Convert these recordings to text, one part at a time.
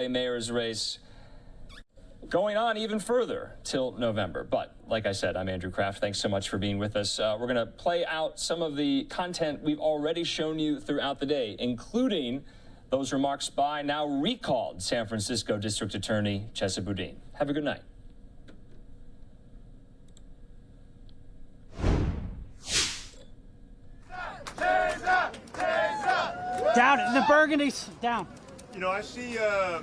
a mayor's race going on even further till November. But like I said, I'm Andrew Kraft. Thanks so much for being with us. We're going to play out some of the content we've already shown you throughout the day, including those remarks by now recalled San Francisco District Attorney Chesa Boudin. Have a good night. Down in the burgundies, down. You know, I see a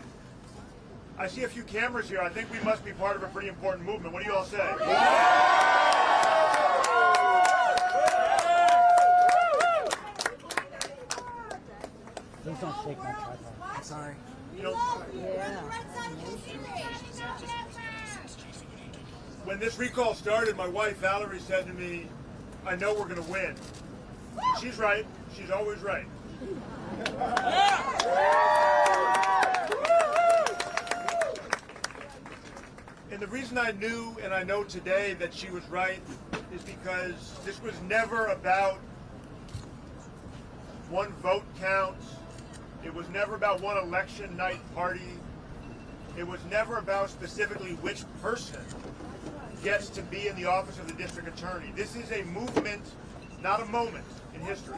few cameras here. I think we must be part of a pretty important movement. What do you all say? Please don't shake my tripod. I'm sorry. You know, when this recall started, my wife Valerie said to me, "I know we're going to win." She's right. She's always right. And the reason I knew and I know today that she was right is because this was never about one vote count. It was never about one election night party. It was never about specifically which person gets to be in the office of the district attorney. This is a movement, not a moment in history.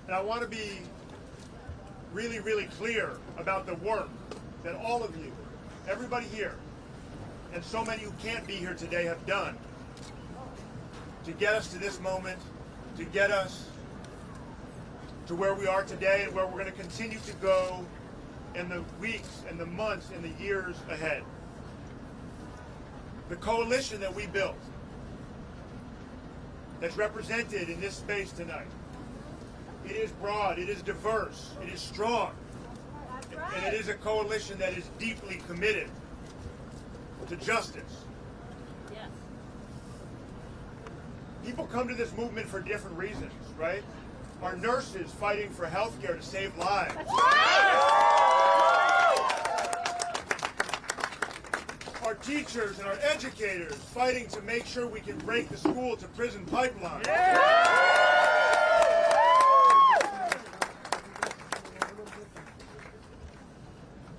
And I want to be really, really clear about the work that all of you, everybody here, and so many who can't be here today have done to get us to this moment, to get us to where we are today and where we're going to continue to go in the weeks and the months and the years ahead. The coalition that we built, that's represented in this space tonight, it is broad, it is diverse, it is strong, and it is a coalition that is deeply committed to justice. Yes. People come to this movement for different reasons, right? Our nurses fighting for health care to save lives. Our teachers and our educators fighting to make sure we can break the school to prison pipeline.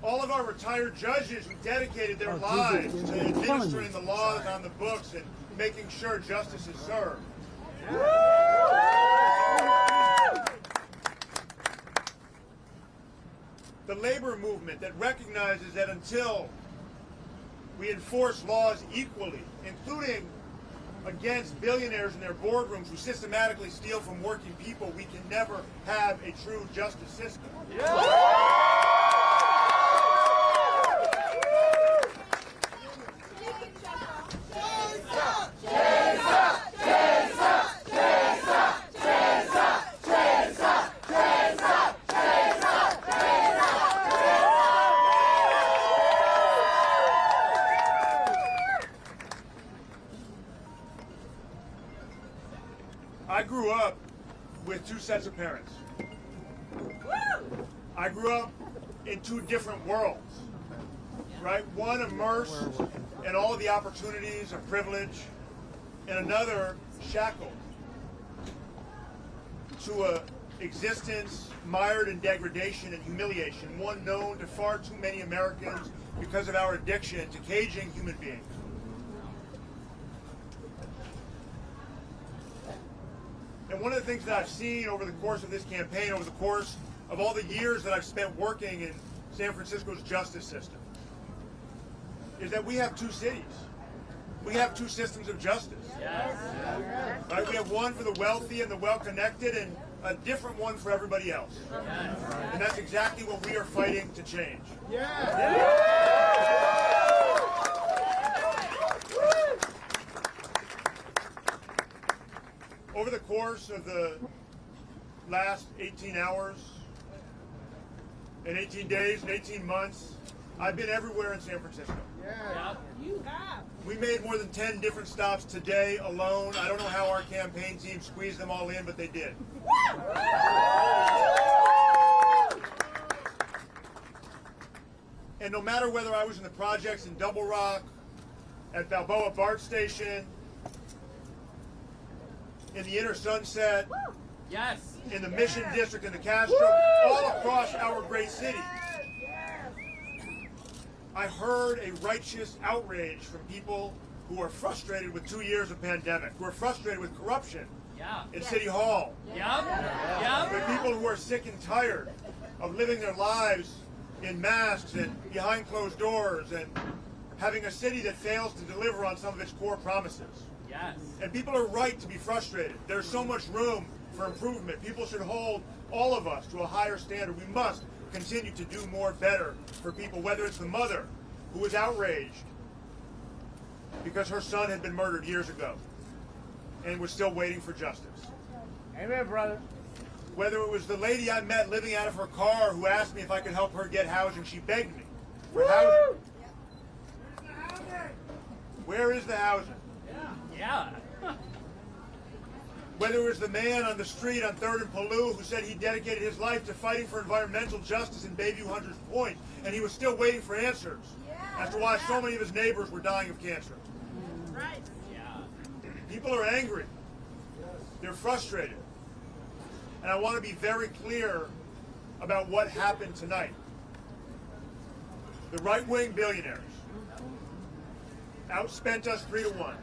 All of our retired judges who dedicated their lives to administering the laws on the books and making sure justice is served. The labor movement that recognizes that until we enforce laws equally, including against billionaires in their boardrooms who systematically steal from working people, we can never have a true justice system. I grew up with two sets of parents. I grew up in two different worlds, right? One immersed in all of the opportunities of privilege, and another shackled to a existence mired in degradation and humiliation, one known to far too many Americans because of our addiction to caging human beings. And one of the things that I've seen over the course of this campaign, over the course of all the years that I've spent working in San Francisco's justice system, is that we have two cities. We have two systems of justice. Yes. Right? We have one for the wealthy and the well-connected, and a different one for everybody else. Yes. And that's exactly what we are fighting to change. Over the course of the last 18 hours, and 18 days, and 18 months, I've been everywhere in San Francisco. Yeah. You have. We made more than 10 different stops today alone. I don't know how our campaign team squeezed them all in, but they did. And no matter whether I was in the projects in Double Rock, at Balboa BART Station, in the Inner Sunset, Yes. in the Mission District, in the Castro, all across our great city. I heard a righteous outrage from people who are frustrated with 2 years of pandemic, who are frustrated with corruption in City Hall. There are people who are sick and tired of living their lives in masks and behind closed doors and having a city that fails to deliver on some of its core promises. And people are right to be frustrated. There's so much room for improvement. People should hold all of us to a higher standard. We must continue to do more better for people, whether it's the mother who was outraged because her son had been murdered years ago and was still waiting for justice. Amen, brother. Whether it was the lady I met living out of her car who asked me if I could help her get housing. She begged me for housing. Where is the housing? Whether it was the man on the street on 3rd and Palou who said he dedicated his life to fighting for environmental justice in Bayview Hunters Point, and he was still waiting for answers as to why so many of his neighbors were dying of cancer. Right. People are angry. They're frustrated. And I want to be very clear about what happened tonight. The right-wing billionaires outspent us 3-1.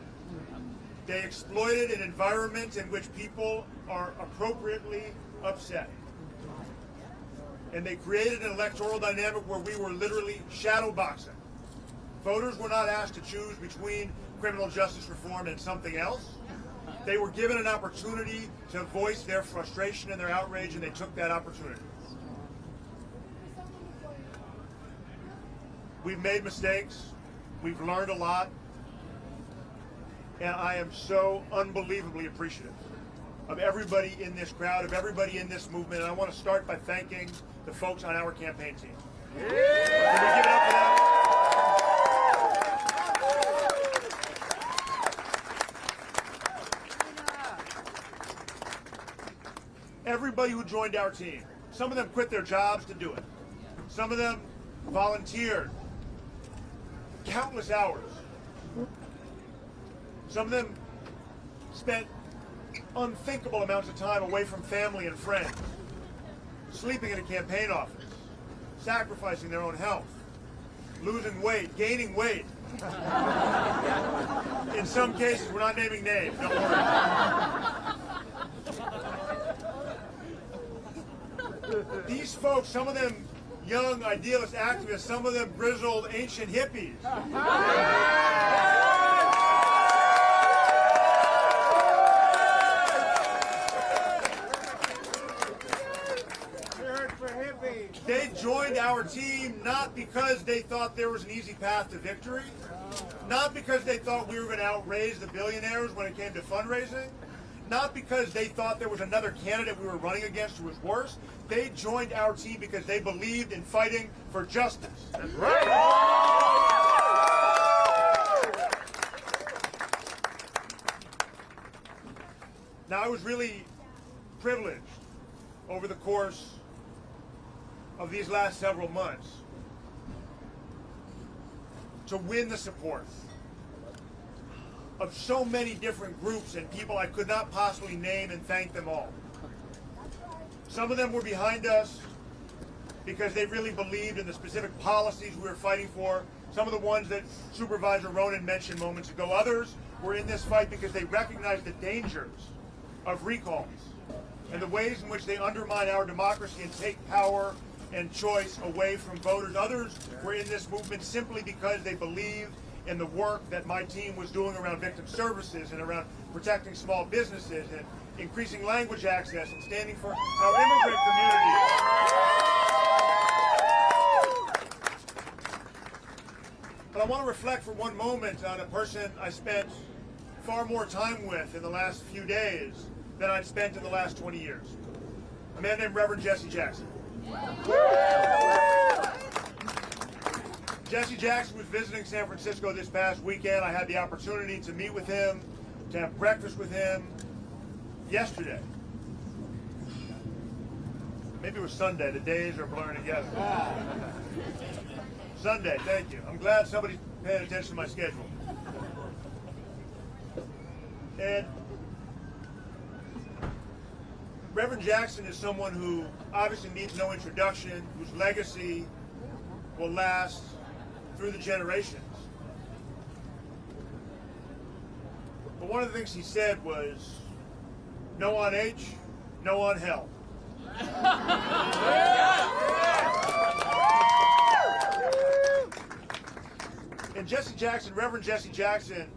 They exploited an environment in which people are appropriately upset. And they created an electoral dynamic where we were literally shadowboxing. Voters were not asked to choose between criminal justice reform and something else. They were given an opportunity to voice their frustration and their outrage, and they took that opportunity. We've made mistakes. We've learned a lot. And I am so unbelievably appreciative of everybody in this crowd, of everybody in this movement. And I want to start by thanking the folks on our campaign team. Can we give it up for them? Everybody who joined our team. Some of them quit their jobs to do it. Some of them volunteered countless hours. Some of them spent unthinkable amounts of time away from family and friends, sleeping in a campaign office, sacrificing their own health, losing weight, gaining weight. In some cases, we're not naming names, don't worry. These folks, some of them young idealist activists, some of them grizzled ancient hippies. They joined our team not because they thought there was an easy path to victory, not because they thought we were going to outraise the billionaires when it came to fundraising, not because they thought there was another candidate we were running against who was worse. They joined our team because they believed in fighting for justice. That's right. Now, I was really privileged over the course of these last several months to win the support of so many different groups and people I could not possibly name and thank them all. Some of them were behind us because they really believed in the specific policies we were fighting for. Some of the ones that Supervisor Ronan mentioned moments ago. Others were in this fight because they recognized the dangers of recalls and the ways in which they undermine our democracy and take power and choice away from voters. Others were in this movement simply because they believed in the work that my team was doing around victim services and around protecting small businesses and increasing language access and standing for our immigrant community. But I want to reflect for one moment on a person I spent far more time with in the last few days than I'd spent in the last 20 years. A man named Reverend Jesse Jackson. Jesse Jackson was visiting San Francisco this past weekend. I had the opportunity to meet with him, to have breakfast with him yesterday. Maybe it was Sunday. The days are blurring together. Sunday, thank you. I'm glad somebody's paying attention to my schedule. And Reverend Jackson is someone who obviously needs no introduction, whose legacy will last through the generations. But one of the things he said was, no on H, no on hell. And Jesse Jackson, Reverend Jesse Jackson,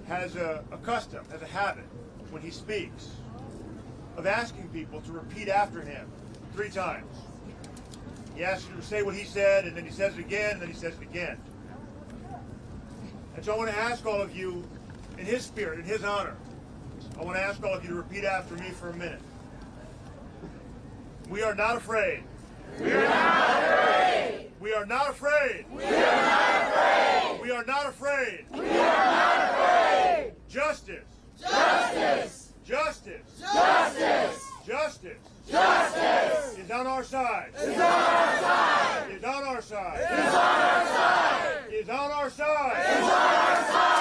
has a custom, has a habit when he speaks of asking people to repeat after him 3 times. He asks you to say what he said, and then he says it again, and then he says it again. And so I want to ask all of you, in his spirit, in his honor, I want to ask all of you to repeat after me for a minute. We are not afraid. We are not afraid. We are not afraid. We are not afraid. We are not afraid. We are not afraid. Justice. Justice. Justice. Justice. Justice. Justice. Is on our side. Is on our side. Is on our side. Is on our side. Is on our side. Is on our side.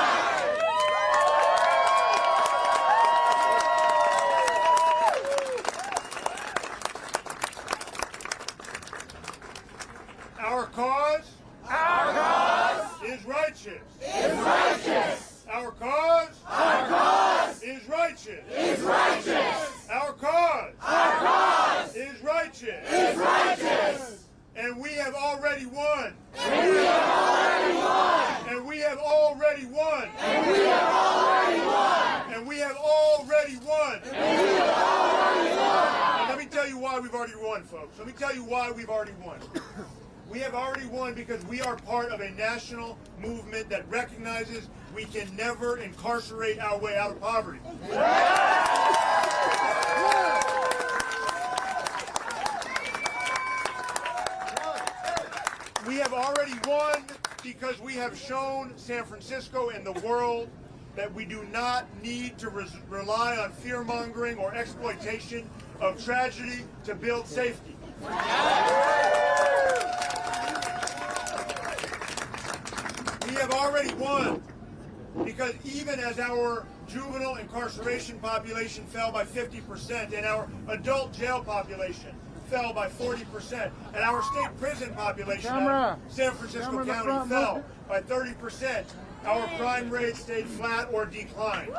Our cause. Our cause Is righteous. is righteous. Our cause. Our cause Is righteous. is righteous. Our cause. Our cause Is righteous. is righteous. And we have already won. And we have already won. And we have already won. And we have already won. And we have already won. And we have already won. And let me tell you why we've already won, folks. Let me tell you why we've already won. We have already won because we are part of a national movement that recognizes we can never incarcerate our way out of poverty. We have already won because we have shown San Francisco and the world that we do not need to rely on fear-mongering or exploitation of tragedy to build safety. We have already won because even as our juvenile incarceration population fell by 50% and our adult jail population fell by 40%, and our state prison population in San Francisco County fell by 30%, our crime rate stayed flat or declined.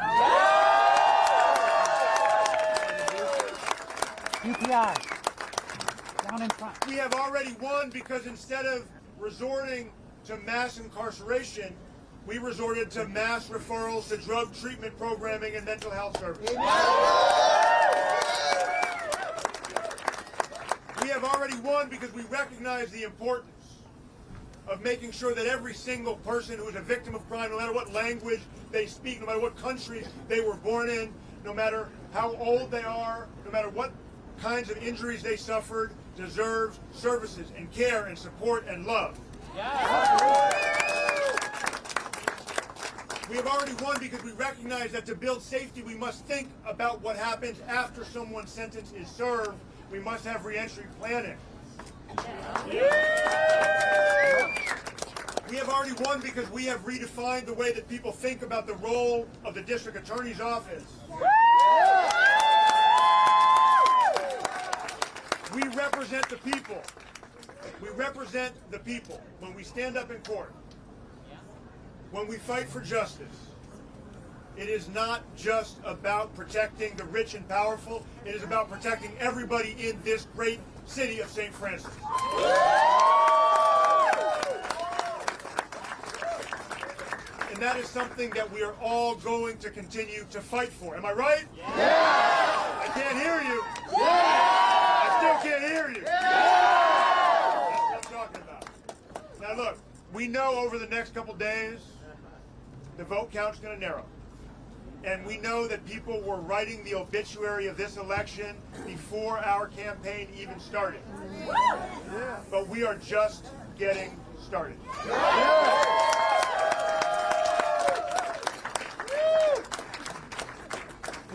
UPI. Down in front. We have already won because instead of resorting to mass incarceration, we resorted to mass referrals to drug treatment programming and mental health services. We have already won because we recognize the importance of making sure that every single person who is a victim of crime, no matter what language they speak, no matter what country they were born in, no matter how old they are, no matter what kinds of injuries they suffered, deserves services and care and support and love. We have already won because we recognize that to build safety, we must think about what happens after someone's sentence is served. We must have reentry planning. We have already won because we have redefined the way that people think about the role of the district attorney's office. We represent the people. We represent the people when we stand up in court. When we fight for justice, it is not just about protecting the rich and powerful. It is about protecting everybody in this great city of St. Francis. And that is something that we are all going to continue to fight for. Am I right? Yeah. I can't hear you. Yeah. I still can't hear you. Yeah. That's what I'm talking about. Now look, we know over the next couple days, the vote count's going to narrow. And we know that people were writing the obituary of this election before our campaign even started. But we are just getting started.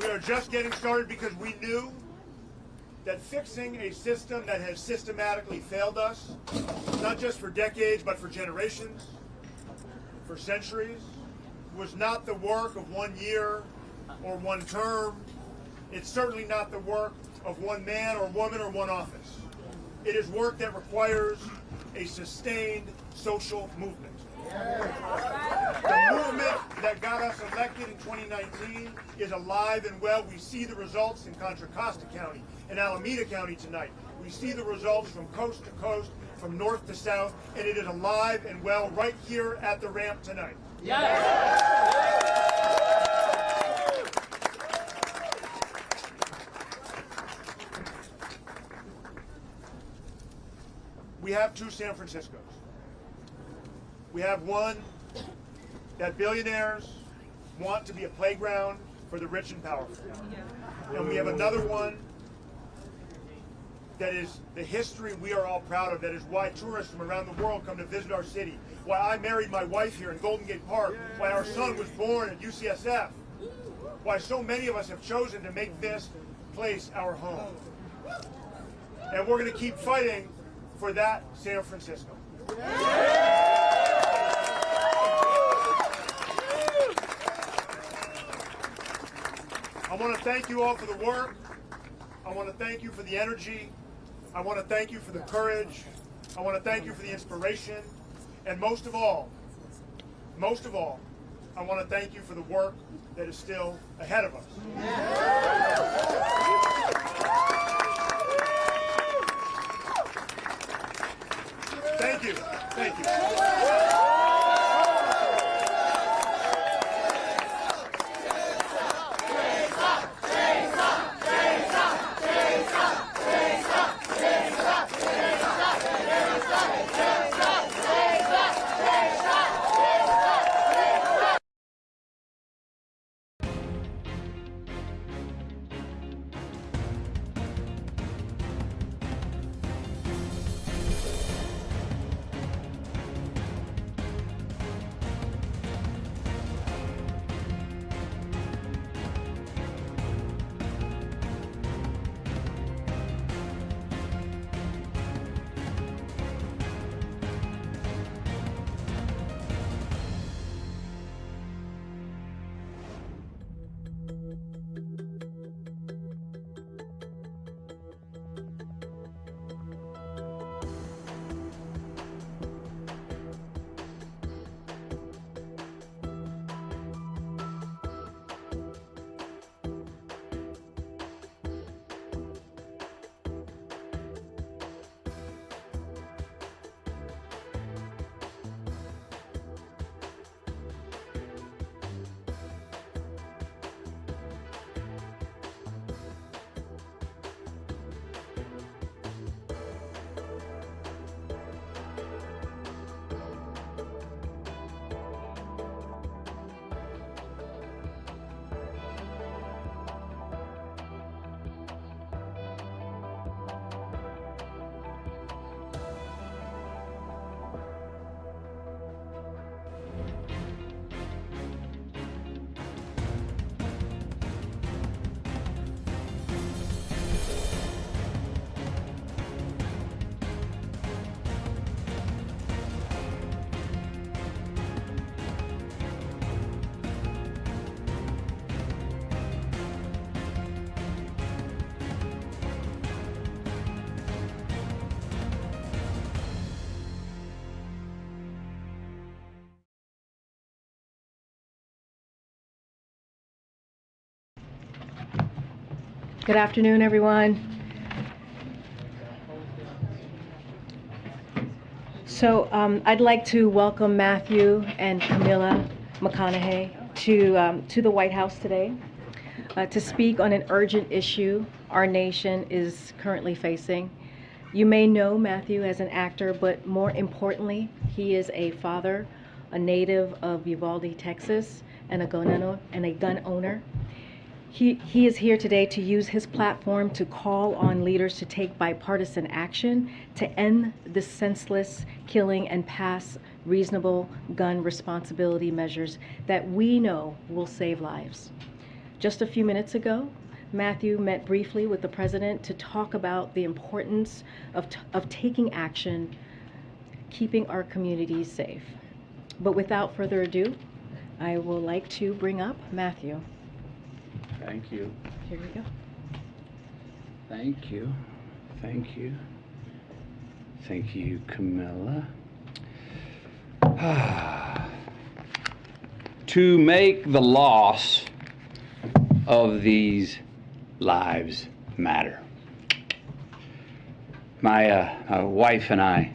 We are just getting started because we knew that fixing a system that has systematically failed us, not just for decades, but for generations, for centuries, was not the work of 1 year or 1 term. It's certainly not the work of one man or woman or one office. It is work that requires a sustained social movement. The movement that got us elected in 2019 is alive and well. We see the results in Contra Costa County and Alameda County tonight. We see the results from coast to coast, from north to south, and it is alive and well right here at the ramp tonight. We have two San Franciscos. We have one that billionaires want to be a playground for the rich and powerful. And we have another one that is the history we are all proud of, that is why tourists from around the world come to visit our city, why I married my wife here in Golden Gate Park, why our son was born at UCSF, why so many of us have chosen to make this place our home. And we're going to keep fighting for that San Francisco. I want to thank you all for the work. I want to thank you for the energy. I want to thank you for the courage. I want to thank you for the inspiration. And most of all, I want to thank you for the work that is still ahead of us. Thank you. Thank you. Good afternoon, everyone. So I'd like to welcome Matthew and Camilla McConaughey to the White House today to speak on an urgent issue our nation is currently facing. You may know Matthew as an actor, but more importantly, he is a father, a native of Uvalde, Texas, and a gun owner. He is here today to use his platform to call on leaders to take bipartisan action to end the senseless killing and pass reasonable gun responsibility measures that we know will save lives. Just a few minutes ago, Matthew met briefly with the president to talk about the importance of taking action, keeping our communities safe. But without further ado, I would like to bring up Matthew. Thank you. Here we go. Thank you. Thank you. Thank you, Camilla. To make the loss of these lives matter. My wife and I,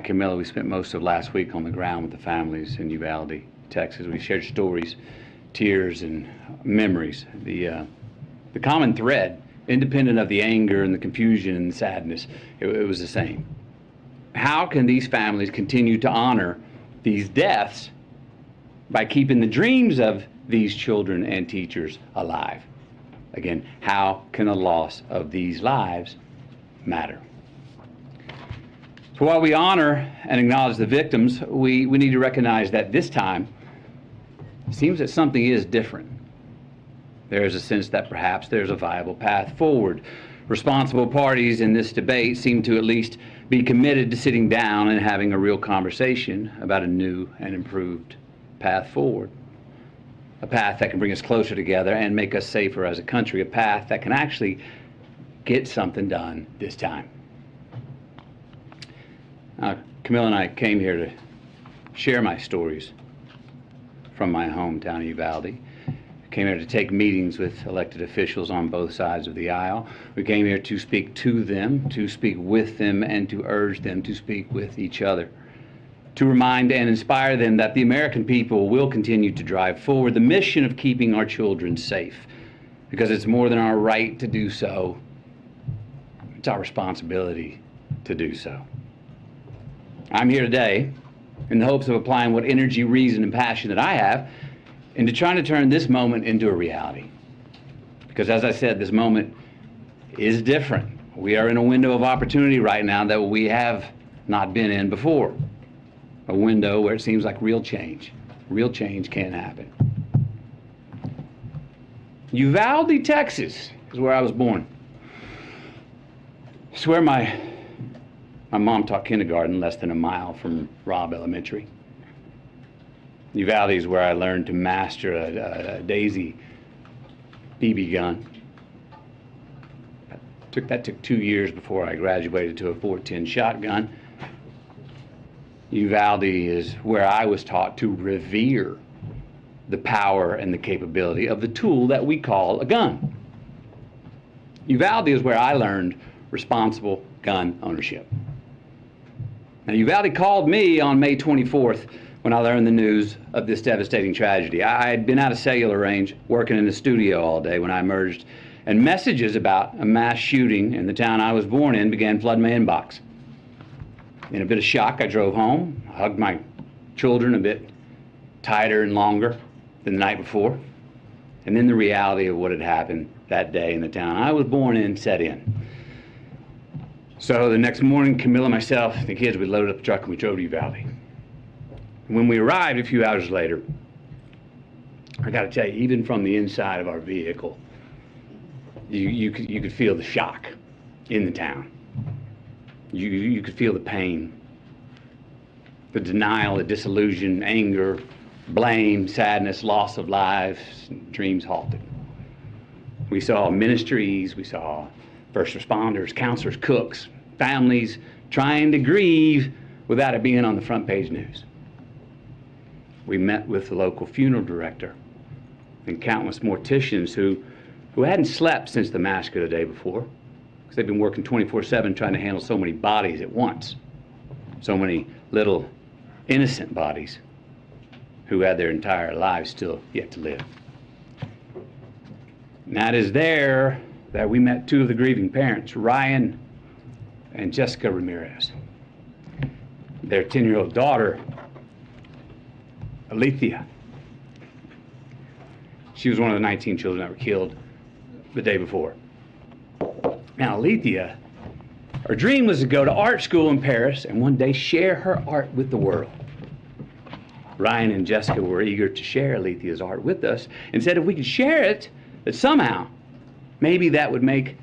Camilla, we spent most of last week on the ground with the families in Uvalde, Texas. We shared stories, tears, and memories. The common thread, independent of the anger and the confusion and the sadness, it was the same. How can these families continue to honor these deaths by keeping the dreams of these children and teachers alive? Again, how can the loss of these lives matter? So while we honor and acknowledge the victims, we need to recognize that this time, it seems that something is different. There is a sense that perhaps there's a viable path forward. Responsible parties in this debate seem to at least be committed to sitting down and having a real conversation about a new and improved path forward. A path that can bring us closer together and make us safer as a country. A path that can actually get something done this time. Camilla and I came here to share my stories from my hometown of Uvalde. Came here to take meetings with elected officials on both sides of the aisle. We came here to speak to them, to speak with them, and to urge them to speak with each other. To remind and inspire them that the American people will continue to drive forward the mission of keeping our children safe, because it's more than our right to do so. It's our responsibility to do so. I'm here today in the hopes of applying what energy, reason, and passion that I have into trying to turn this moment into a reality. Because as I said, this moment is different. We are in a window of opportunity right now that we have not been in before. A window where it seems like real change can happen. Uvalde, Texas is where I was born. It's where my mom taught kindergarten less than a mile from Robb Elementary. Uvalde is where I learned to master a Daisy BB gun. That took 2 years before I graduated to a .410 shotgun. Uvalde is where I was taught to revere the power and the capability of the tool that we call a gun. Uvalde is where I learned responsible gun ownership. Now, Uvalde called me on May 24th when I learned the news of this devastating tragedy. I had been out of cellular range, working in the studio all day when I emerged, and messages about a mass shooting in the town I was born in began flooding my inbox. In a bit of shock, I drove home, hugged my children a bit tighter and longer than the night before, and then the reality of what had happened that day in the town I was born in set in. So the next morning, Camilla, myself, and the kids, we loaded up the truck and we drove to Uvalde. When we arrived a few hours later, I got to tell you, even from the inside of our vehicle, you could feel the shock in the town. You could feel the pain, the denial, the disillusion, anger, blame, sadness, loss of lives, dreams halted. We saw ministries, we saw first responders, counselors, cooks, families trying to grieve without it being on the front page news. We met with the local funeral director and countless morticians who hadn't slept since the massacre the day before, because they've been working 24/7 trying to handle so many bodies at once, so many little innocent bodies who had their entire lives still yet to live. And that is there that we met two of the grieving parents, Ryan and Jessica Ramirez. Their 10-year-old daughter, Alethea. She was one of the 19 children that were killed the day before. Now, Alethea, her dream was to go to art school in Paris and one day share her art with the world. Ryan and Jessica were eager to share Alethea's art with us and said if we could share it, that somehow, maybe that would make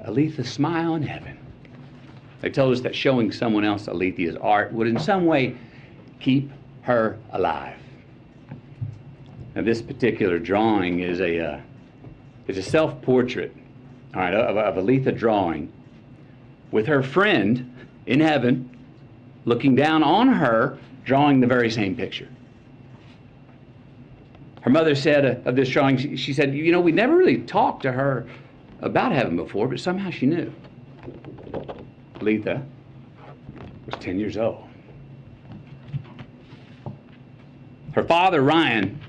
Alethea smile in heaven. They told us that showing someone else Alethea's art would in some way keep her alive. Now, this particular drawing is a self-portrait, all right, of Aletha drawing with her friend in heaven looking down on her, drawing the very same picture. Her mother said of this drawing, she said, you know, we never really talked to her about heaven before, but somehow she knew. Aletha was 10 years old. Her father, Ryan,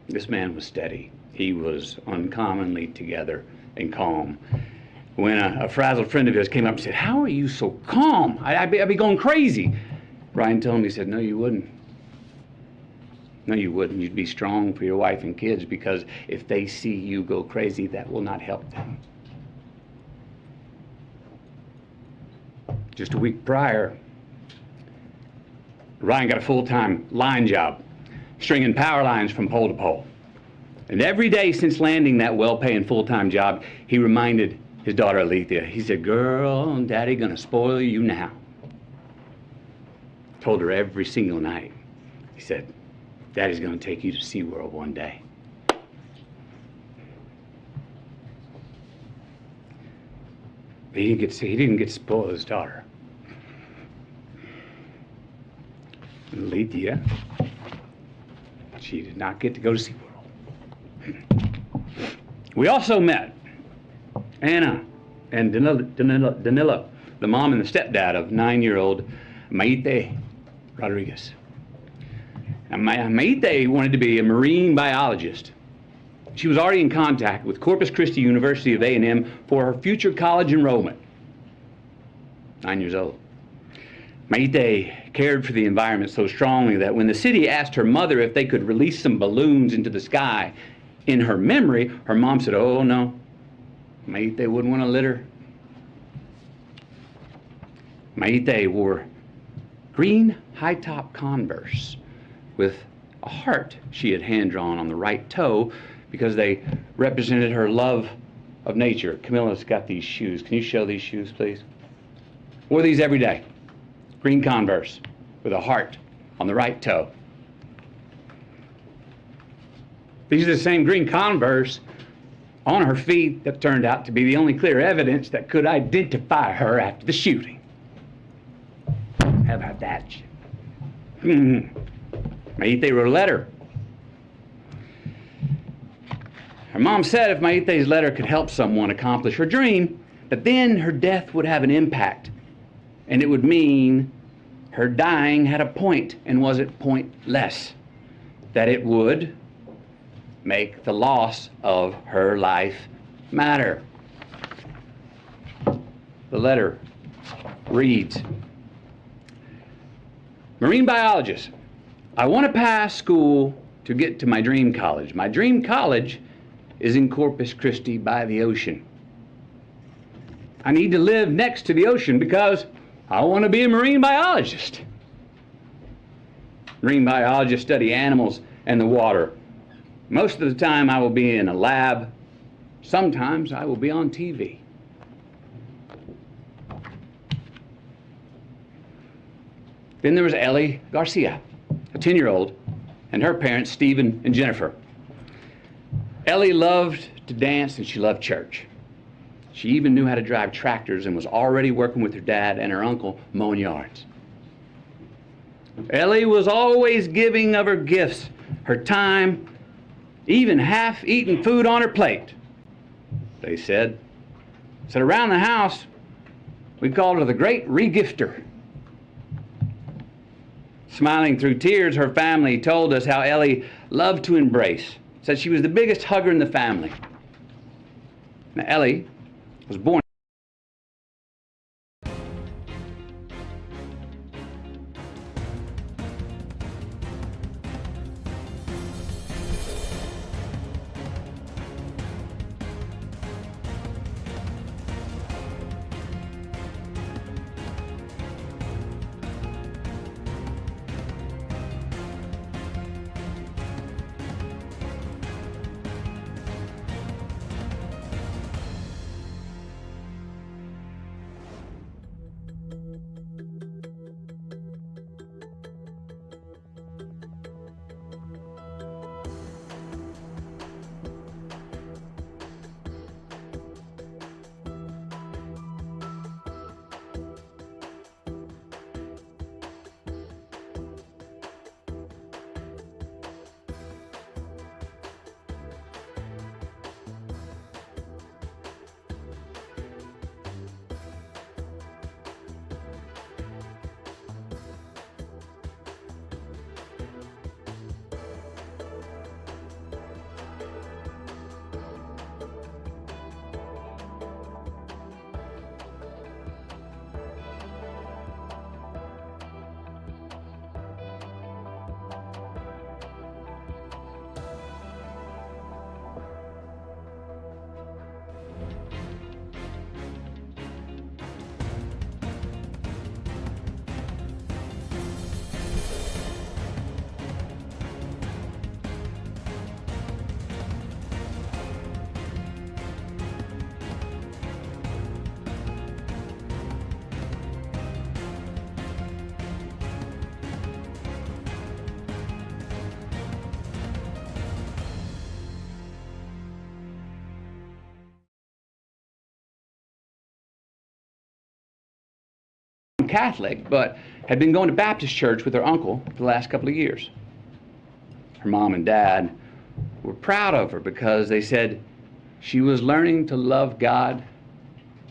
this man was steady. He was uncommonly together and calm. When a frazzled friend of his came up and said, how are you so calm? I'd be going crazy. Ryan told him, he said, no, you wouldn't. No, you wouldn't. You'd be strong for your wife and kids, because if they see you go crazy, that will not help them. Just a week prior, Ryan got a full-time line job, stringing power lines from pole to pole. And every day since landing that well-paying full-time job, he reminded his daughter Aletha, he said, girl, Daddy gonna spoil you now. Told her every single night. He said, Daddy's gonna take you to SeaWorld one day. But he didn't get to spoil his daughter. Aletha, she did not get to go to SeaWorld. We also met Anna and Danilo, the mom and the stepdad of 9-year-old Maite Rodriguez. Now, Maite wanted to be a marine biologist. She was already in contact with Corpus Christi University of A&M for her future college enrollment. 9 years old. Maite cared for the environment so strongly that when the city asked her mother if they could release some balloons into the sky in her memory, her mom said, oh no, Maite wouldn't want to litter. Maite wore green high-top Converse with a heart she had hand-drawn on the right toe because they represented her love of nature. Camilla's got these shoes. Can you show these shoes, please? Wore these every day. Green Converse with a heart on the right toe. These are the same green Converse on her feet that turned out to be the only clear evidence that could identify her after the shooting. How about that? Maite wrote a letter. Her mom said if Maite's letter could help someone accomplish her dream, that then her death would have an impact. And it would mean her dying had a point and wasn't pointless. That it would make the loss of her life matter. The letter reads, Marine biologist, I want to pass school to get to my dream college. My dream college is in Corpus Christi by the ocean. I need to live next to the ocean because I want to be a marine biologist. Marine biologists study animals and the water. Most of the time I will be in a lab. Sometimes I will be on TV. Then there was Ellie Garcia, a 10-year-old, and her parents, Stephen and Jennifer. Ellie loved to dance and she loved church. She even knew how to drive tractors and was already working with her dad and her uncle mowing yards. Ellie was always giving of her gifts, her time, even half-eaten food on her plate. They said around the house, we called her the Great Regifter. Smiling through tears, her family told us how Ellie loved to embrace, said she was the biggest hugger in the family. Now, Ellie was born Catholic, but had been going to Baptist church with her uncle for the last couple of years. Her mom and dad were proud of her because they said she was learning to love God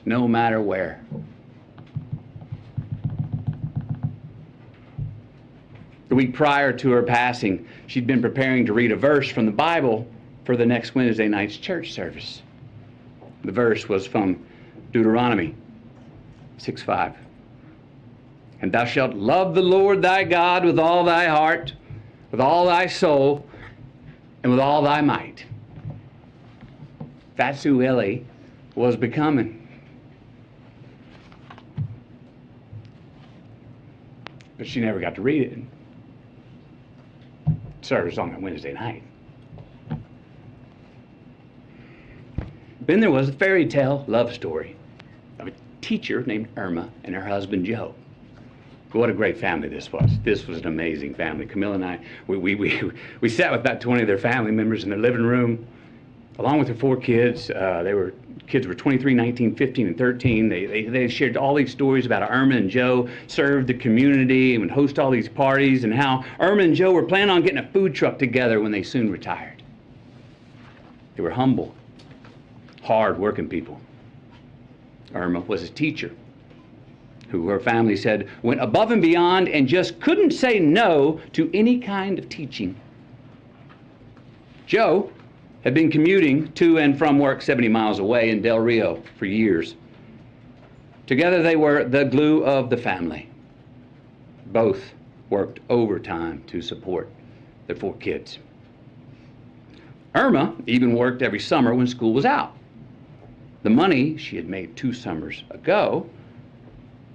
no matter where. The week prior to her passing, she'd been preparing to read a verse from the Bible for the next Wednesday night's church service. The verse was from Deuteronomy 6:5. And thou shalt love the Lord thy God with all thy heart, with all thy soul, and with all thy might. That's who Ellie was becoming. But she never got to read it. Service on that Wednesday night. Then there was a fairy tale love story of a teacher named Irma and her husband Joe. What a great family this was. This was an amazing family. Camilla and I, we sat with about 20 of their family members in their living room, along with their 4 kids. Kids were 23, 19, 15, and 13. They shared all these stories about how Irma and Joe served the community and would host all these parties, and how Irma and Joe were planning on getting a food truck together when they soon retired. They were humble, hard-working people. Irma was a teacher who her family said went above and beyond and just couldn't say no to any kind of teaching. Joe had been commuting to and from work 70 miles away in Del Rio for years. Together they were the glue of the family. Both worked overtime to support their 4 kids. Irma even worked every summer when school was out. The money she had made 2 summers ago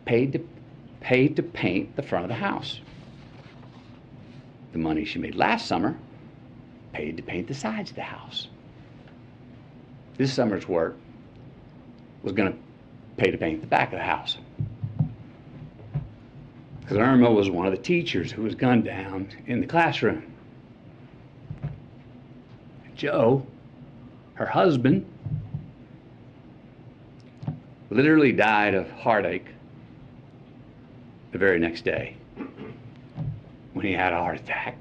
paid to paint the front of the house. The money she made last summer paid to paint the sides of the house. This summer's work was going to pay to paint the back of the house. Because Irma was one of the teachers who was gunned down in the classroom. Joe, her husband, literally died of heartache the very next day when he had a heart attack.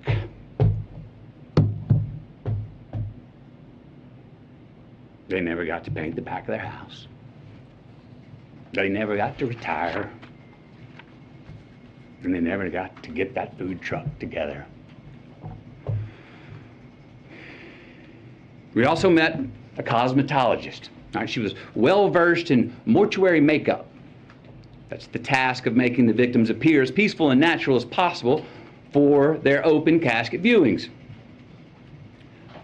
They never got to paint the back of their house. They never got to retire. And they never got to get that food truck together. We also met a cosmetologist. She was well versed in mortuary makeup. That's the task of making the victims appear as peaceful and natural as possible for their open casket viewings.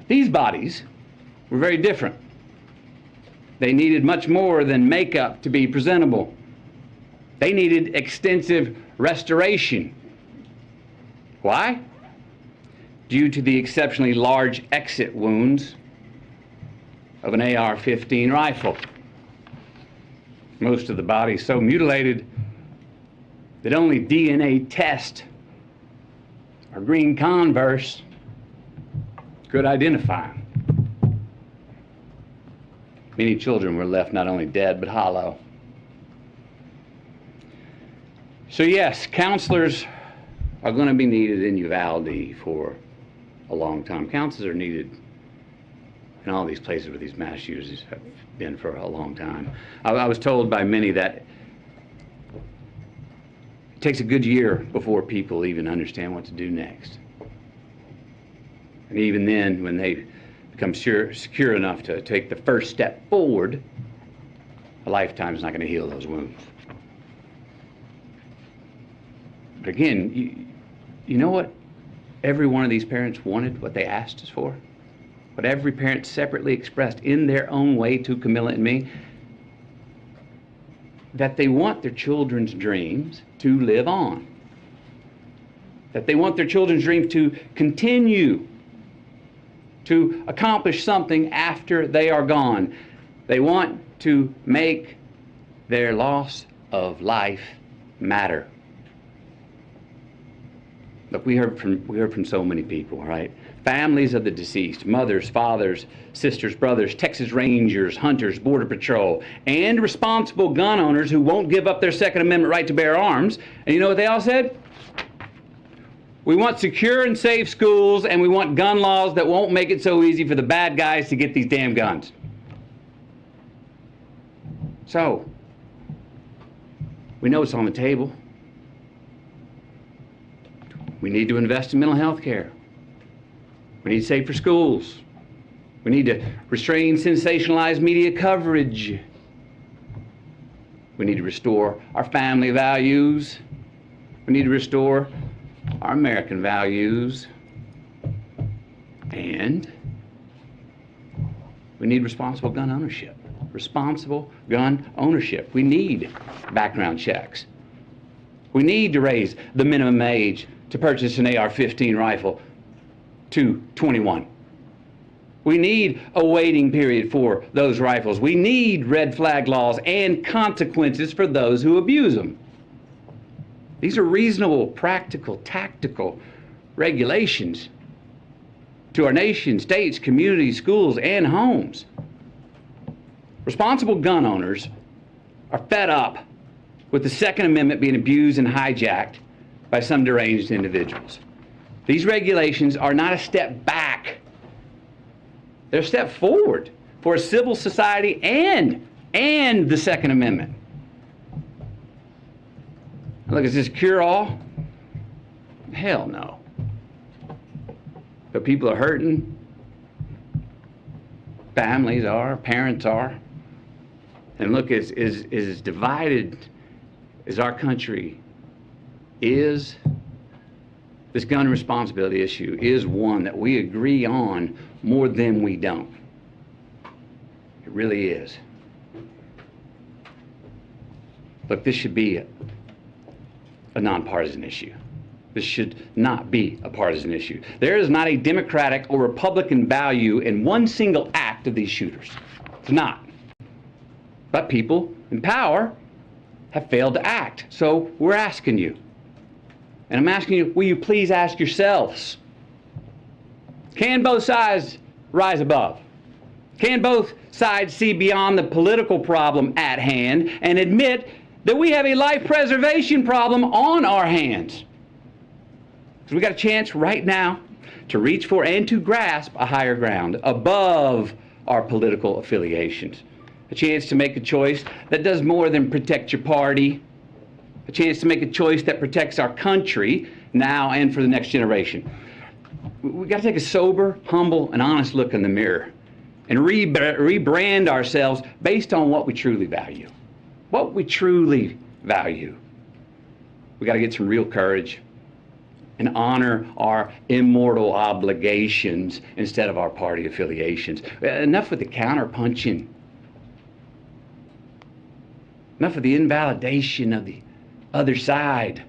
These bodies were very different. They needed much more than makeup to be presentable. They needed extensive restoration. Why? Due to the exceptionally large exit wounds of an AR-15 rifle. Most of the body so mutilated that only DNA test or green Converse could identify them. Many children were left not only dead but hollow. So yes, counselors are going to be needed in Uvalde for a long time. Counselors are needed in all these places where these mass shooters have been for a long time. I was told by many that it takes a good year before people even understand what to do next. And even then, when they become secure enough to take the first step forward, a lifetime is not going to heal those wounds. But again, you know what every one of these parents wanted, what they asked us for? What every parent separately expressed in their own way to Camilla and me? That they want their children's dreams to live on. That they want their children's dreams to continue to accomplish something after they are gone. They want to make their loss of life matter. Look, we heard from so many people, right? families of the deceased, mothers, fathers, sisters, brothers, Texas Rangers, hunters, Border Patrol, and responsible gun owners who won't give up their Second Amendment right to bear arms. And you know what they all said? We want secure and safe schools, and we want gun laws that won't make it so easy for the bad guys to get these damn guns. So, we know it's on the table. We need to invest in mental health care. We need safer schools. We need to restrain sensationalized media coverage. We need to restore our family values. We need to restore our American values. And we need responsible gun ownership. Responsible gun ownership. We need background checks. We need to raise the minimum age to purchase an AR-15 rifle to 21. We need a waiting period for those rifles. We need red flag laws and consequences for those who abuse them. These are reasonable, practical, tactical regulations to our nation, states, communities, schools, and homes. Responsible gun owners are fed up with the Second Amendment being abused and hijacked by some deranged individuals. These regulations are not a step back. They're a step forward for a civil society and the Second Amendment. Look, is this cure-all? Hell no. But people are hurting. Families are, parents are. And look, as divided as our country is, this gun responsibility issue is one that we agree on more than we don't. It really is. Look, this should be a nonpartisan issue. This should not be a partisan issue. There is not a Democratic or Republican value in one single act of these shooters. It's not. But people in power have failed to act. So we're asking you. And I'm asking you, will you please ask yourselves, can both sides rise above? Can both sides see beyond the political problem at hand and admit that we have a life preservation problem on our hands? Because we got a chance right now to reach for and to grasp a higher ground above our political affiliations. A chance to make a choice that does more than protect your party. A chance to make a choice that protects our country now and for the next generation. We got to take a sober, humble, and honest look in the mirror and rebrand ourselves based on what we truly value. What we truly value. We got to get some real courage and honor our immortal obligations instead of our party affiliations. Enough with the counterpunching. Enough of the invalidation of the other side.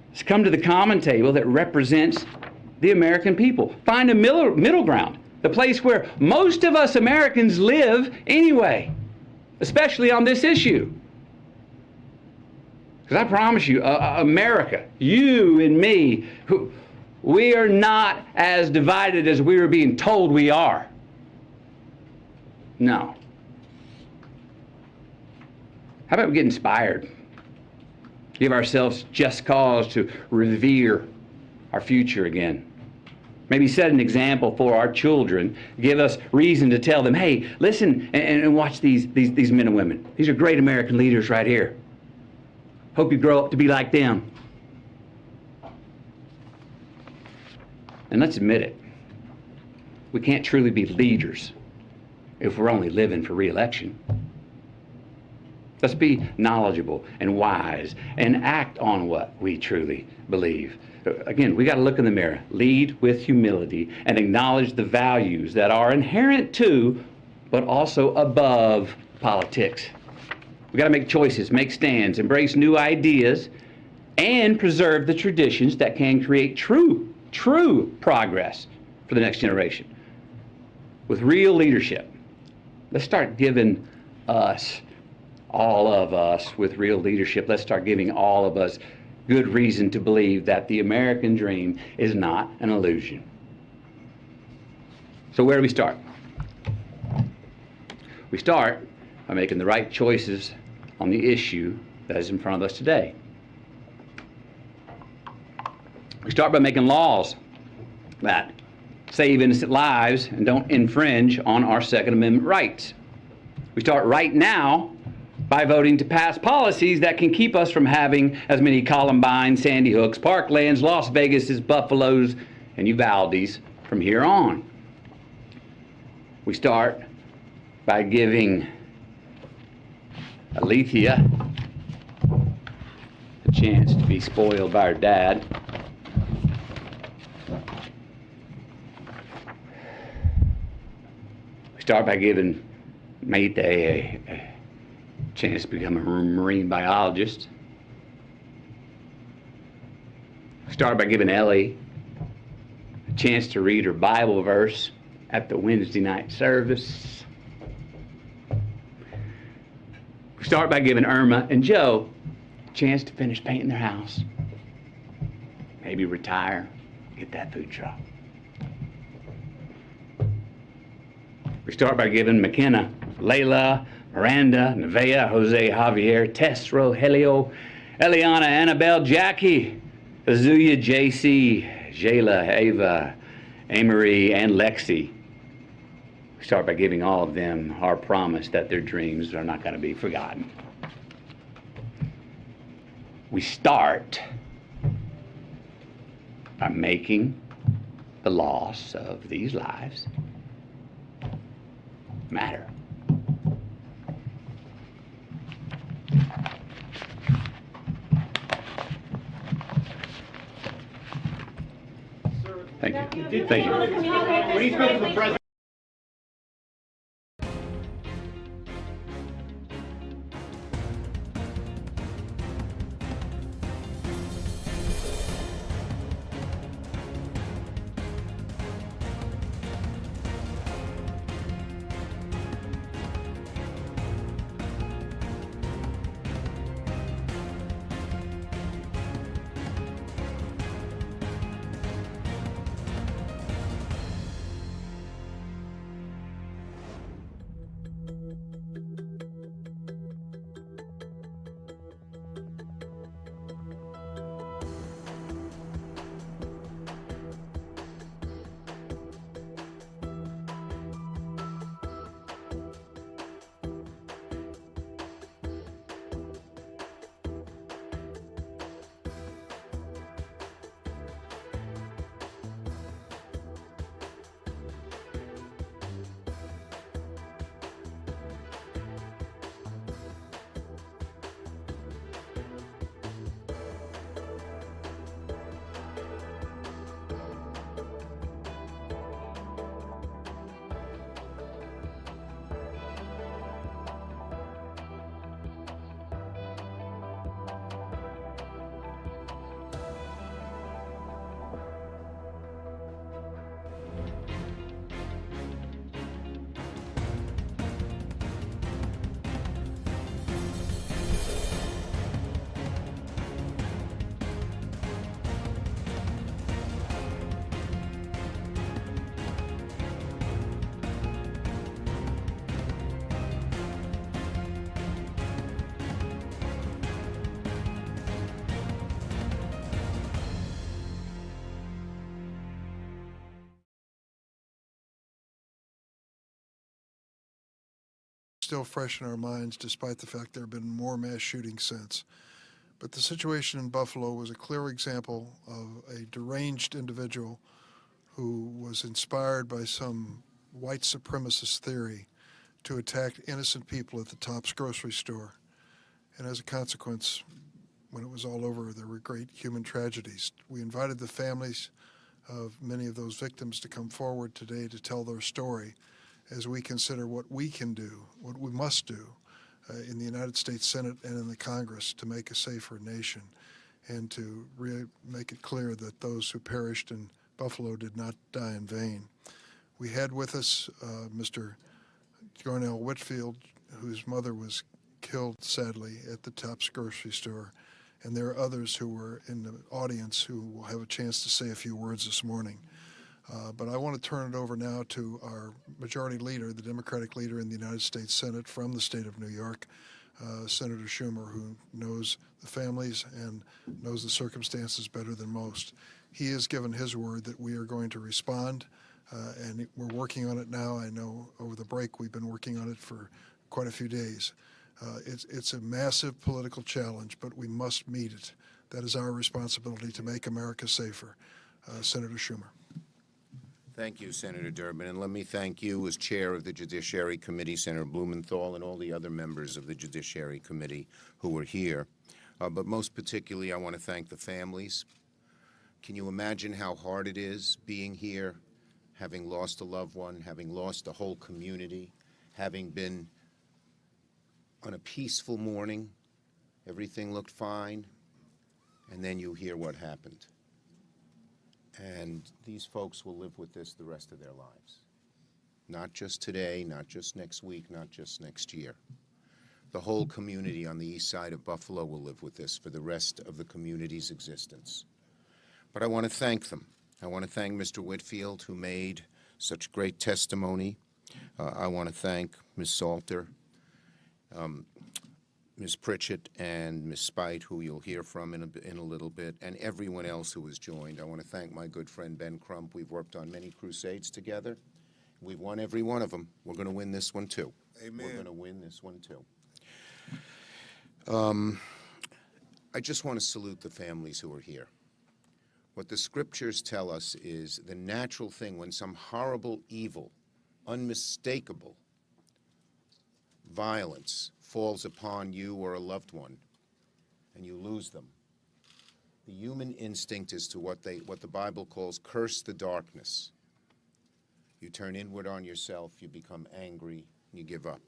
Let's come to the common table that represents the American people. Find a middle ground, the place where most of us Americans live anyway, especially on this issue. Because I promise you, America, you and me, we are not as divided as we were being told we are. No. How about we get inspired? Give ourselves just cause to revere our future again. Maybe set an example for our children. Give us reason to tell them, hey, listen and watch these men and women. These are great American leaders right here. Hope you grow up to be like them. And let's admit it. We can't truly be leaders if we're only living for re-election. Let's be knowledgeable and wise and act on what we truly believe. Again, we got to look in the mirror, lead with humility, and acknowledge the values that are inherent to, but also above politics. We got to make choices, make stands, embrace new ideas, and preserve the traditions that can create true progress for the next generation. With real leadership, let's start giving us, all of us with real leadership, let's start giving all of us good reason to believe that the American dream is not an illusion. So where do we start? We start by making the right choices on the issue that is in front of us today. We start by making laws that save innocent lives and don't infringe on our Second Amendment rights. We start right now by voting to pass policies that can keep us from having as many Columbine, Sandy Hooks, Parklands, Las Vegases, Buffaloes, and Uvaldes from here on. We start by giving Alethea a chance to be spoiled by her dad. We start by giving Mayte a chance to become a marine biologist. We start by giving Ellie a chance to read her Bible verse at the Wednesday night service. We start by giving Irma and Joe a chance to finish painting their house. Maybe retire, get that food truck. We start by giving McKenna, Layla, Miranda, Nevaeh, Jose, Javier, Tess, Rogelio, Eliana, Annabelle, Jackie, Azuya, JC, Jayla, Ava, Amory, and Lexi. We start by giving all of them our promise that their dreams are not going to be forgotten. We start by making the loss of these lives matter. Thank you. Thank you. When he spoke to the president. Still fresh in our minds, despite the fact there have been more mass shootings since. But the situation in Buffalo was a clear example of a deranged individual who was inspired by some white supremacist theory to attack innocent people at the Tops grocery store. And as a consequence, when it was all over, there were great human tragedies. We invited the families of many of those victims to come forward today to tell their story as we consider what we can do, what we must do in the United States Senate and in the Congress to make a safer nation and to really make it clear that those who perished in Buffalo did not die in vain. We had with us Mr. Darnell Whitfield, whose mother was killed, sadly, at the Tops grocery store. And there are others who were in the audience who will have a chance to say a few words this morning. But I want to turn it over now to our majority leader, the Democratic leader in the United States Senate from the state of New York, Senator Schumer, who knows the families and knows the circumstances better than most. He has given his word that we are going to respond, and we're working on it now. I know over the break we've been working on it for quite a few days. It's a massive political challenge, but we must meet it. That is our responsibility to make America safer. Senator Schumer. Thank you, Senator Durbin, and let me thank you as chair of the Judiciary Committee, Senator Blumenthal, and all the other members of the Judiciary Committee who were here. But most particularly, I want to thank the families. Can you imagine how hard it is being here, having lost a loved one, having lost a whole community, having been on a peaceful morning, everything looked fine, and then you hear what happened. And these folks will live with this the rest of their lives. Not just today, not just next week, not just next year. The whole community on the east side of Buffalo will live with this for the rest of the community's existence. But I want to thank them. I want to thank Mr. Whitfield, who made such great testimony. I want to thank Ms. Salter, Ms. Pritchett, and Ms. Spite, who you'll hear from in a little bit, and everyone else who has joined. I want to thank my good friend Ben Crump. We've worked on many crusades together. We've won every one of them. We're going to win this one, too. Amen. We're going to win this one, too. I just want to salute the families who are here. What the scriptures tell us is the natural thing when some horrible evil, unmistakable violence falls upon you or a loved one and you lose them. The human instinct is to what the Bible calls curse the darkness. You turn inward on yourself, you become angry, and you give up.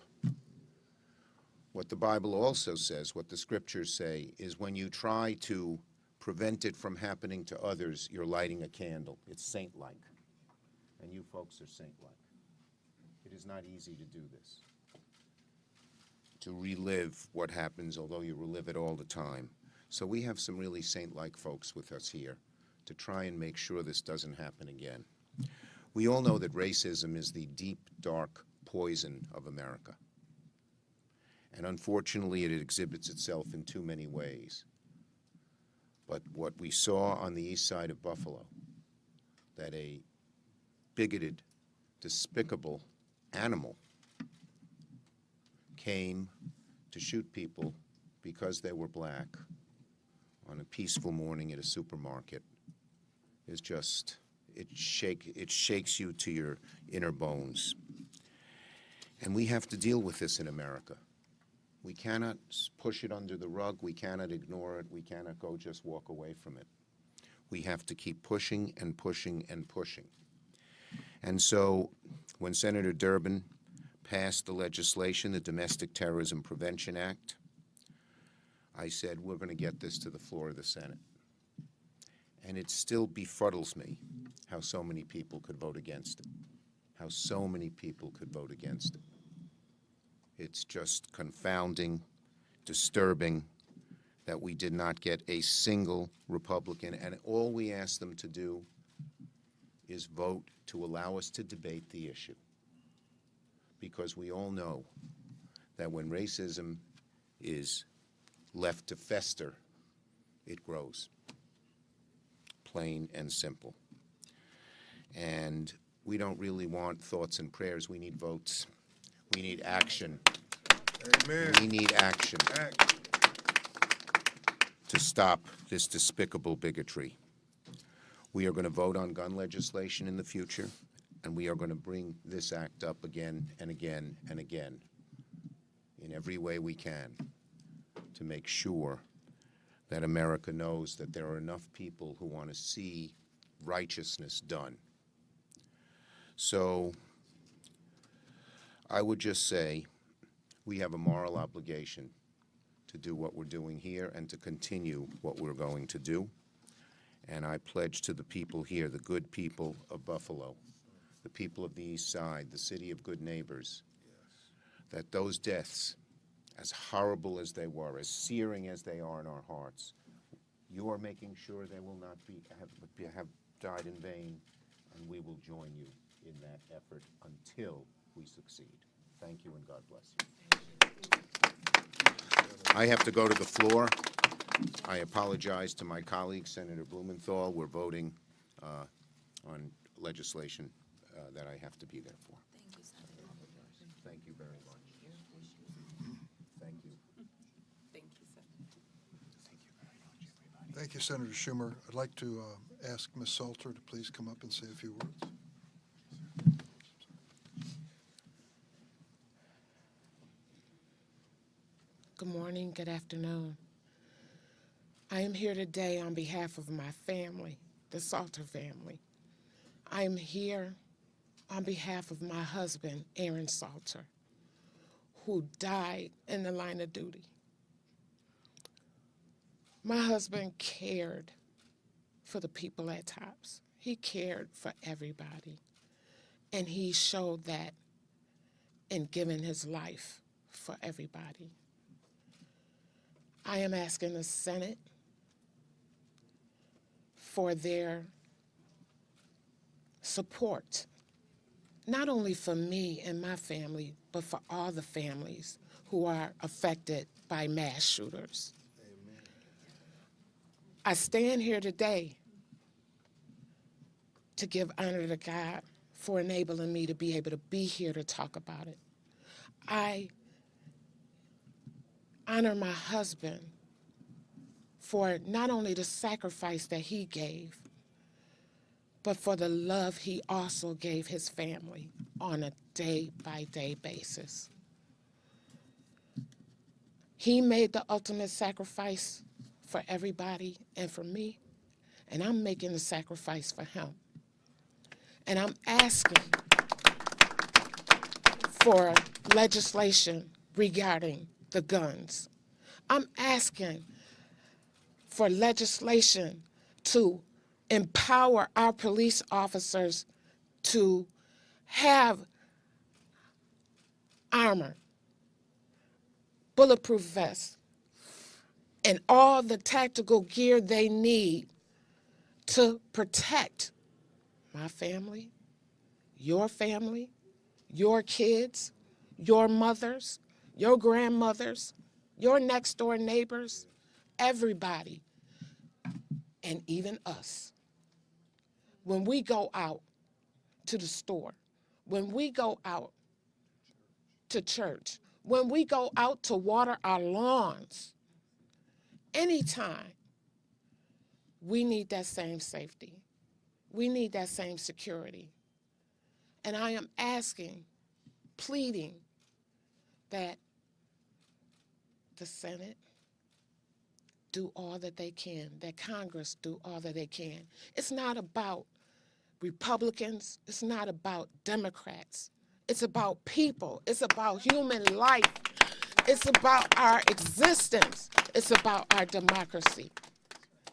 What the Bible also says, what the scriptures say, is when you try to prevent it from happening to others, you're lighting a candle. It's saint-like. And you folks are saint-like. It is not easy to do this, to relive what happens, although you relive it all the time. So we have some really saint-like folks with us here to try and make sure this doesn't happen again. We all know that racism is the deep, dark poison of America. And unfortunately, it exhibits itself in too many ways. But what we saw on the east side of Buffalo, that a bigoted, despicable animal came to shoot people because they were black on a peaceful morning at a supermarket is just, it shakes you to your inner bones. And we have to deal with this in America. We cannot push it under the rug. We cannot ignore it. We cannot go just walk away from it. We have to keep pushing and pushing and pushing. And so when Senator Durbin passed the legislation, the Domestic Terrorism Prevention Act, I said, we're going to get this to the floor of the Senate. And it still befuddles me how so many people could vote against it. How so many people could vote against it. It's just confounding, disturbing that we did not get a single Republican, and all we asked them to do is vote to allow us to debate the issue. Because we all know that when racism is left to fester, it grows. Plain and simple. And we don't really want thoughts and prayers. We need votes. We need action. Amen. We need action to stop this despicable bigotry. We are going to vote on gun legislation in the future, and we are going to bring this act up again and again and again in every way we can to make sure that America knows that there are enough people who want to see righteousness done. So I would just say we have a moral obligation to do what we're doing here and to continue what we're going to do. And I pledge to the people here, the good people of Buffalo, the people of the East Side, the city of good neighbors, that those deaths, as horrible as they were, as searing as they are in our hearts, you are making sure they will not have died in vain. and we will join you in that effort until we succeed. Thank you, and God bless you. I have to go to the floor. I apologize to my colleague, Senator Blumenthal. We're voting on legislation that I have to be there for. Thank you, Senator. Thank you very much. Thank you. Thank you, Senator. Thank you, Senator Schumer. I'd like to ask Ms. Salter to please come up and say a few words. Good morning, good afternoon. I am here today on behalf of my family, the Salter family. I am here on behalf of my husband, Aaron Salter, who died in the line of duty. My husband cared for the people at TOPS. He cared for everybody. And he showed that in giving his life for everybody. I am asking the Senate for their support, not only for me and my family, but for all the families who are affected by mass shooters. Amen. I stand here today to give honor to God for enabling me to be able to be here to talk about it. I honor my husband for not only the sacrifice that he gave, but for the love he also gave his family on a day-by-day basis. He made the ultimate sacrifice for everybody and for me, and I'm making the sacrifice for him. And I'm asking for legislation regarding the guns. I'm asking for legislation to empower our police officers to have armor, bulletproof vests, and all the tactical gear they need to protect my family, your kids, your mothers, your grandmothers, your next door neighbors, everybody, and even us. When we go out to the store, when we go out to church, when we go out to water our lawns, anytime, we need that same safety. We need that same security. And I am asking, pleading, that the Senate do all that they can, that Congress do all that they can. It's not about Republicans, it's not about Democrats. It's about people, it's about human life, it's about our existence, it's about our democracy.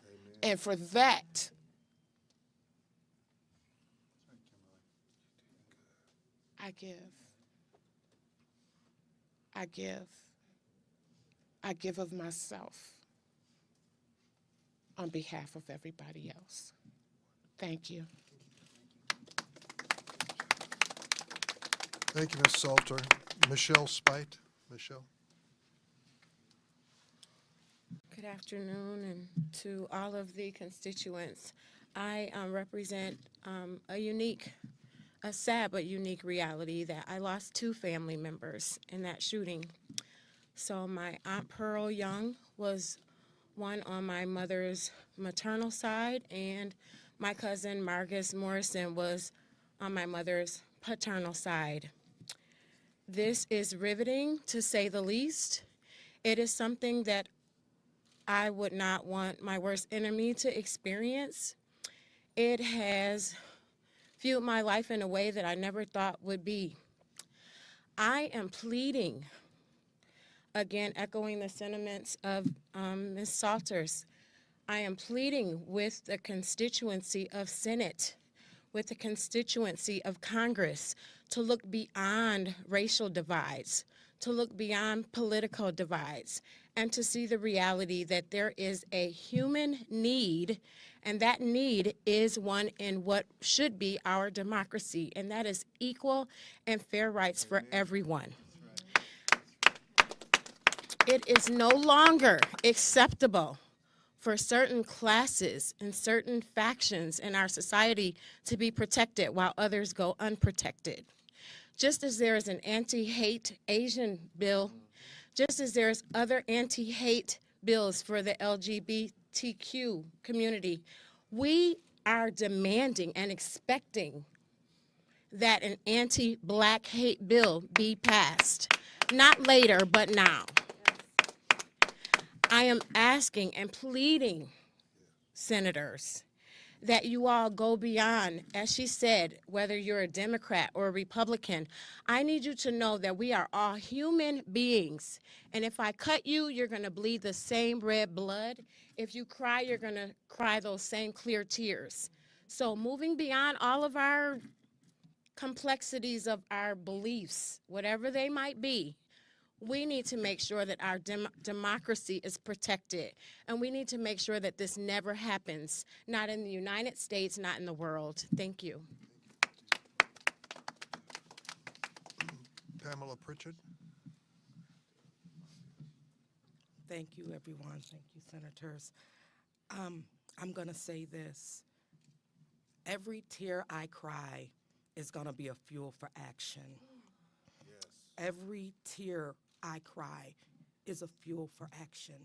Amen. And for that, I give of myself on behalf of everybody else. Thank you. Thank you, Ms. Salter. Michelle Spite. Michelle. Good afternoon, and to all of the constituents. I represent a sad but unique reality that I lost 2 family members in that shooting. So my Aunt Pearl Young was one on my mother's maternal side, and my cousin Marcus Morrison was on my mother's paternal side. This is riveting, to say the least. It is something that I would not want my worst enemy to experience. It has fueled my life in a way that I never thought would be. I am pleading, again, echoing the sentiments of Ms. Salters, I am pleading with the constituency of Senate, with the constituency of Congress, to look beyond racial divides, to look beyond political divides and to see the reality that there is a human need, and that need is one in what should be our democracy, and that is equal and fair rights for everyone. It is no longer acceptable for certain classes and certain factions in our society to be protected while others go unprotected. Just as there is an anti-hate Asian bill, just as there's other anti-hate bills for the LGBTQ community, we are demanding and expecting that an anti-Black hate bill be passed. Not later, but now. I am asking and pleading, senators, that you all go beyond, as she said, whether you're a Democrat or a Republican. I need you to know that we are all human beings. And if I cut you, you're going to bleed the same red blood. If you cry, you're going to cry those same clear tears. So moving beyond all of our complexities of our beliefs, whatever they might be, we need to make sure that our democracy is protected, and we need to make sure that this never happens, not in the United States, not in the world. Thank you. Pamela Pritchett. Thank you, everyone. Thank you, senators. I'm going to say this. Every tear I cry is going to be a fuel for action. Yes. Every tear I cry is a fuel for action.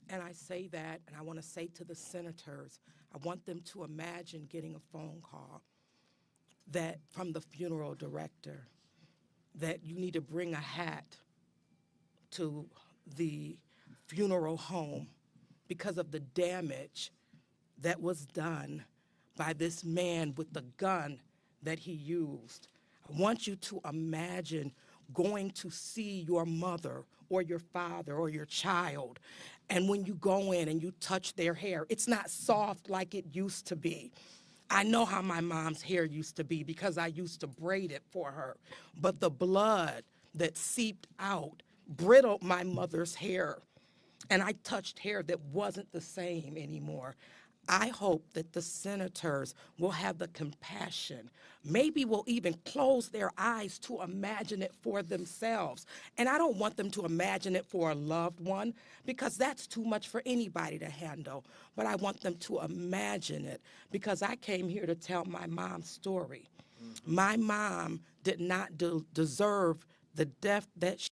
And I say that, and I want to say to the senators, I want them to imagine getting a phone call that from the funeral director that you need to bring a hat to the funeral home because of the damage that was done by this man with the gun that he used. I want you to imagine going to see your mother or your father or your child, and when you go in and you touch their hair, it's not soft like it used to be. I know how my mom's hair used to be because I used to braid it for her, but the blood that seeped out brittled my mother's hair, and I touched hair that wasn't the same anymore. I hope that the senators will have the compassion, maybe will even close their eyes to imagine it for themselves. And I don't want them to imagine it for a loved one because that's too much for anybody to handle. But I want them to imagine it because I came here to tell my mom's story. My mom did not deserve the death that she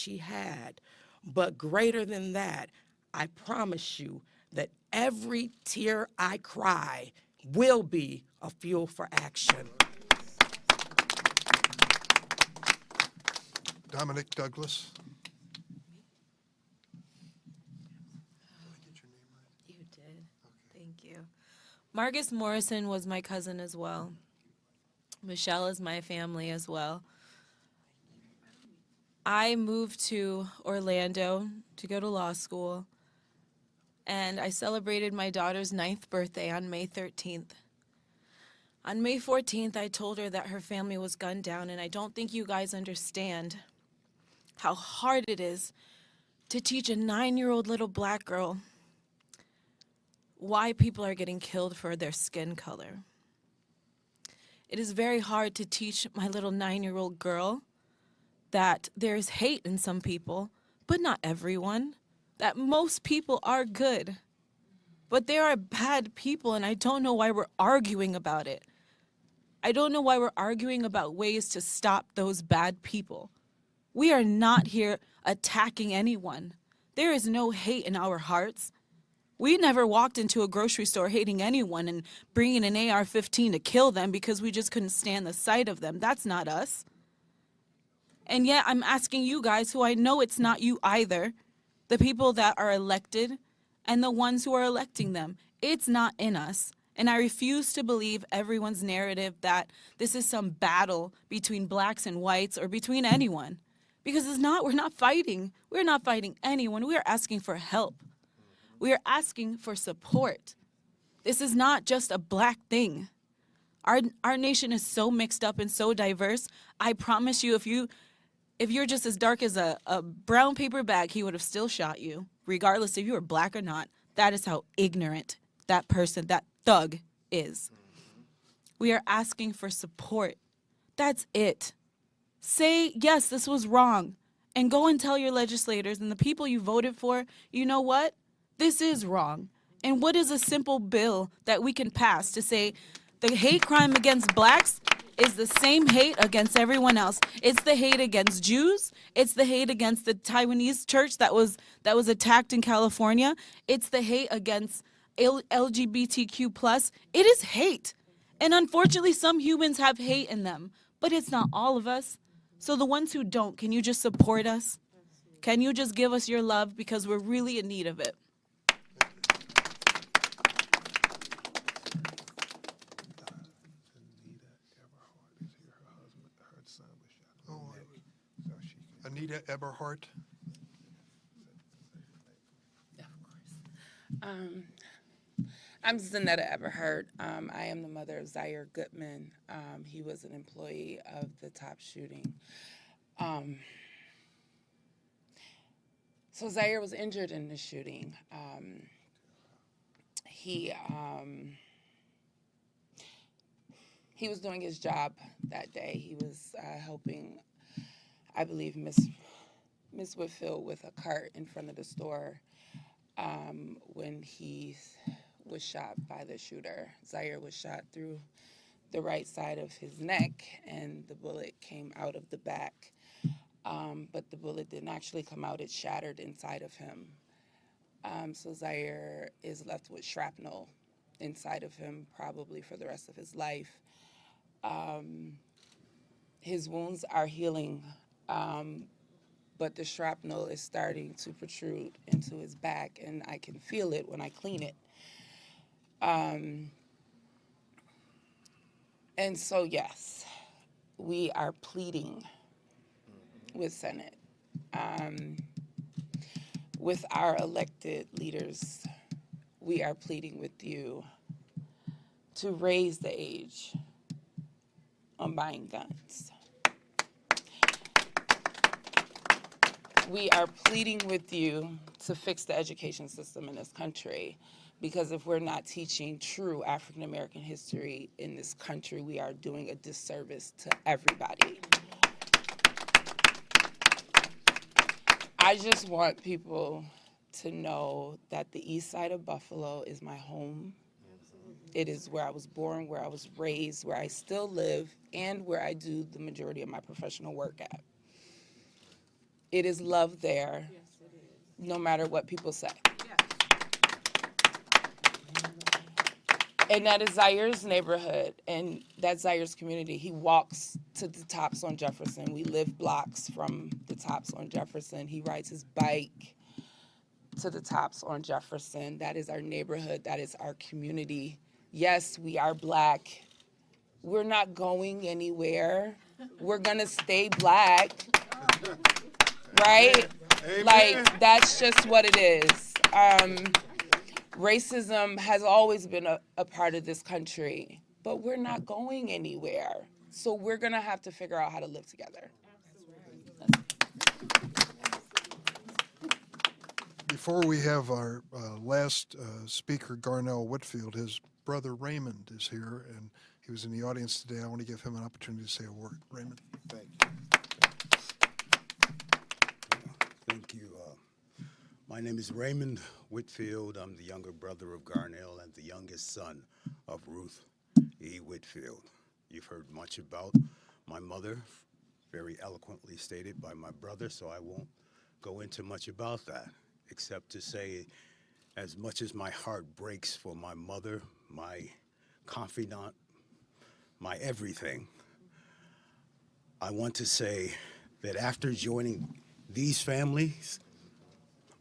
he had. But greater than that, I promise you that every tear I cry will be a fuel for action. Dominic Douglas. You did. Thank you. Marcus Morrison was my cousin as well. Michelle is my family as well. I moved to Orlando to go to law school, and I celebrated my daughter's 9th birthday on May 13th. On May 14th, I told her that her family was gunned down, and I don't think you guys understand how hard it is to teach a 9-year-old little black girl why people are getting killed for their skin color. It is very hard to teach my little 9-year-old girl that there's hate in some people, but not everyone, that most people are good. But there are bad people, and I don't know why we're arguing about it. I don't know why we're arguing about ways to stop those bad people. We are not here attacking anyone. There is no hate in our hearts. We never walked into a grocery store hating anyone and bringing an AR-15 to kill them because we just couldn't stand the sight of them. That's not us. And yet I'm asking you guys, who I know it's not you either, the people that are elected and the ones who are electing them, it's not in us. And I refuse to believe everyone's narrative that this is some battle between blacks and whites or between anyone. Because it's not. We're not fighting. We're not fighting anyone. We are asking for help. We are asking for support. This is not just a black thing. Our nation is so mixed up and so diverse. I promise you, if you're just as dark as a brown paper bag, he would have still shot you, regardless if you were black or not. That is how ignorant that person, that thug is. We are asking for support. That's it. Say, yes, this was wrong, and go and tell your legislators and the people you voted for, you know what? This is wrong. And what is a simple bill that we can pass to say the hate crime against blacks is the same hate against everyone else? It's the hate against Jews. It's the hate against the Taiwanese church that was attacked in California. It's the hate against LGBTQ+. It is hate. And unfortunately, some humans have hate in them, but it's not all of us. So the ones who don't, can you just support us? Can you just give us your love, because we're really in need of it? Anita Eberhardt. I'm Zanetta Eberhardt. I am the mother of Zaire Goodman. He was an employee of the top shooting. So Zaire was injured in the shooting. He was doing his job that day. He was helping, I believe, Miss Whitfield with a cart in front of the store when he was shot by the shooter. Zaire was shot through the right side of his neck, and the bullet came out of the back. But the bullet didn't actually come out. It shattered inside of him. So Zaire is left with shrapnel inside of him, probably for the rest of his life. His wounds are healing, but the shrapnel is starting to protrude into his back, and I can feel it when I clean it. And so, yes, we are pleading with Senate, with our elected leaders. We are pleading with you to raise the age on buying guns. We are pleading with you to fix the education system in this country, because if we're not teaching true African American history in this country, we are doing a disservice to everybody. I just want people to know that the east side of Buffalo is my home. It is where I was born, where I was raised, where I still live, and where I do the majority of my professional work at. It is love there, no matter what people say. And that is Zaire's neighborhood, and that's Zaire's community. He walks to the Tops on Jefferson. We live blocks from the Tops on Jefferson. He rides his bike to the Tops on Jefferson. That is our neighborhood. That is our community. Yes, we are Black. We're not going anywhere. We're gonna stay Black, right? Amen. Like, that's just what it is. Racism has always been a part of this country, but we're not going anywhere. So we're gonna have to figure out how to live together. Before we have our last speaker, Garnell Whitfield, his brother Raymond is here, and he was in the audience today. I want to give him an opportunity to say a word. Raymond. Thank you. Thank you. My name is Raymond Whitfield. I'm the younger brother of Garnell and the youngest son of Ruth E. Whitfield. You've heard much about my mother, very eloquently stated by my brother, so I won't go into much about that, except to say, as much as my heart breaks for my mother, my confidant, my everything, I want to say that after joining these families,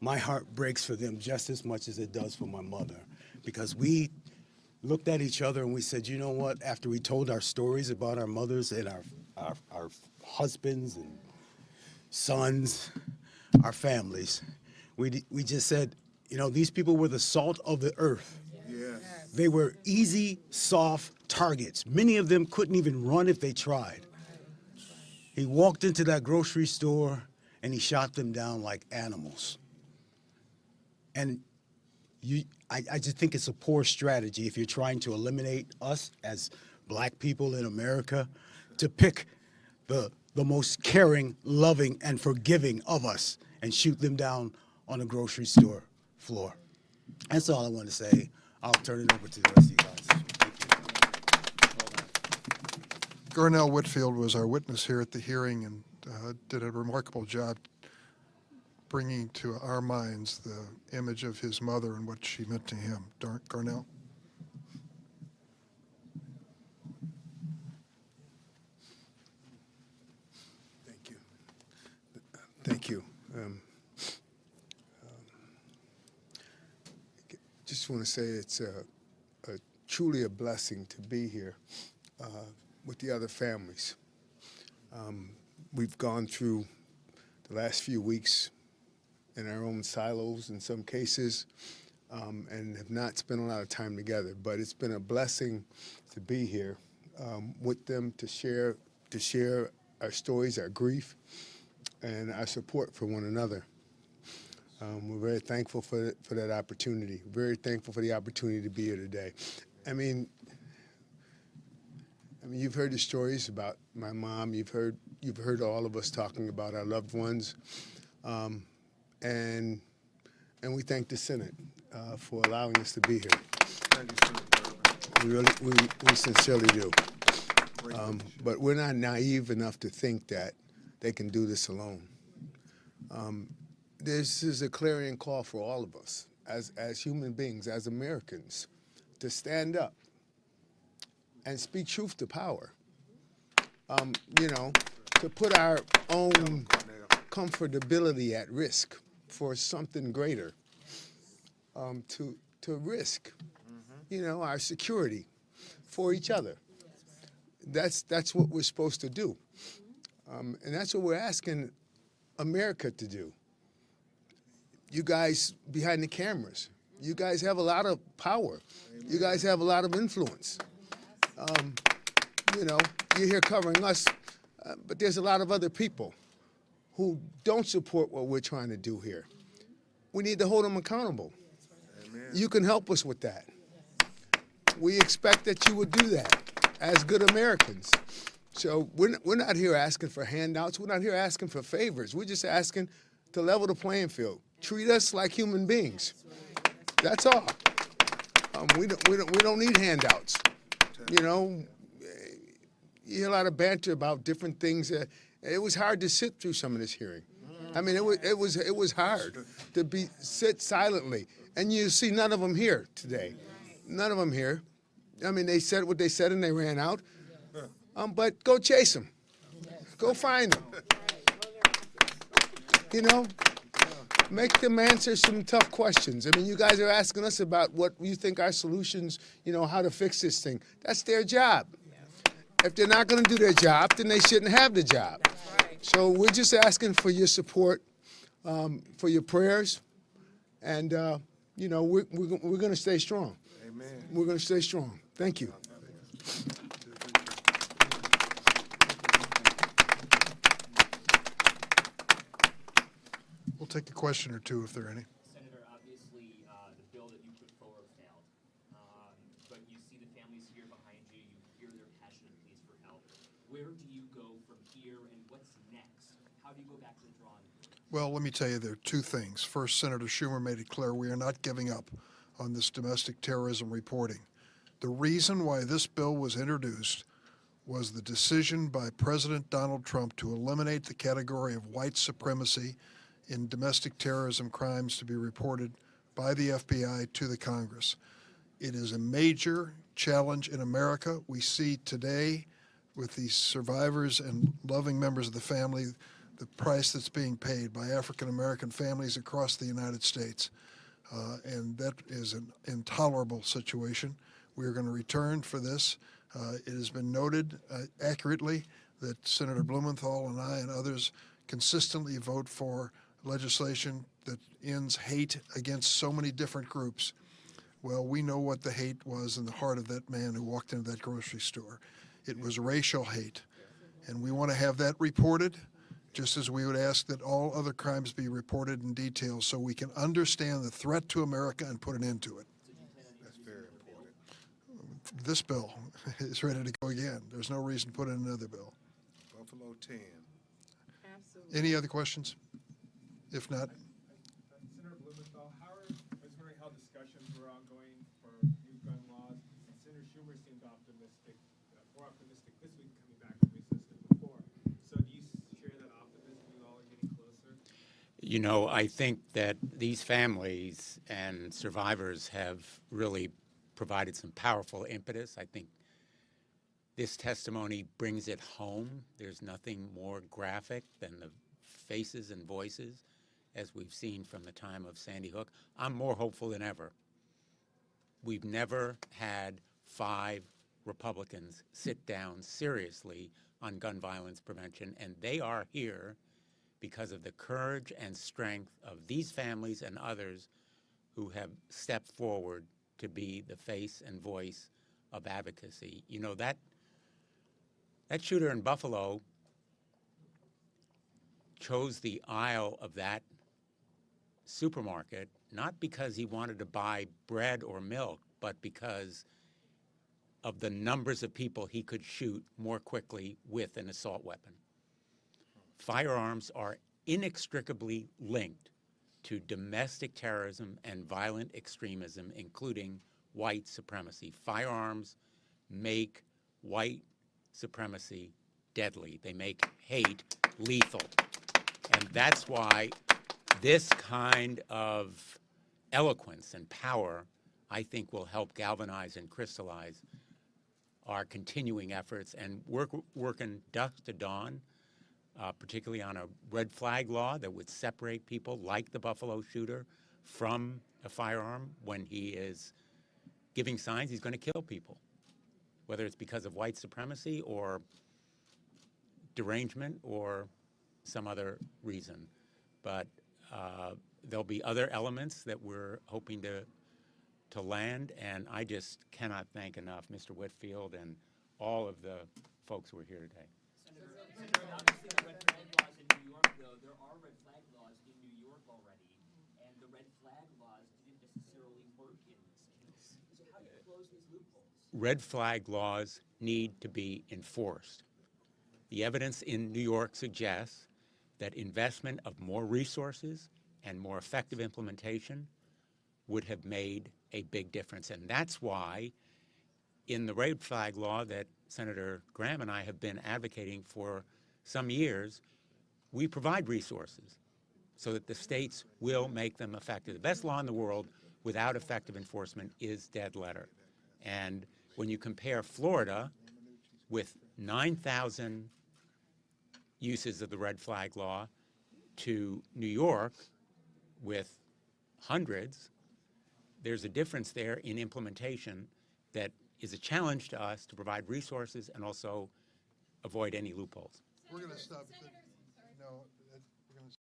my heart breaks for them just as much as it does for my mother, because we looked at each other and we said, you know what, after we told our stories about our mothers and our husbands and sons, our families, we just said, you know, these people were the salt of the earth. Yes. They were easy, soft targets. Many of them couldn't even run if they tried. He walked into that grocery store and he shot them down like animals. And I just think it's a poor strategy if you're trying to eliminate us as Black people in America to pick the most caring, loving, and forgiving of us and shoot them down on a grocery store floor. That's all I want to say. I'll turn it over to the rest of you guys. Garnell Whitfield was our witness here at the hearing and did a remarkable job bringing to our minds the image of his mother and what she meant to him. Garnell? Thank you. Thank you. Just want to say it's truly a blessing to be here with the other families. We've gone through the last few weeks in our own silos in some cases, and have not spent a lot of time together. But it's been a blessing to be here with them to share our stories, our grief, and our support for one another. We're very thankful for that opportunity. Very thankful for the opportunity to be here today. I mean, you've heard the stories about my mom. You've heard all of us talking about our loved ones. And we thank the Senate for allowing us to be here. Thank you, Senator. We sincerely do. But we're not naive enough to think that they can do this alone. This is a clarion call for all of us as human beings, as Americans, to stand up and speak truth to power. To put our own comfortability at risk for something greater, to risk, our security for each other. That's what we're supposed to do, and that's what we're asking America to do. You guys behind the cameras, you guys have a lot of power. You guys have a lot of influence. You're here covering us, but there's a lot of other people who don't support what we're trying to do here. We need to hold them accountable. Amen. You can help us with that. We expect that you would do that as good Americans. So we're not here asking for handouts. We're not here asking for favors. We're just asking to level the playing field. Treat us like human beings. That's all. We don't need handouts. You hear a lot of banter about different things. It was hard to sit through some of this hearing. I mean, it was hard to sit silently, and you see none of them here today. None of them here. I mean, they said what they said and they ran out. But go chase them. Go find them. You know, make them answer some tough questions. I mean, you guys are asking us about what you think our solutions, you know, how to fix this thing. That's their job. If they're not going to do their job, then they shouldn't have the job. So we're just asking for your support, for your prayers, and, you know, we're going to stay strong. Amen. We're going to stay strong. Thank you. We'll take a question or two if there are any. Senator, obviously the bill that you put forward failed, but you see the families here behind you, you hear their passionate pleas for help. Where do you go from here and what's next? How do you go back to the drawing board? Well, let me tell you, there are two things. First, Senator Schumer made it clear we are not giving up on this domestic terrorism reporting. The reason why this bill was introduced was the decision by President Donald Trump to eliminate the category of white supremacy in domestic terrorism crimes to be reported by the FBI to the Congress. It is a major challenge in America. We see today with these survivors and loving members of the family the price that's being paid by African American families across the United States. And that is an intolerable situation. We are going to return for this. It has been noted accurately that Senator Blumenthal and I and others consistently vote for legislation that ends hate against so many different groups. Well, we know what the hate was in the heart of that man who walked into that grocery store. It was racial hate. And we want to have that reported, just as we would ask that all other crimes be reported in detail so we can understand the threat to America and put an end to it. That's very important. This bill is ready to go again. There's no reason to put in another bill. Buffalo 10. Absolutely. Any other questions? If not, Senator Blumenthal, I was wondering how discussions were ongoing for new gun laws. And Senator Schumer seemed optimistic, more optimistic this week coming back from recess than before. So do you share that optimism? You all are getting closer? You know, I think that these families and survivors have really provided some powerful impetus. I think this testimony brings it home. There's nothing more graphic than the faces and voices as we've seen from the time of Sandy Hook. I'm more hopeful than ever. We've never had 5 Republicans sit down seriously on gun violence prevention, and they are here because of the courage and strength of these families and others who have stepped forward to be the face and voice of advocacy. You know, that shooter in Buffalo chose the aisle of that supermarket not because he wanted to buy bread or milk, but because of the numbers of people he could shoot more quickly with an assault weapon. Firearms are inextricably linked to domestic terrorism and violent extremism, including white supremacy. Firearms make white supremacy deadly. They make hate lethal. And that's why this kind of eloquence and power, I think, will help galvanize and crystallize our continuing efforts and working dusk to dawn, particularly on a red flag law that would separate people like the Buffalo shooter from a firearm when he is giving signs he's going to kill people, whether it's because of white supremacy or derangement or some other reason. But there'll be other elements that we're hoping to land, and I just cannot thank enough Mr. Whitfield and all of the folks who are here today. Senator, obviously the red flag laws in New York, though, there are red flag laws in New York already, and the red flag laws didn't necessarily work in this case. So how do you close these loopholes? Red flag laws need to be enforced. The evidence in New York suggests that investment of more resources and more effective implementation would have made a big difference. And that's why in the red flag law that Senator Graham and I have been advocating for some years, we provide resources. so that the states will make them effective. The best law in the world without effective enforcement is dead letter. And when you compare Florida with 9,000 uses of the red flag law to New York with hundreds, there's a difference there in implementation that is a challenge to us to provide resources and also avoid any loopholes. We're going to stop. No, we're going to.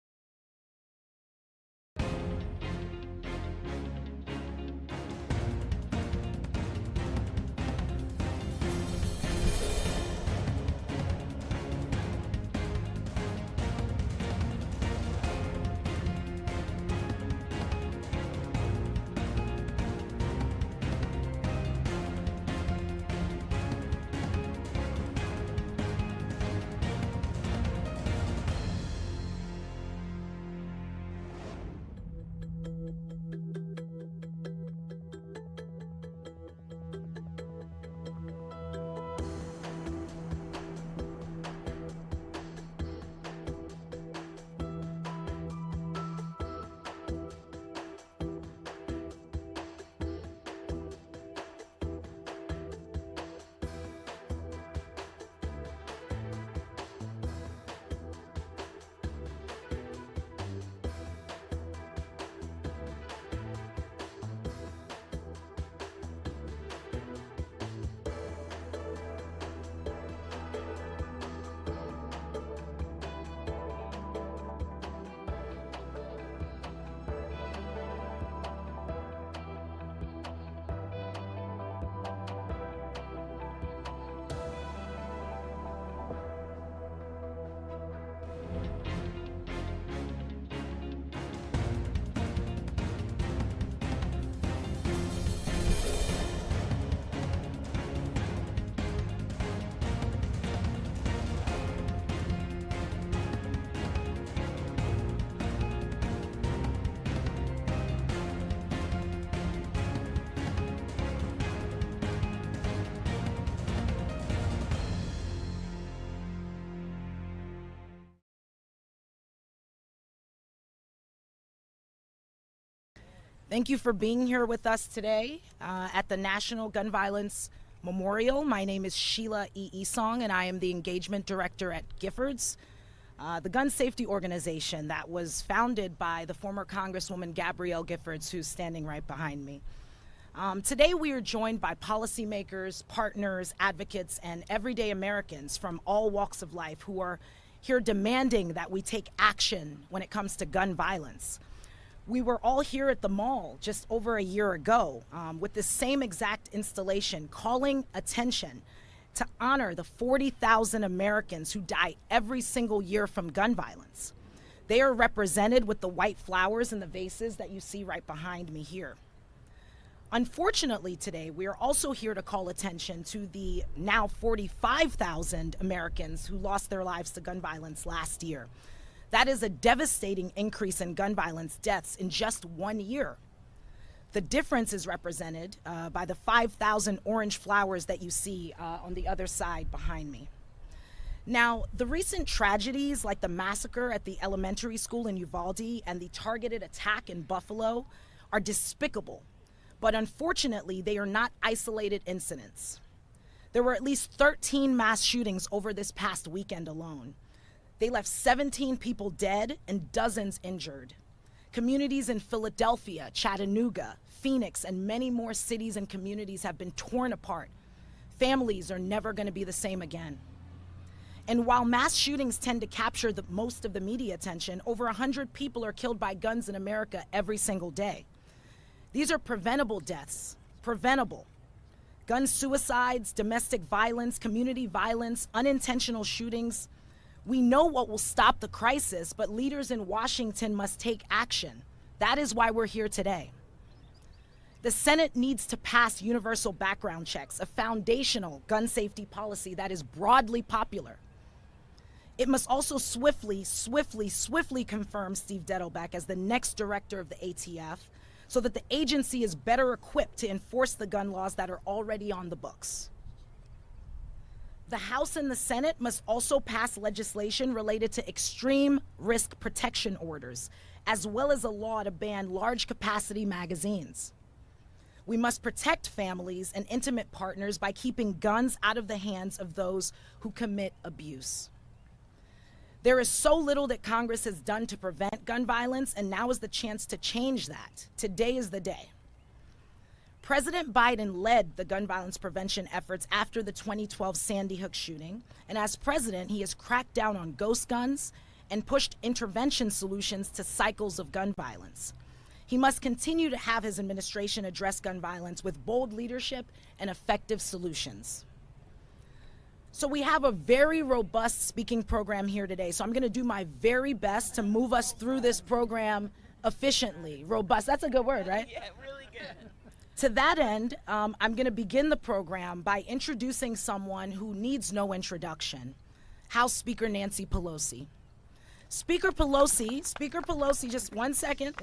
Thank you for being here with us today at the National Gun Violence Memorial. My name is Sheila E. Esong, and I am the Engagement Director at Giffords, the gun safety organization that was founded by the former Congresswoman Gabrielle Giffords, who's standing right behind me. Today we are joined by policymakers, partners, advocates, and everyday Americans from all walks of life who are here demanding that we take action when it comes to gun violence. We were all here at the mall just over a year ago with the same exact installation, calling attention to honor the 40,000 Americans who die every single year from gun violence. They are represented with the white flowers in the vases that you see right behind me here. Unfortunately, today, we are also here to call attention to the now 45,000 Americans who lost their lives to gun violence last year. That is a devastating increase in gun violence deaths in just 1 year. The difference is represented by the 5,000 orange flowers that you see on the other side behind me. Now, the recent tragedies like the massacre at the elementary school in Uvalde and the targeted attack in Buffalo are despicable, but unfortunately, they are not isolated incidents. There were at least 13 mass shootings over this past weekend alone. They left 17 people dead and dozens injured. Communities in Philadelphia, Chattanooga, Phoenix, and many more cities and communities have been torn apart. Families are never going to be the same again. And while mass shootings tend to capture most of the media attention, over 100 people are killed by guns in America every single day. These are preventable deaths, preventable. Gun suicides, domestic violence, community violence, unintentional shootings. We know what will stop the crisis, but leaders in Washington must take action. That is why we're here today. The Senate needs to pass universal background checks, a foundational gun safety policy that is broadly popular. It must also swiftly confirm Steve Dettelbeck as the next director of the ATF so that the agency is better equipped to enforce the gun laws that are already on the books. The House and the Senate must also pass legislation related to extreme risk protection orders as well as a law to ban large capacity magazines. We must protect families and intimate partners by keeping guns out of the hands of those who commit abuse. There is so little that Congress has done to prevent gun violence, and now is the chance to change that. Today is the day. President Biden led the gun violence prevention efforts after the 2012 Sandy Hook shooting, and as president, he has cracked down on ghost guns and pushed intervention solutions to cycles of gun violence. He must continue to have his administration address gun violence with bold leadership and effective solutions. So we have a very robust speaking program here today, so I'm going to do my very best to move us through this program efficiently. Robust, that's a good word, right? Yeah, really good. To that end, I'm going to begin the program by introducing someone who needs no introduction, House Speaker Nancy Pelosi. Speaker Pelosi, just one second.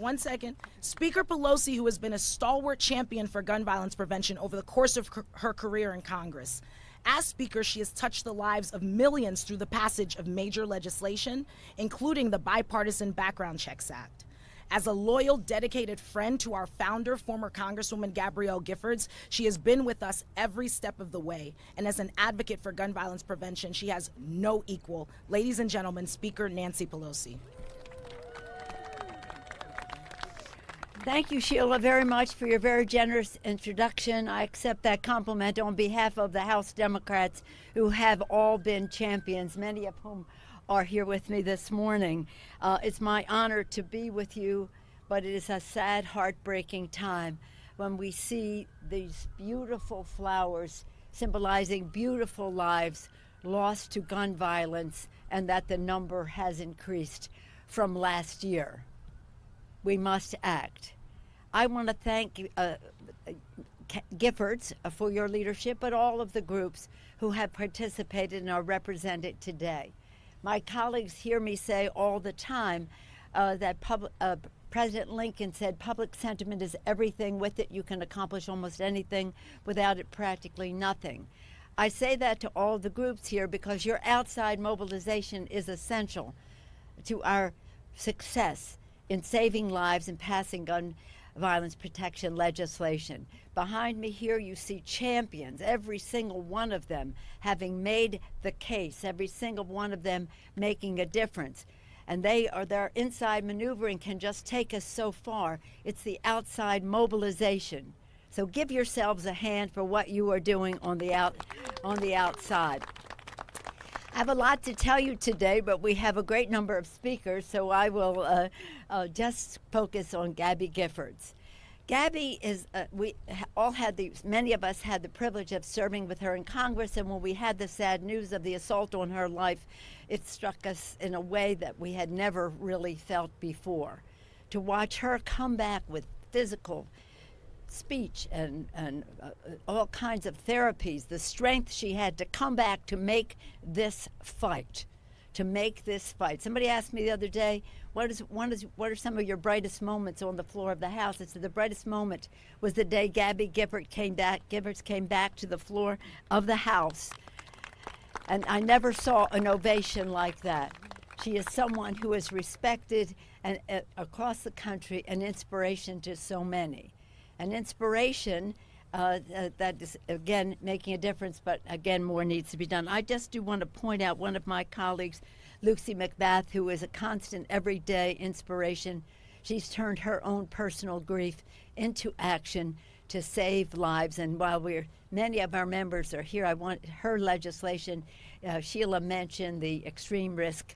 Speaker Pelosi, who has been a stalwart champion for gun violence prevention over the course of her career in Congress. As Speaker, she has touched the lives of millions through the passage of major legislation, including the Bipartisan Background Checks Act. As a loyal, dedicated friend to our founder, former Congresswoman Gabby Giffords, she has been with us every step of the way. And as an advocate for gun violence prevention, she has no equal. Ladies and gentlemen, Speaker Nancy Pelosi. Thank you, Sheila, very much for your very generous introduction. I accept that compliment on behalf of the House Democrats who have all been champions, many of whom are here with me this morning. It's my honor to be with you, but it is a sad, heartbreaking time when we see these beautiful flowers symbolizing beautiful lives lost to gun violence, and that the number has increased from last year. We must act. I want to thank Giffords for your leadership, but all of the groups who have participated and are represented today. My colleagues hear me say all the time that President Lincoln said public sentiment is everything. With it, you can accomplish almost anything. Without it, practically nothing. I say that to all the groups here because your outside mobilization is essential to our success in saving lives and passing gun violence protection legislation. Behind me here you see champions, every single one of them having made the case, every single one of them making a difference. And their inside maneuvering can just take us so far. It's the outside mobilization. So give yourselves a hand for what you are doing on the outside. I have a lot to tell you today, but we have a great number of speakers, so I will just focus on Gabby Giffords. Gabby is, many of us had the privilege of serving with her in Congress, and when we had the sad news of the assault on her life, it struck us in a way that we had never really felt before. To watch her come back with physical speech and all kinds of therapies, the strength she had to come back to make this fight, Somebody asked me the other day, what are some of your brightest moments on the floor of the House? I said the brightest moment was the day Gabby Giffords came back to the floor of the House. And I never saw an ovation like that. She is someone who is respected and across the country, an inspiration to so many. An inspiration that is, again, making a difference, but again, more needs to be done. I just do want to point out one of my colleagues, Lucy Macbeth, who is a constant, everyday inspiration. She's turned her own personal grief into action to save lives. And while many of our members are here, I want her legislation. Sheila mentioned the extreme risk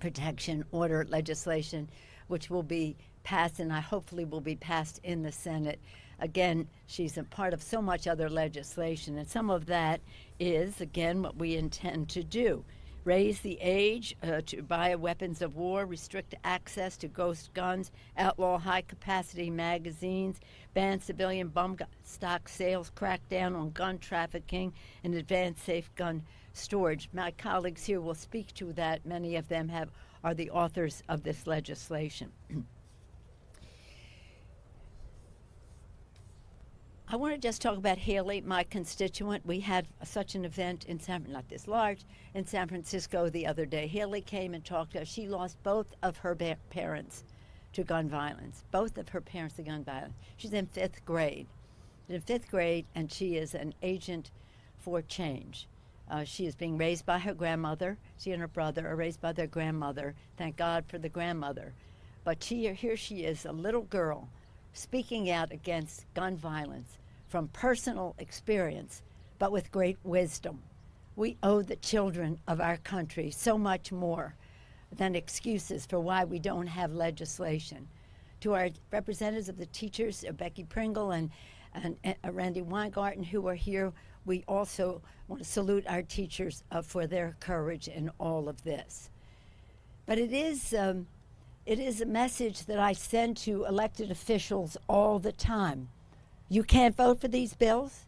protection order legislation, which will be passed, and hopefully will be passed in the Senate. Again, she's a part of so much other legislation, and some of that is, again, what we intend to do. Raise the age to buy weapons of war, restrict access to ghost guns, outlaw high-capacity magazines, ban civilian bump stock sales, crack down on gun trafficking, and advance safe gun storage. My colleagues here will speak to that. Many of them are the authors of this legislation. I want to just talk about Haley, my constituent. We had such an event in not this large, in San Francisco the other day. Haley came and talked to us. She lost both of her parents to gun violence. Both of her parents to gun violence. She's in 5th grade. In 5th grade, and she is an agent for change. She is being raised by her grandmother. She and her brother are raised by their grandmother. Thank God for the grandmother. But here she is, a little girl, speaking out against gun violence from personal experience, but with great wisdom. We owe the children of our country so much more than excuses for why we don't have legislation. To our representatives of the teachers, Becky Pringle and Randy Weingarten, who are here, we also want to salute our teachers for their courage in all of this. But it is a message that I send to elected officials all the time. You can't vote for these bills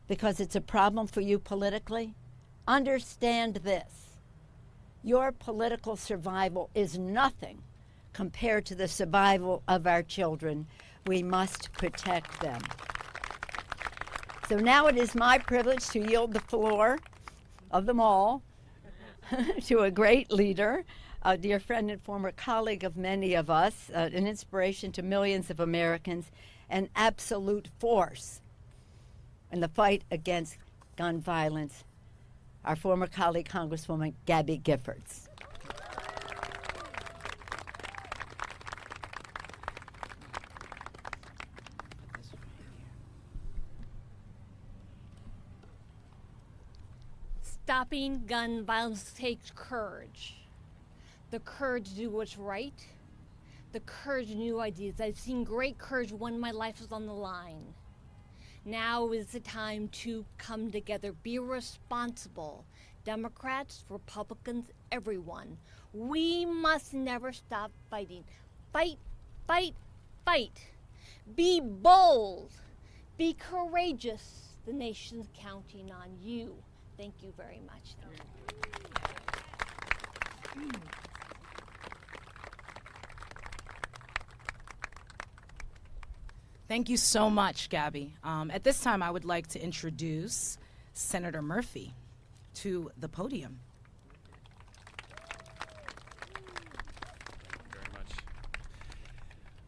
because it's a problem for you politically. Understand this. Your political survival is nothing compared to the survival of our children. We must protect them. So now it is my privilege to yield the floor of them all to a great leader, a dear friend and former colleague of many of us, an inspiration to millions of Americans, an absolute force in the fight against gun violence, our former colleague, Congresswoman Gabby Giffords. Stopping gun violence takes courage. The courage to do what's right, the courage to new ideas. I've seen great courage when my life was on the line. Now is the time to come together, be responsible. Democrats, Republicans, everyone. We must never stop fighting. Fight, fight, fight. Be bold. Be courageous. The nation's counting on you. Thank you very much. Thank you so much, Gabby. At this time, I would like to introduce Senator Murphy to the podium. Very much.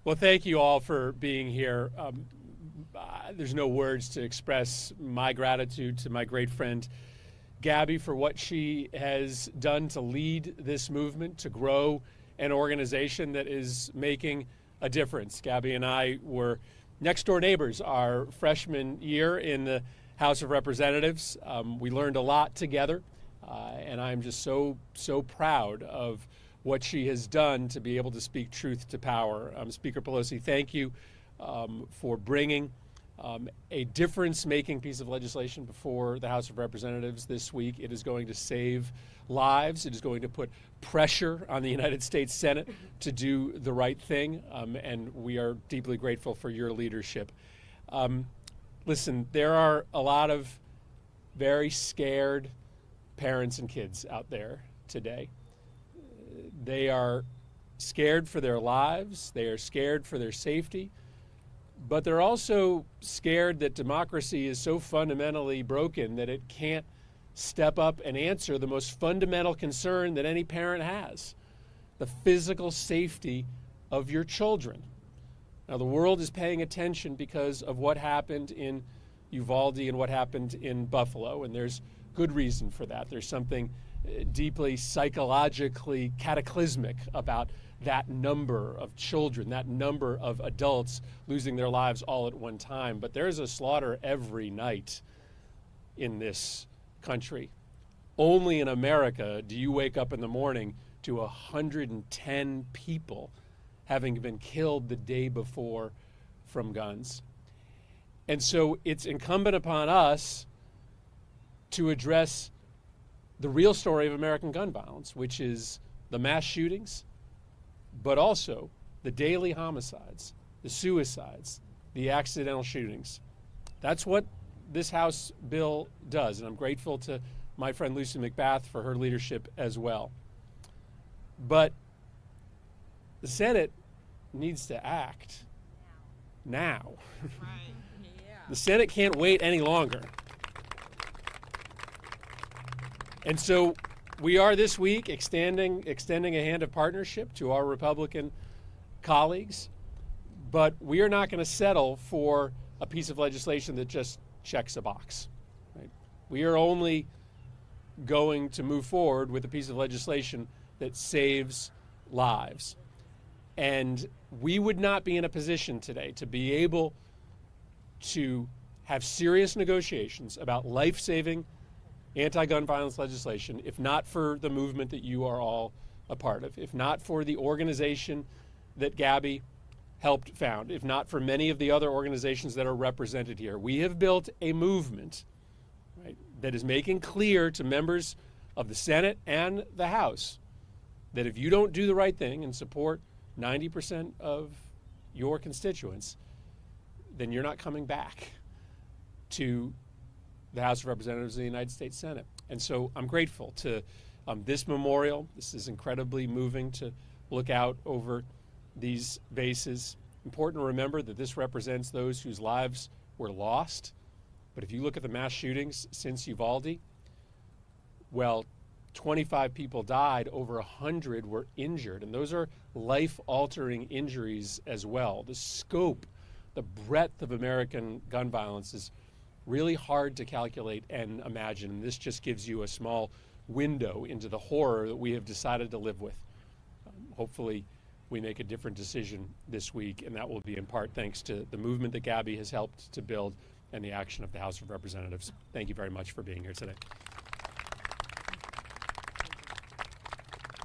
Well, thank you all for being here. There's no words to express my gratitude to my great friend Gabby for what she has done to lead this movement, to grow an organization that is making a difference. Gabby and I were next door neighbors our freshman year in the House of Representatives. We learned a lot together, and I'm just so proud of what she has done to be able to speak truth to power. Speaker Pelosi, thank you for bringing a difference-making piece of legislation before the House of Representatives this week. It is going to save lives. It is going to put pressure on the United States Senate to do the right thing, and we are deeply grateful for your leadership. Listen, there are a lot of very scared parents and kids out there today. They are scared for their lives. They are scared for their safety. But they're also scared that democracy is so fundamentally broken that it can't step up and answer the most fundamental concern that any parent has, the physical safety of your children. Now, the world is paying attention because of what happened in Uvalde and what happened in Buffalo, and there's good reason for that. There's something deeply psychologically cataclysmic about that number of children, that number of adults losing their lives all at one time. But there's a slaughter every night in this country. Only in America do you wake up in the morning to 110 people having been killed the day before from guns. And so it's incumbent upon us to address the real story of American gun violence, which is the mass shootings, but also the daily homicides, the suicides, the accidental shootings. That's what this House bill does, and I'm grateful to my friend Lucy Macbeth for her leadership as well. But the Senate needs to act now. The Senate can't wait any longer. And so we are this week extending a hand of partnership to our Republican colleagues, but we are not going to settle for a piece of legislation that just checks a box. Right? We are only going to move forward with a piece of legislation that saves lives. And we would not be in a position today to be able to have serious negotiations about life-saving anti-gun violence legislation if not for the movement that you are all a part of, if not for the organization that Gabby helped found, if not for many of the other organizations that are represented here. We have built a movement, right, that is making clear to members of the Senate and the House that if you don't do the right thing and support 90% of your constituents, then you're not coming back to the House of Representatives of the United States Senate. And so I'm grateful to this memorial. This is incredibly moving to look out over these bases. Important to remember that this represents those whose lives were lost. But if you look at the mass shootings since Uvalde, well, 25 people died, over 100 were injured, and those are life-altering injuries as well. The scope, the breadth of American gun violence is really hard to calculate and imagine, and this just gives you a small window into the horror that we have decided to live with. Hopefully we make a different decision this week, and that will be in part thanks to the movement that Gabby has helped to build and the action of the House of Representatives. Thank you very much for being here today.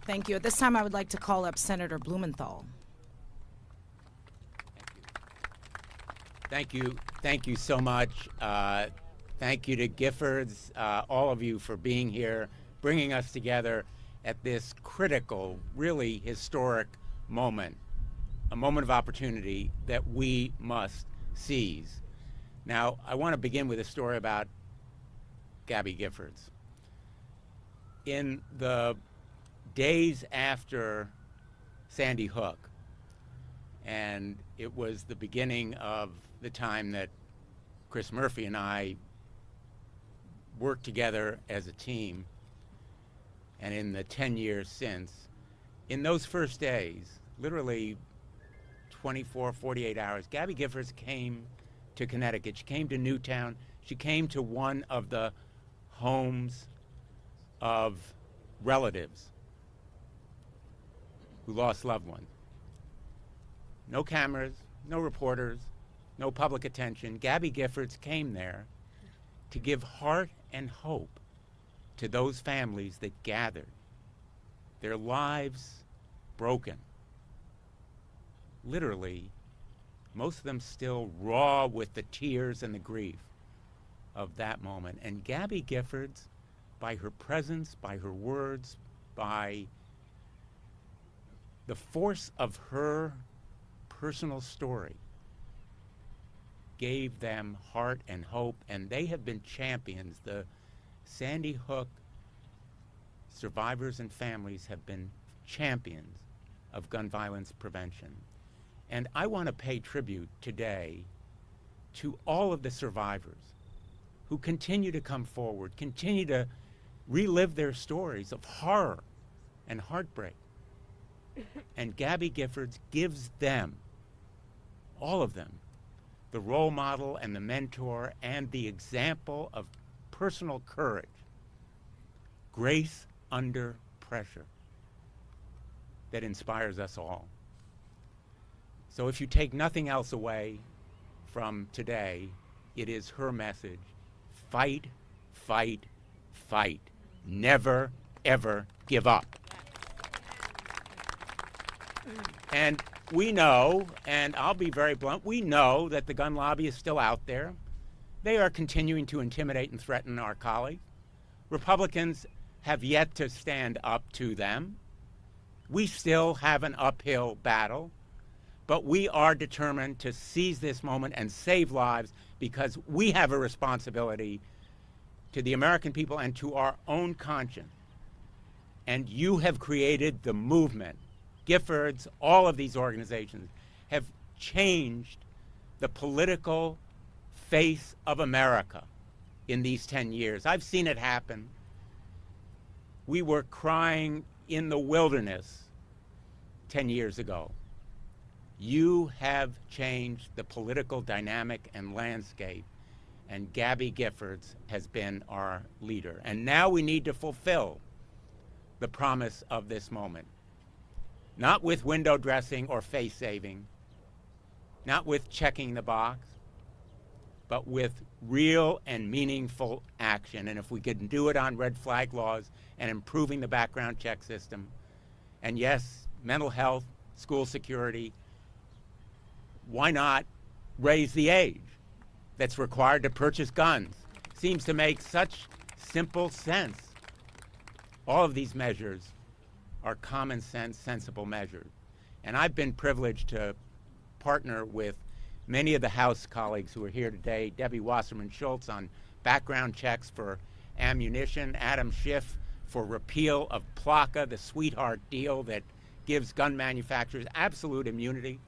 Thank you. At this time, I would like to call up Senator Blumenthal. Thank you. Thank you so much. Thank you to Giffords, all of you for being here, bringing us together at this critical, really historic moment, a moment of opportunity that we must seize. Now, I want to begin with a story about Gabby Giffords. In the days after Sandy Hook, and it was the beginning of the time that Chris Murphy and I worked together as a team, and in the 10 years since, in those first days, literally 24, 48 hours, Gabby Giffords came to Connecticut. She came to Newtown. She came to one of the homes of relatives who lost loved ones. No cameras, no reporters, no public attention. Gabby Giffords came there to give heart and hope to those families that gathered, their lives broken. Literally, most of them still raw with the tears and the grief of that moment. And Gabby Giffords, by her presence, by her words, by the force of her personal story, gave them heart and hope, and they have been champions. The Sandy Hook survivors and families have been champions of gun violence prevention. And I want to pay tribute today to all of the survivors who continue to come forward, continue to relive their stories of horror and heartbreak. And Gabby Giffords gives them, all of them, the role model and the mentor and the example of personal courage, grace under pressure that inspires us all. So if you take nothing else away from today, it is her message: fight, fight, fight. Never, ever give up. And we know, and I'll be very blunt, we know that the gun lobby is still out there. They are continuing to intimidate and threaten our colleagues. Republicans have yet to stand up to them. We still have an uphill battle, but we are determined to seize this moment and save lives, because we have a responsibility to the American people and to our own conscience. And you have created the movement. Giffords, all of these organizations have changed the political face of America in these 10 years. I've seen it happen. We were crying in the wilderness 10 years ago. You have changed the political dynamic and landscape, and Gabby Giffords has been our leader. And now we need to fulfill the promise of this moment. Not with window dressing or face saving, not with checking the box, but with real and meaningful action. And if we can do it on red flag laws and improving the background check system, and yes, mental health, school security, why not raise the age that's required to purchase guns? Seems to make such simple sense. All of these measures are common sense, sensible measures. And I've been privileged to partner with many of the House colleagues who are here today, Debbie Wasserman Schultz on background checks for ammunition, Adam Schiff for repeal of PLCA, the sweetheart deal that gives gun manufacturers absolute immunity.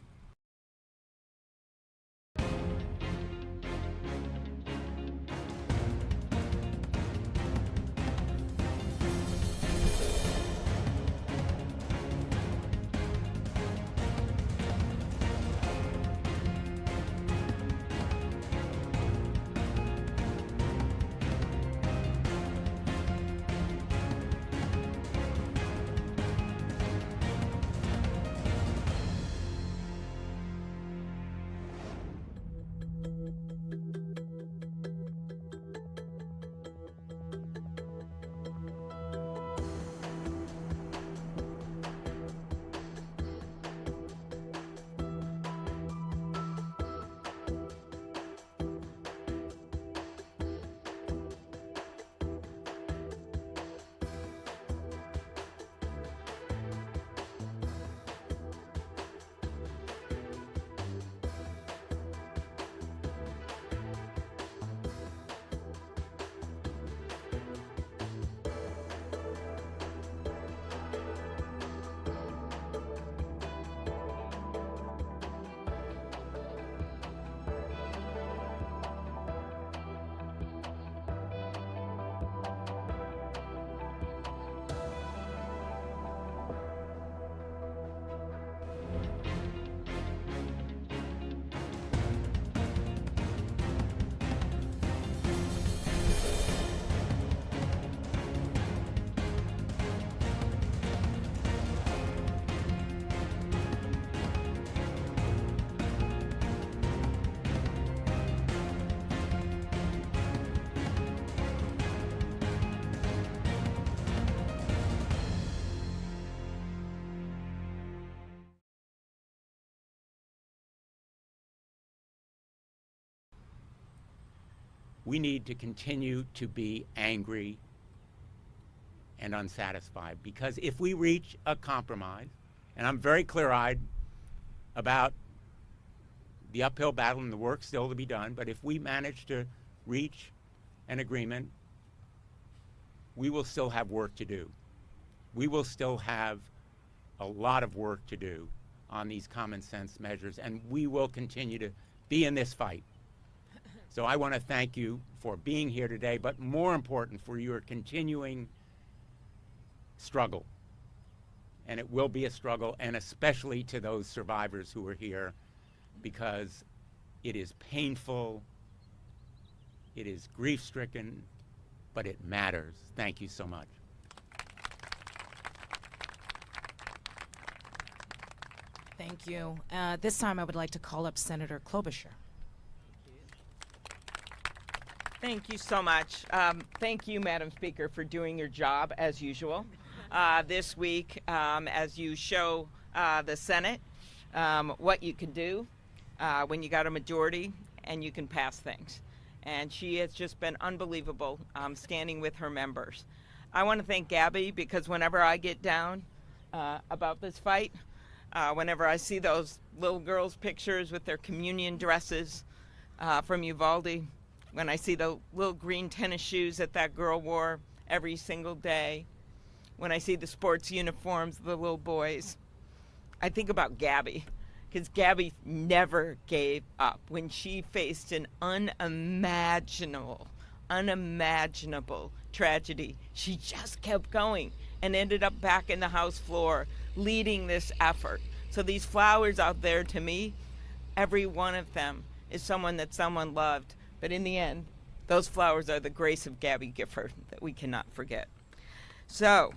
We need to continue to be angry and unsatisfied, because if we reach a compromise, and I'm very clear-eyed about the uphill battle and the work still to be done, but if we manage to reach an agreement, we will still have work to do. We will still have a lot of work to do on these common sense measures, and we will continue to be in this fight. So I want to thank you for being here today, but more important, for your continuing struggle. And it will be a struggle, and especially to those survivors who are here, because it is painful, it is grief-stricken, but it matters. Thank you so much. Thank you. This time I would like to call up Senator Klobuchar. Thank you so much. Thank you, Madam Speaker, for doing your job as usual this week as you show the Senate what you can do when you got a majority and you can pass things. And she has just been unbelievable standing with her members. I want to thank Gabby, because whenever I get down about this fight, whenever I see those little girls' pictures with their communion dresses from Uvalde, when I see the little green tennis shoes that that girl wore every single day, when I see the sports uniforms of the little boys, I think about Gabby, because Gabby never gave up. When she faced an unimaginable tragedy, she just kept going and ended up back in the House floor leading this effort So these flowers out there, to me, every one of them is someone that someone loved. But in the end, those flowers are the grace of Gabby Gifford that we cannot forget. So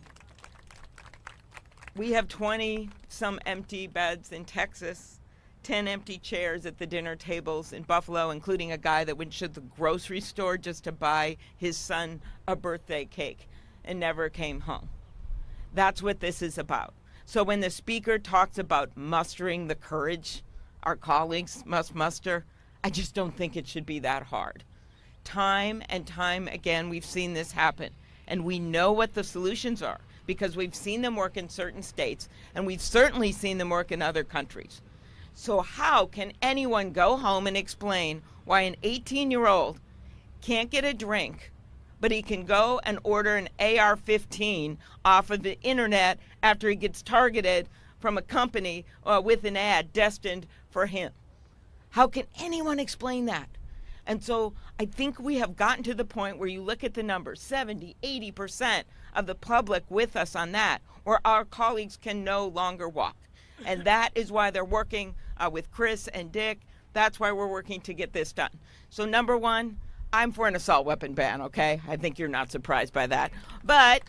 we have 20 some empty beds in Texas, 10 empty chairs at the dinner tables in Buffalo, including a guy that went to the grocery store just to buy his son a birthday cake and never came home. That's what this is about. So when the speaker talks about mustering the courage our colleagues must muster, I just don't think it should be that hard. Time and time again, we've seen this happen, and we know what the solutions are because we've seen them work in certain states, and we've certainly seen them work in other countries. So how can anyone go home and explain why an 18-year-old can't get a drink, but he can go and order an AR-15 off of the internet after he gets targeted from a company with an ad destined for him? How can anyone explain that? And so I think we have gotten to the point where you look at the numbers, 70, 80% of the public with us on that, or our colleagues can no longer walk. And that is why they're working with Chris and Dick. That's why we're working to get this done. So number one, I'm for an assault weapon ban, okay? I think you're not surprised by that. But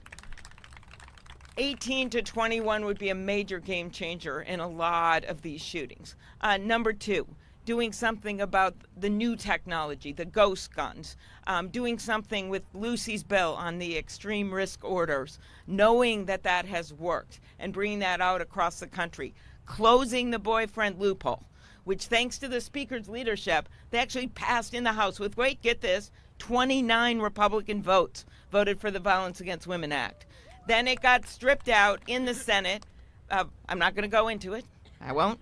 18 to 21 would be a major game changer in a lot of these shootings. Number two, doing something about the new technology, the ghost guns, doing something with Lucy's bill on the extreme risk orders, knowing that that has worked and bringing that out across the country, closing the boyfriend loophole, which thanks to the speaker's leadership, they actually passed in the House with, wait, get this, 29 Republican votes voted for the Violence Against Women Act. Then it got stripped out in the Senate. I'm not going to go into it. I won't.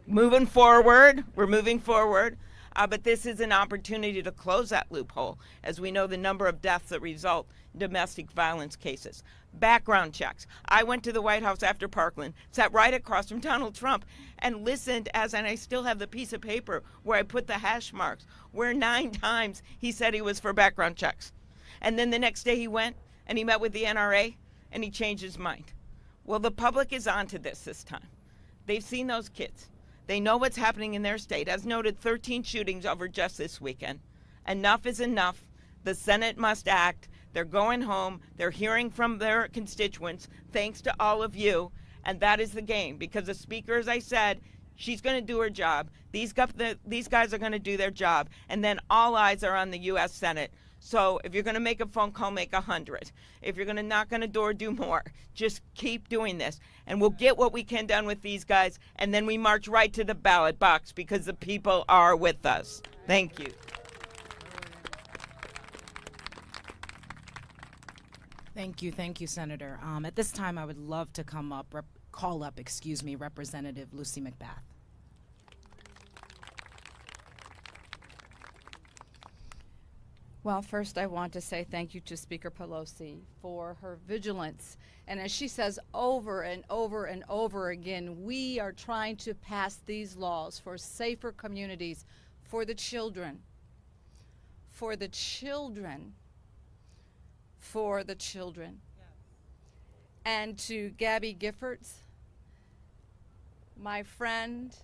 Moving forward, we're moving forward, but this is an opportunity to close that loophole, as we know the number of deaths that result in domestic violence cases. Background checks. I went to the White House after Parkland, sat right across from Donald Trump, and listened and I still have the piece of paper where I put the hash marks, where 9 times he said he was for background checks. And then the next day he went and he met with the NRA and he changed his mind. Well, the public is onto this time. They've seen those kids. They know what's happening in their state. As noted, 13 shootings over just this weekend. Enough is enough. The Senate must act. They're going home. They're hearing from their constituents, thanks to all of you. And that is the game, because the speaker, as I said, she's going to do her job. These guys are going to do their job. And then all eyes are on the U.S. Senate. So if you're going to make a phone call, make 100. If you're going to knock on a door, do more. Just keep doing this. And we'll get what we can done with these guys, and then we march right to the ballot box because the people are with us. Thank you. Thank you, Senator. At this time, I would love to call up Representative Lucy Macbeth. Well, first I want to say thank you to Speaker Pelosi for her vigilance. And as she says over and over and over again, we are trying to pass these laws for safer communities for the children. For the children. For the children. Yes. And to Gabby Giffords, my friend,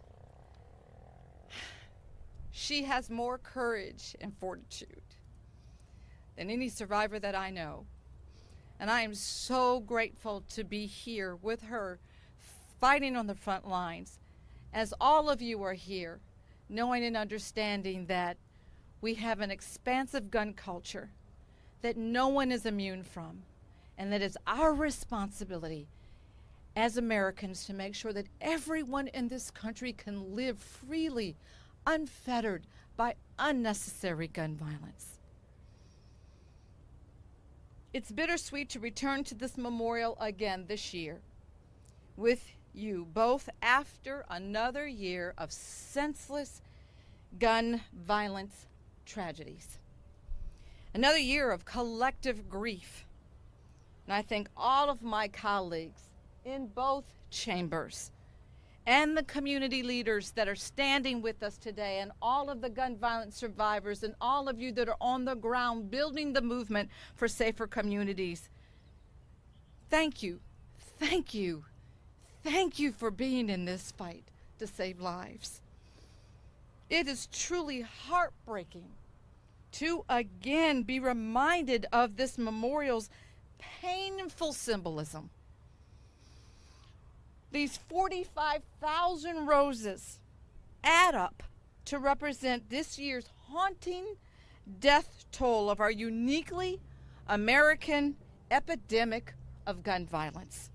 she has more courage and fortitude than any survivor that I know. And I am so grateful to be here with her, fighting on the front lines, as all of you are here, knowing and understanding that we have an expansive gun culture that no one is immune from, and that it's our responsibility as Americans to make sure that everyone in this country can live freely, unfettered by unnecessary gun violence. It's bittersweet to return to this memorial again this year with you, both after another year of senseless gun violence tragedies. Another year of collective grief. And I thank all of my colleagues in both chambers and the community leaders that are standing with us today, and all of the gun violence survivors, and all of you that are on the ground building the movement for safer communities. Thank you, thank you, Thank you for being in this fight to save lives. It is truly heartbreaking to again be reminded of this memorial's painful symbolism. These 45,000 roses add up to represent this year's haunting death toll of our uniquely American epidemic of gun violence.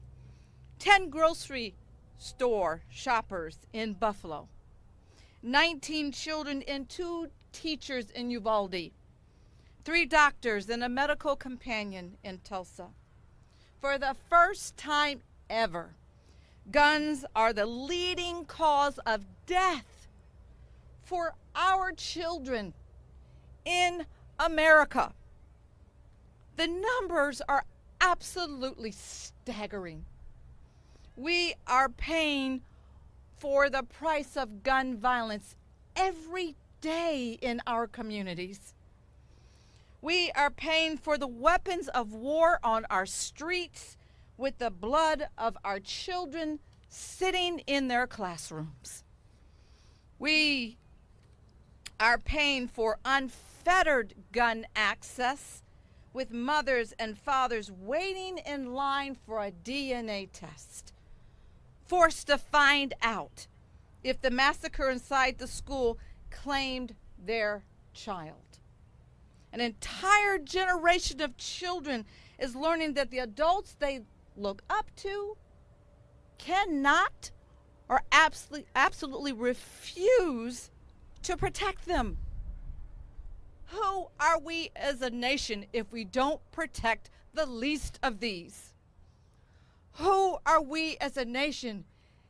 10 grocery store shoppers in Buffalo, 19 children and 2 teachers in Uvalde, 3 doctors and a medical companion in Tulsa. For the first time ever, guns are the leading cause of death for our children in America. The numbers are absolutely staggering. We are paying for the price of gun violence every day in our communities. We are paying for the weapons of war on our streets with the blood of our children sitting in their classrooms. We are paying for unfettered gun access with mothers and fathers waiting in line for a DNA test, forced to find out if the massacre inside the school claimed their child. An entire generation of children is learning that the adults they look up to cannot or absolutely refuse to protect them. Who are we as a nation if we don't protect the least of these? Who are we as a nation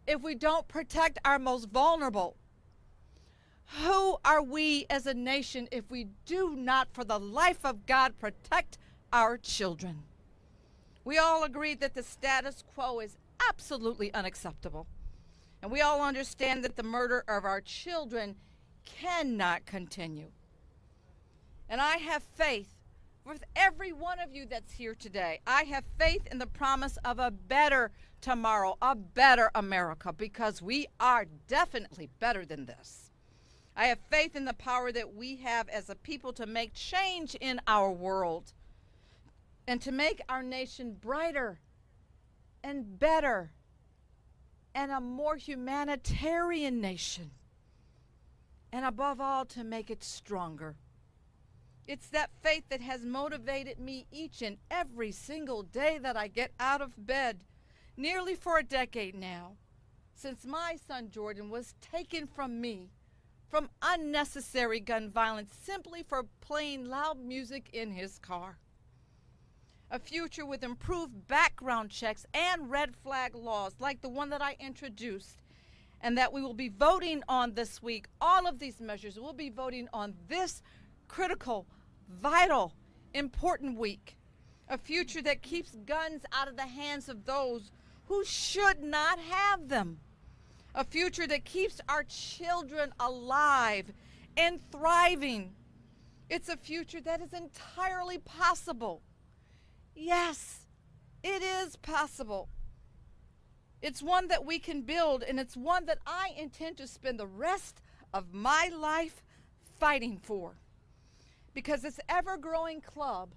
if we don't protect our most vulnerable? Who are we as a nation if we do not, for the life of God, protect our children? We all agree that the status quo is absolutely unacceptable. And we all understand that the murder of our children cannot continue. And I have faith with every one of you that's here today. I have faith in the promise of a better tomorrow, a better America, because we are definitely better than this. I have faith in the power that we have as a people to make change in our world and to make our nation brighter and better and a more humanitarian nation. And above all, to make it stronger. It's that faith that has motivated me each and every single day that I get out of bed, nearly for a decade now, since my son Jordan was taken from me from unnecessary gun violence simply for playing loud music in his car. A future with improved background checks and red flag laws like the one that I introduced and that we will be voting on this week. All of these measures we'll be voting on this critical, vital, important week. A future that keeps guns out of the hands of those who should not have them. A future that keeps our children alive and thriving. It's a future that is entirely possible. Yes, it is possible. It's one that we can build, and it's one that I intend to spend the rest of my life fighting for. Because this ever-growing club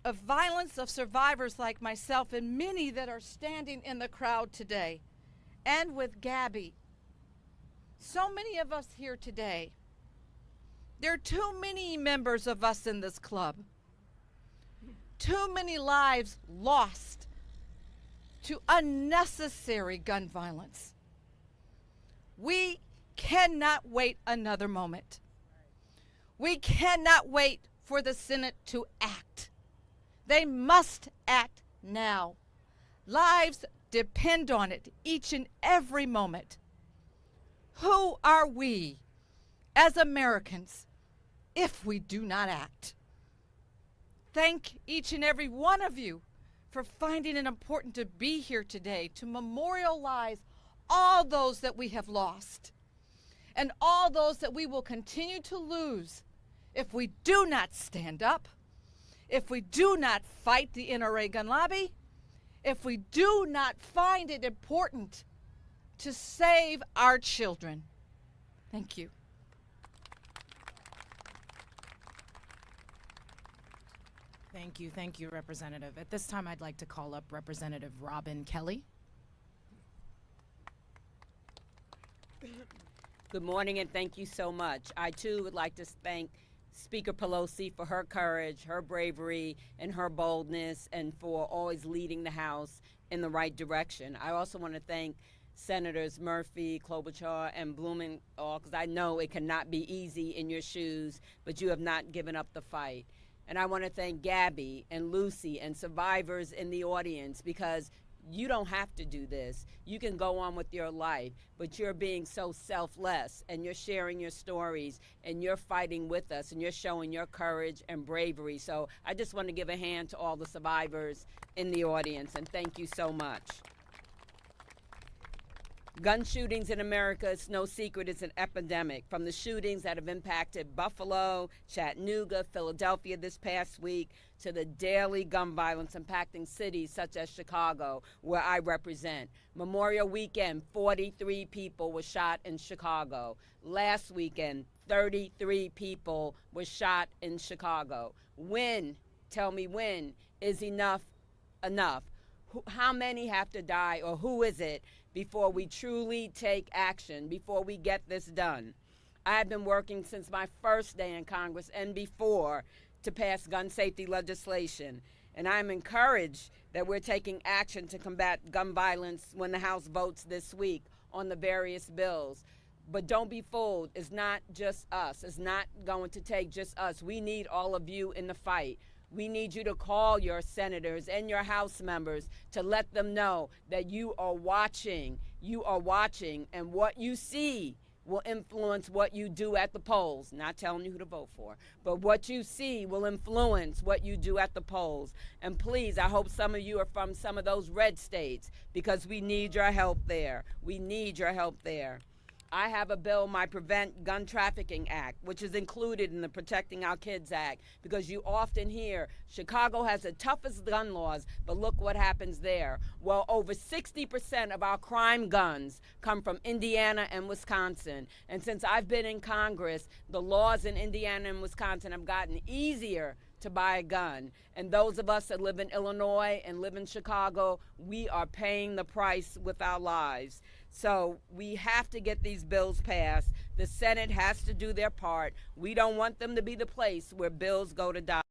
of violence of survivors like myself and many that are standing in the crowd today, and with Gabby, so many of us here today, there are too many members of us in this club, too many lives lost to unnecessary gun violence. We cannot wait another moment. We cannot wait for the Senate to act. They must act now. Lives depend on it each and every moment. Who are we as Americans if we do not act? Thank each and every one of you for finding it important to be here today to memorialize all those that we have lost and all those that we will continue to lose if we do not stand up, if we do not fight the NRA gun lobby, if we do not find it important to save our children. Thank you. Thank you, Representative. At this time, I'd like to call up Representative Robin Kelly. Good morning, and thank you so much. I, too, would like to thank Speaker Pelosi for her courage, her bravery, and her boldness, and for always leading the House in the right direction. I also want to thank Senators Murphy, Klobuchar, and Blumenthal, because I know it cannot be easy in your shoes, but you have not given up the fight. And I want to thank Gabby and Lucy and survivors in the audience, because you don't have to do this. You can go on with your life, but you're being so selfless, and you're sharing your stories, and you're fighting with us, and you're showing your courage and bravery. So I just want to give a hand to all the survivors in the audience, and thank you so much. Gun shootings in America, it's no secret, it's an epidemic. From the shootings that have impacted Buffalo, Chattanooga, Philadelphia this past week, to the daily gun violence impacting cities such as Chicago, where I represent. Memorial weekend, 43 people were shot in Chicago. Last weekend, 33 people were shot in Chicago. When, tell me when, is enough enough? How many have to die, or who is it, before we truly take action, before we get this done? I have been working since my first day in Congress and before to pass gun safety legislation, and I'm encouraged that we're taking action to combat gun violence when the House votes this week on the various bills. But don't be fooled, it's not just us. It's not going to take just us. We need all of you in the fight. We need you to call your senators and your House members to let them know that you are watching. You are watching, and what you see will influence what you do at the polls. Not telling you who to vote for, but what you see will influence what you do at the polls. And please, I hope some of you are from some of those red states, because we need your help there. We need your help there. I have a bill, my Prevent Gun Trafficking Act, which is included in the Protecting Our Kids Act, because you often hear Chicago has the toughest gun laws, but look what happens there. Well, over 60% of our crime guns come from Indiana and Wisconsin. And since I've been in Congress, the laws in Indiana and Wisconsin have gotten easier to buy a gun. And those of us that live in Illinois and live in Chicago, we are paying the price with our lives. So we have to get these bills passed. The Senate has to do their part. We don't want them to be the place where bills go to die.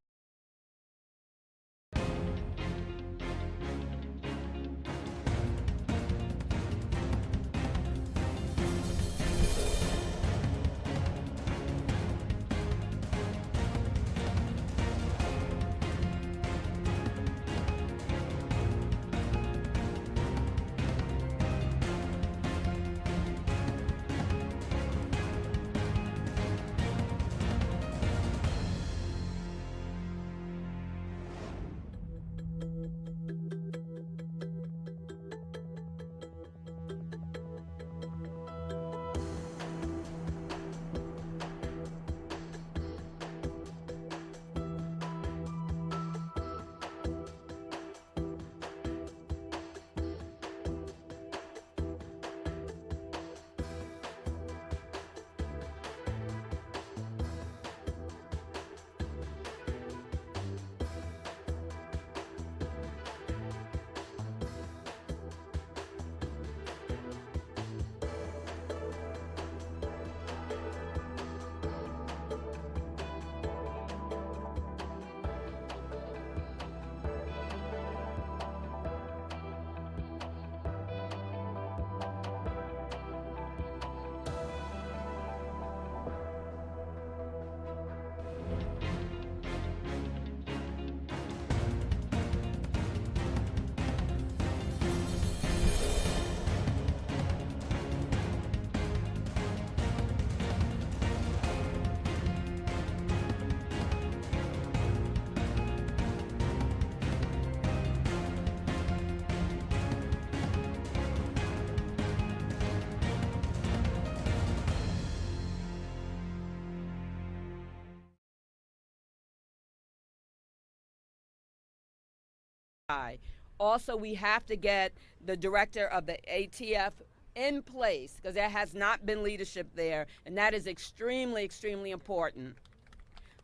Also, we have to get the director of the ATF in place because there has not been leadership there, and that is extremely, extremely important.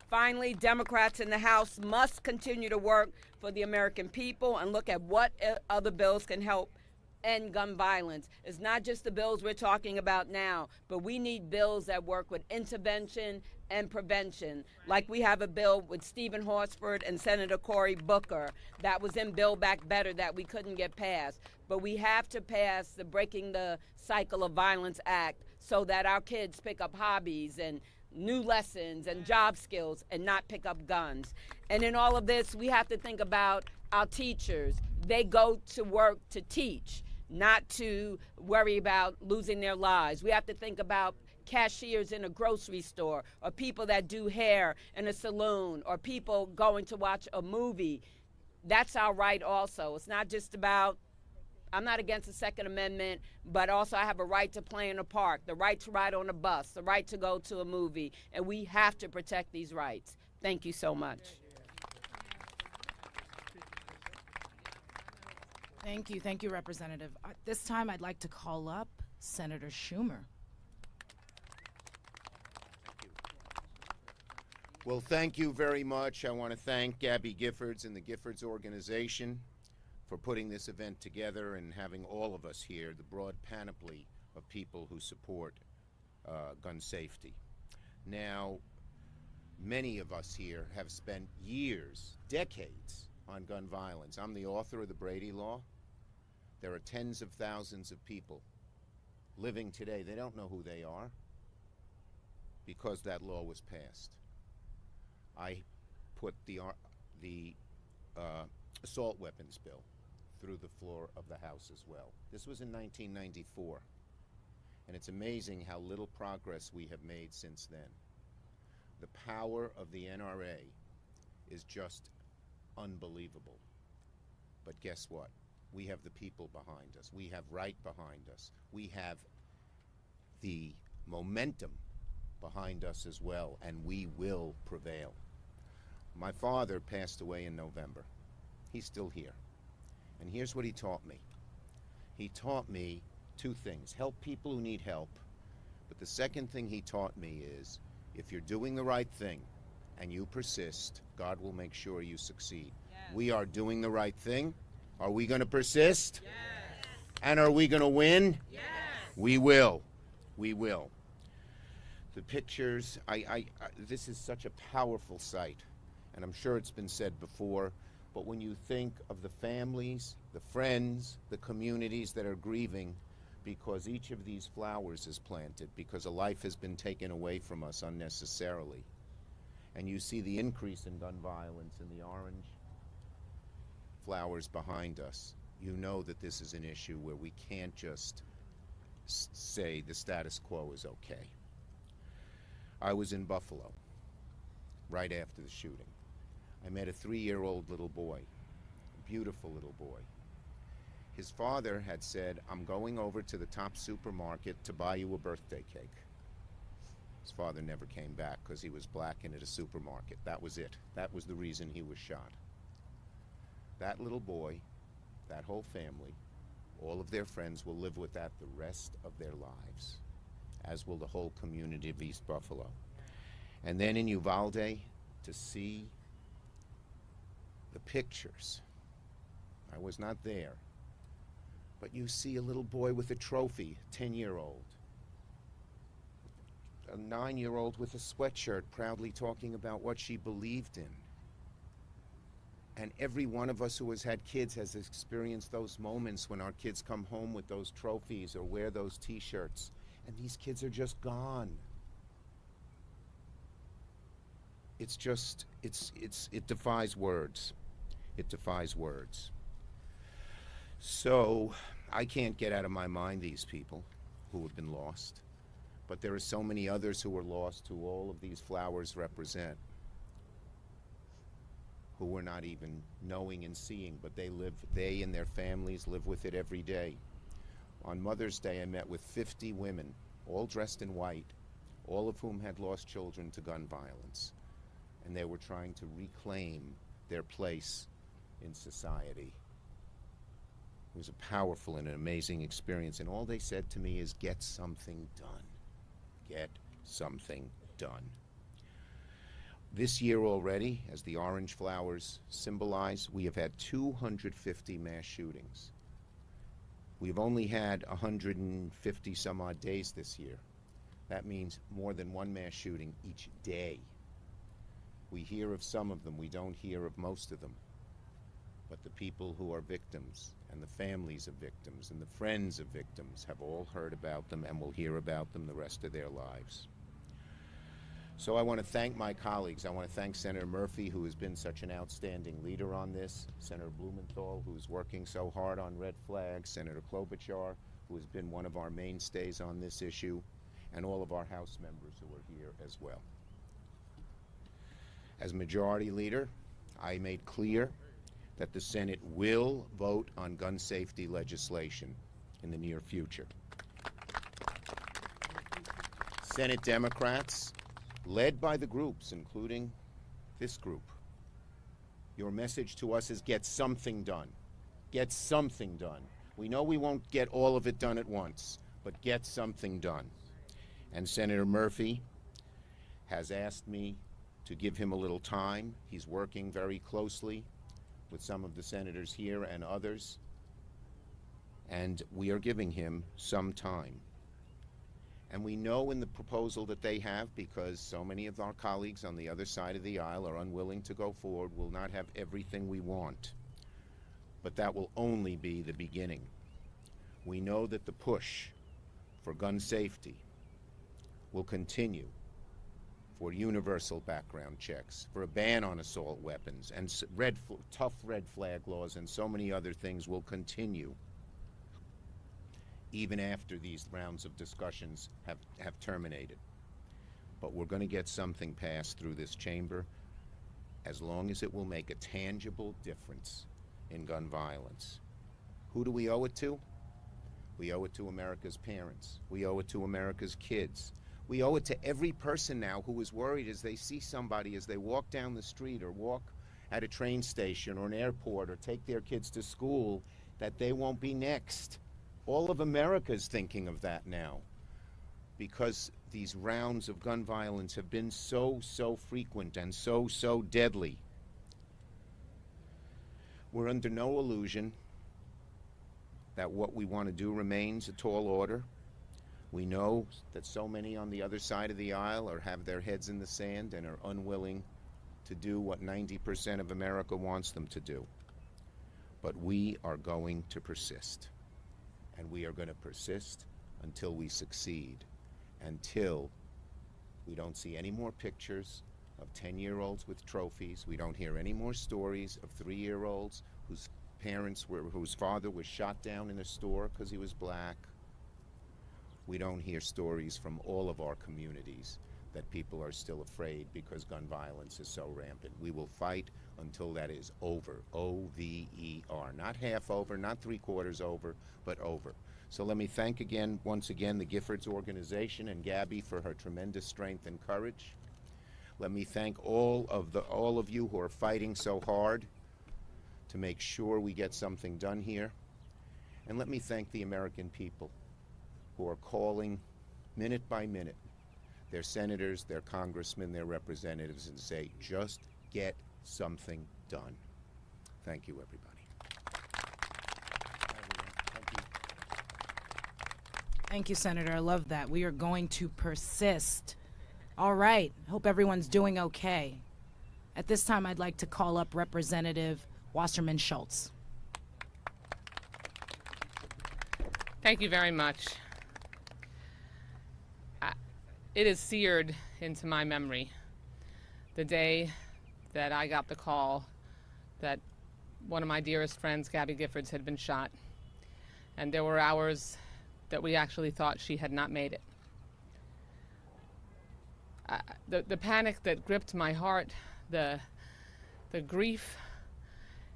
Finally, Democrats in the House must continue to work for the American people and look at what other bills can help end gun violence. It's not just the bills we're talking about now, but we need bills that work with intervention and prevention. Like we have a bill with Stephen Horsford and Senator Cory Booker that was in Build Back Better that we couldn't get passed. But we have to pass the Breaking the Cycle of Violence Act so that our kids pick up hobbies and new lessons and job skills and not pick up guns. And in all of this, we have to think about our teachers. They go to work to teach, not to worry about losing their lives. We have to think about cashiers in a grocery store, or people that do hair in a salon, or people going to watch a movie. That's our right also. It's not just about, I'm not against the Second Amendment, but also I have a right to play in a park, the right to ride on a bus, the right to go to a movie, and we have to protect these rights. Thank you so much. Thank you, Representative. This time I'd like to call up Senator Schumer. Well, thank you very much. I want to thank Gabby Giffords and the Giffords organization for putting this event together and having all of us here, the broad panoply of people who support gun safety. Now, many of us here have spent years, decades, on gun violence. I'm the author of the Brady Law. There are tens of thousands of people living today. They don't know who they are because that law was passed. I put the assault weapons bill through the floor of the House as well. This was in 1994, and it's amazing how little progress we have made since then. The power of the NRA is just unbelievable. But guess what? We have the people behind us. We have right behind us. We have the momentum behind us as well, and we will prevail. My father passed away in November. He's still here. And here's what he taught me. He taught me two things: help people who need help. But the second thing he taught me is, if you're doing the right thing and you persist, God will make sure you succeed. Yes. We are doing the right thing. Are we going to persist? Yes. And are we going to win? Yes. We will. We will. The pictures, this is such a powerful sight, and I'm sure it's been said before, but when you think of the families, the friends, the communities that are grieving because each of these flowers is planted, because a life has been taken away from us unnecessarily, and you see the increase in gun violence in the orange flowers behind us, you know that this is an issue where we can't just say the status quo is okay. I was in Buffalo right after the shooting. I met a 3-year-old little boy, a beautiful little boy. His father had said, I'm going over to the top supermarket to buy you a birthday cake. His father never came back because he was black and at a supermarket. That was it. That was the reason he was shot. That little boy, that whole family, all of their friends will live with that the rest of their lives, as will the whole community of East Buffalo. And then in Uvalde, to see the pictures. I was not there, but you see a little boy with a trophy, 10-year-old, a 9-year-old with a sweatshirt proudly talking about what she believed in. And every one of us who has had kids has experienced those moments when our kids come home with those trophies or wear those t-shirts, and these kids are just gone. It's just, it defies words. It defies words. So I can't get out of my mind these people who have been lost, but there are so many others who were lost who all of these flowers represent, who we're not even knowing and seeing, but they and their families live with it every day. On Mother's Day, I met with 50 women, all dressed in white, all of whom had lost children to gun violence, and they were trying to reclaim their place in society. It was a powerful and an amazing experience, and all they said to me is, get something done. Get something done. This year already, as the orange flowers symbolize, we have had 250 mass shootings. We've only had 150 some odd days this year. That means more than one mass shooting each day. We hear of some of them, we don't hear of most of them. But the people who are victims, and the families of victims, and the friends of victims have all heard about them and will hear about them the rest of their lives. So I want to thank my colleagues. I want to thank Senator Murphy, who has been such an outstanding leader on this, Senator Blumenthal, who's working so hard on red flags, Senator Klobuchar, who has been one of our mainstays on this issue, and all of our House members who are here as well. As Majority Leader, I made clear that the Senate will vote on gun safety legislation in the near future. Senate Democrats, led by the groups, including this group, your message to us is get something done. Get something done. We know we won't get all of it done at once, but get something done. And Senator Murphy has asked me to give him a little time. He's working very closely with some of the senators here and others, and we are giving him some time. And we know in the proposal that they have, because so many of our colleagues on the other side of the aisle are unwilling to go forward, will not have everything we want. But that will only be the beginning. We know that the push for gun safety will continue, for universal background checks, for a ban on assault weapons, and tough red flag laws, and so many other things will continue even after these rounds of discussions have terminated. But we're going to get something passed through this chamber as long as it will make a tangible difference in gun violence. Who do we owe it to? We owe it to America's parents. We owe it to America's kids. We owe it to every person now who is worried as they see somebody, as they walk down the street or walk at a train station or an airport or take their kids to school, that they won't be next. All of America is thinking of that now, because these rounds of gun violence have been so frequent and so deadly. We're under no illusion that what we want to do remains a tall order. We know that so many on the other side of the aisle have their heads in the sand and are unwilling to do what 90% of America wants them to do. But we are going to persist. And we are going to persist until we succeed, until we don't see any more pictures of 10-year-olds with trophies. We don't hear any more stories of 3-year-olds whose father was shot down in a store because he was black. We don't hear stories from all of our communities that people are still afraid because gun violence is so rampant. We will fight until that is over, O-V-E-R. Not half over, not 3/4 over, but over. So let me thank once again, the Giffords organization and Gabby for her tremendous strength and courage. Let me thank all of you who are fighting so hard to make sure we get something done here. And let me thank the American people who are calling minute by minute their senators, their congressmen, their representatives, and say, just get something done. Thank you, everybody. Thank you, Senator. I love that. We are going to persist. All right. Hope everyone's doing okay. At this time, I'd like to call up Representative Wasserman Schultz. Thank you very much. It is seared into my memory the day that I got the call that one of my dearest friends, Gabby Giffords, had been shot. And there were hours that we actually thought she had not made it. The panic that gripped my heart, the grief,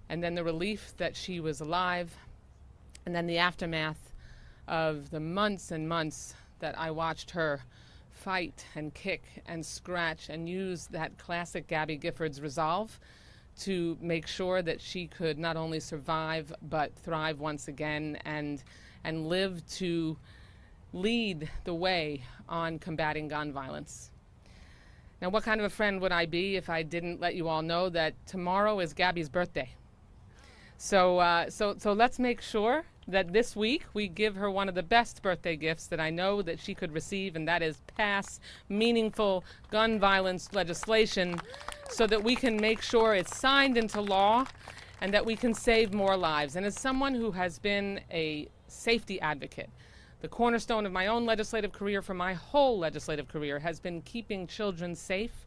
and then the relief that she was alive, and then the aftermath of the months and months that I watched her fight and kick and scratch and use that classic Gabby Giffords resolve to make sure that she could not only survive but thrive once again and live to lead the way on combating gun violence. Now, what kind of a friend would I be if I didn't let you all know that tomorrow is Gabby's birthday? So let's make sure that this week we give her one of the best birthday gifts that I know that she could receive, and that is pass meaningful gun violence legislation so that we can make sure it's signed into law and that we can save more lives. And as someone who has been a safety advocate, the cornerstone of my own legislative career for my whole legislative career has been keeping children safe.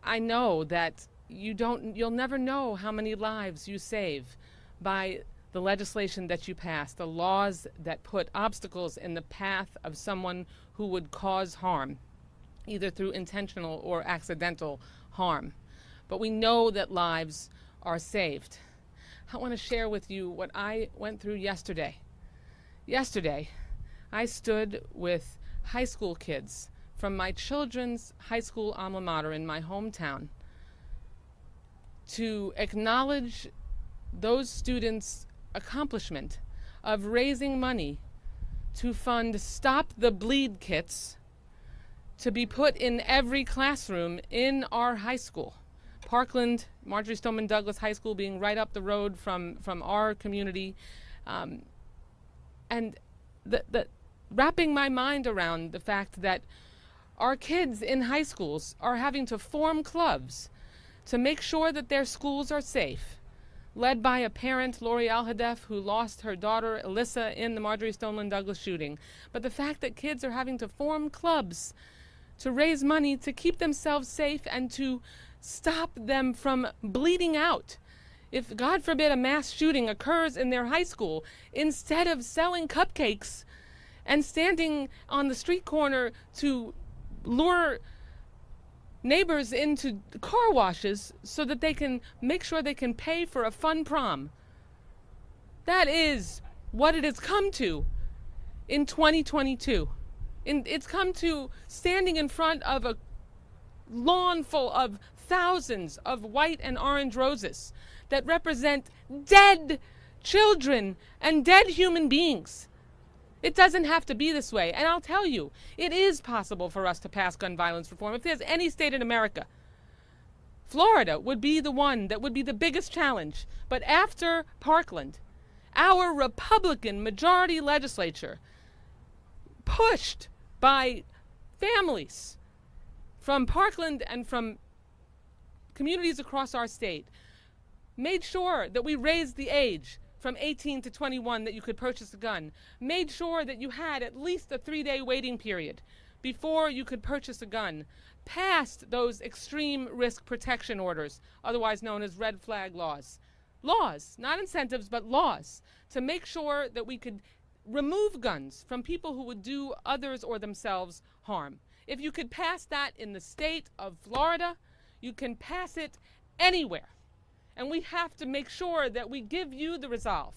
I know that you'll never know how many lives you save by the legislation that you pass, the laws that put obstacles in the path of someone who would cause harm, either through intentional or accidental harm. But we know that lives are saved. I want to share with you what I went through yesterday. Yesterday, I stood with high school kids from my children's high school alma mater in my hometown to acknowledge those students' accomplishment of raising money to fund Stop the Bleed kits to be put in every classroom in our high school. Parkland, Marjorie Stoneman Douglas High School being right up the road from our community. And wrapping my mind around the fact that our kids in high schools are having to form clubs to make sure that their schools are safe, led by a parent, Lori Alhadeff, who lost her daughter, Alyssa, in the Marjorie Stoneman Douglas shooting. But the fact that kids are having to form clubs to raise money to keep themselves safe and to stop them from bleeding out. If, God forbid, a mass shooting occurs in their high school, instead of selling cupcakes and standing on the street corner to lure neighbors into car washes so that they can make sure they can pay for a fun prom. That is what it has come to in 2022. It's come to standing in front of a lawn full of thousands of white and orange roses that represent dead children and dead human beings. It doesn't have to be this way. And I'll tell you, it is possible for us to pass gun violence reform. If there's any state in America, Florida would be the one that would be the biggest challenge. But after Parkland, our Republican majority legislature, pushed by families from Parkland and from communities across our state, made sure that we raised the age from 18 to 21 that you could purchase a gun, made sure that you had at least a 3-day waiting period before you could purchase a gun, passed those extreme risk protection orders, otherwise known as red flag laws. Laws, not incentives, but laws, to make sure that we could remove guns from people who would do others or themselves harm. If you could pass that in the state of Florida, you can pass it anywhere. And we have to make sure that we give you the resolve,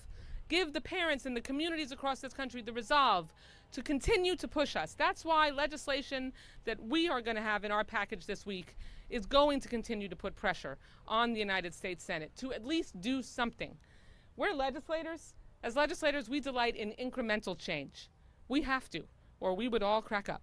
give the parents in the communities across this country the resolve to continue to push us. That's why legislation that we are going to have in our package this week is going to continue to put pressure on the United States Senate to at least do something. We're legislators. As legislators, we delight in incremental change. We have to, or we would all crack up.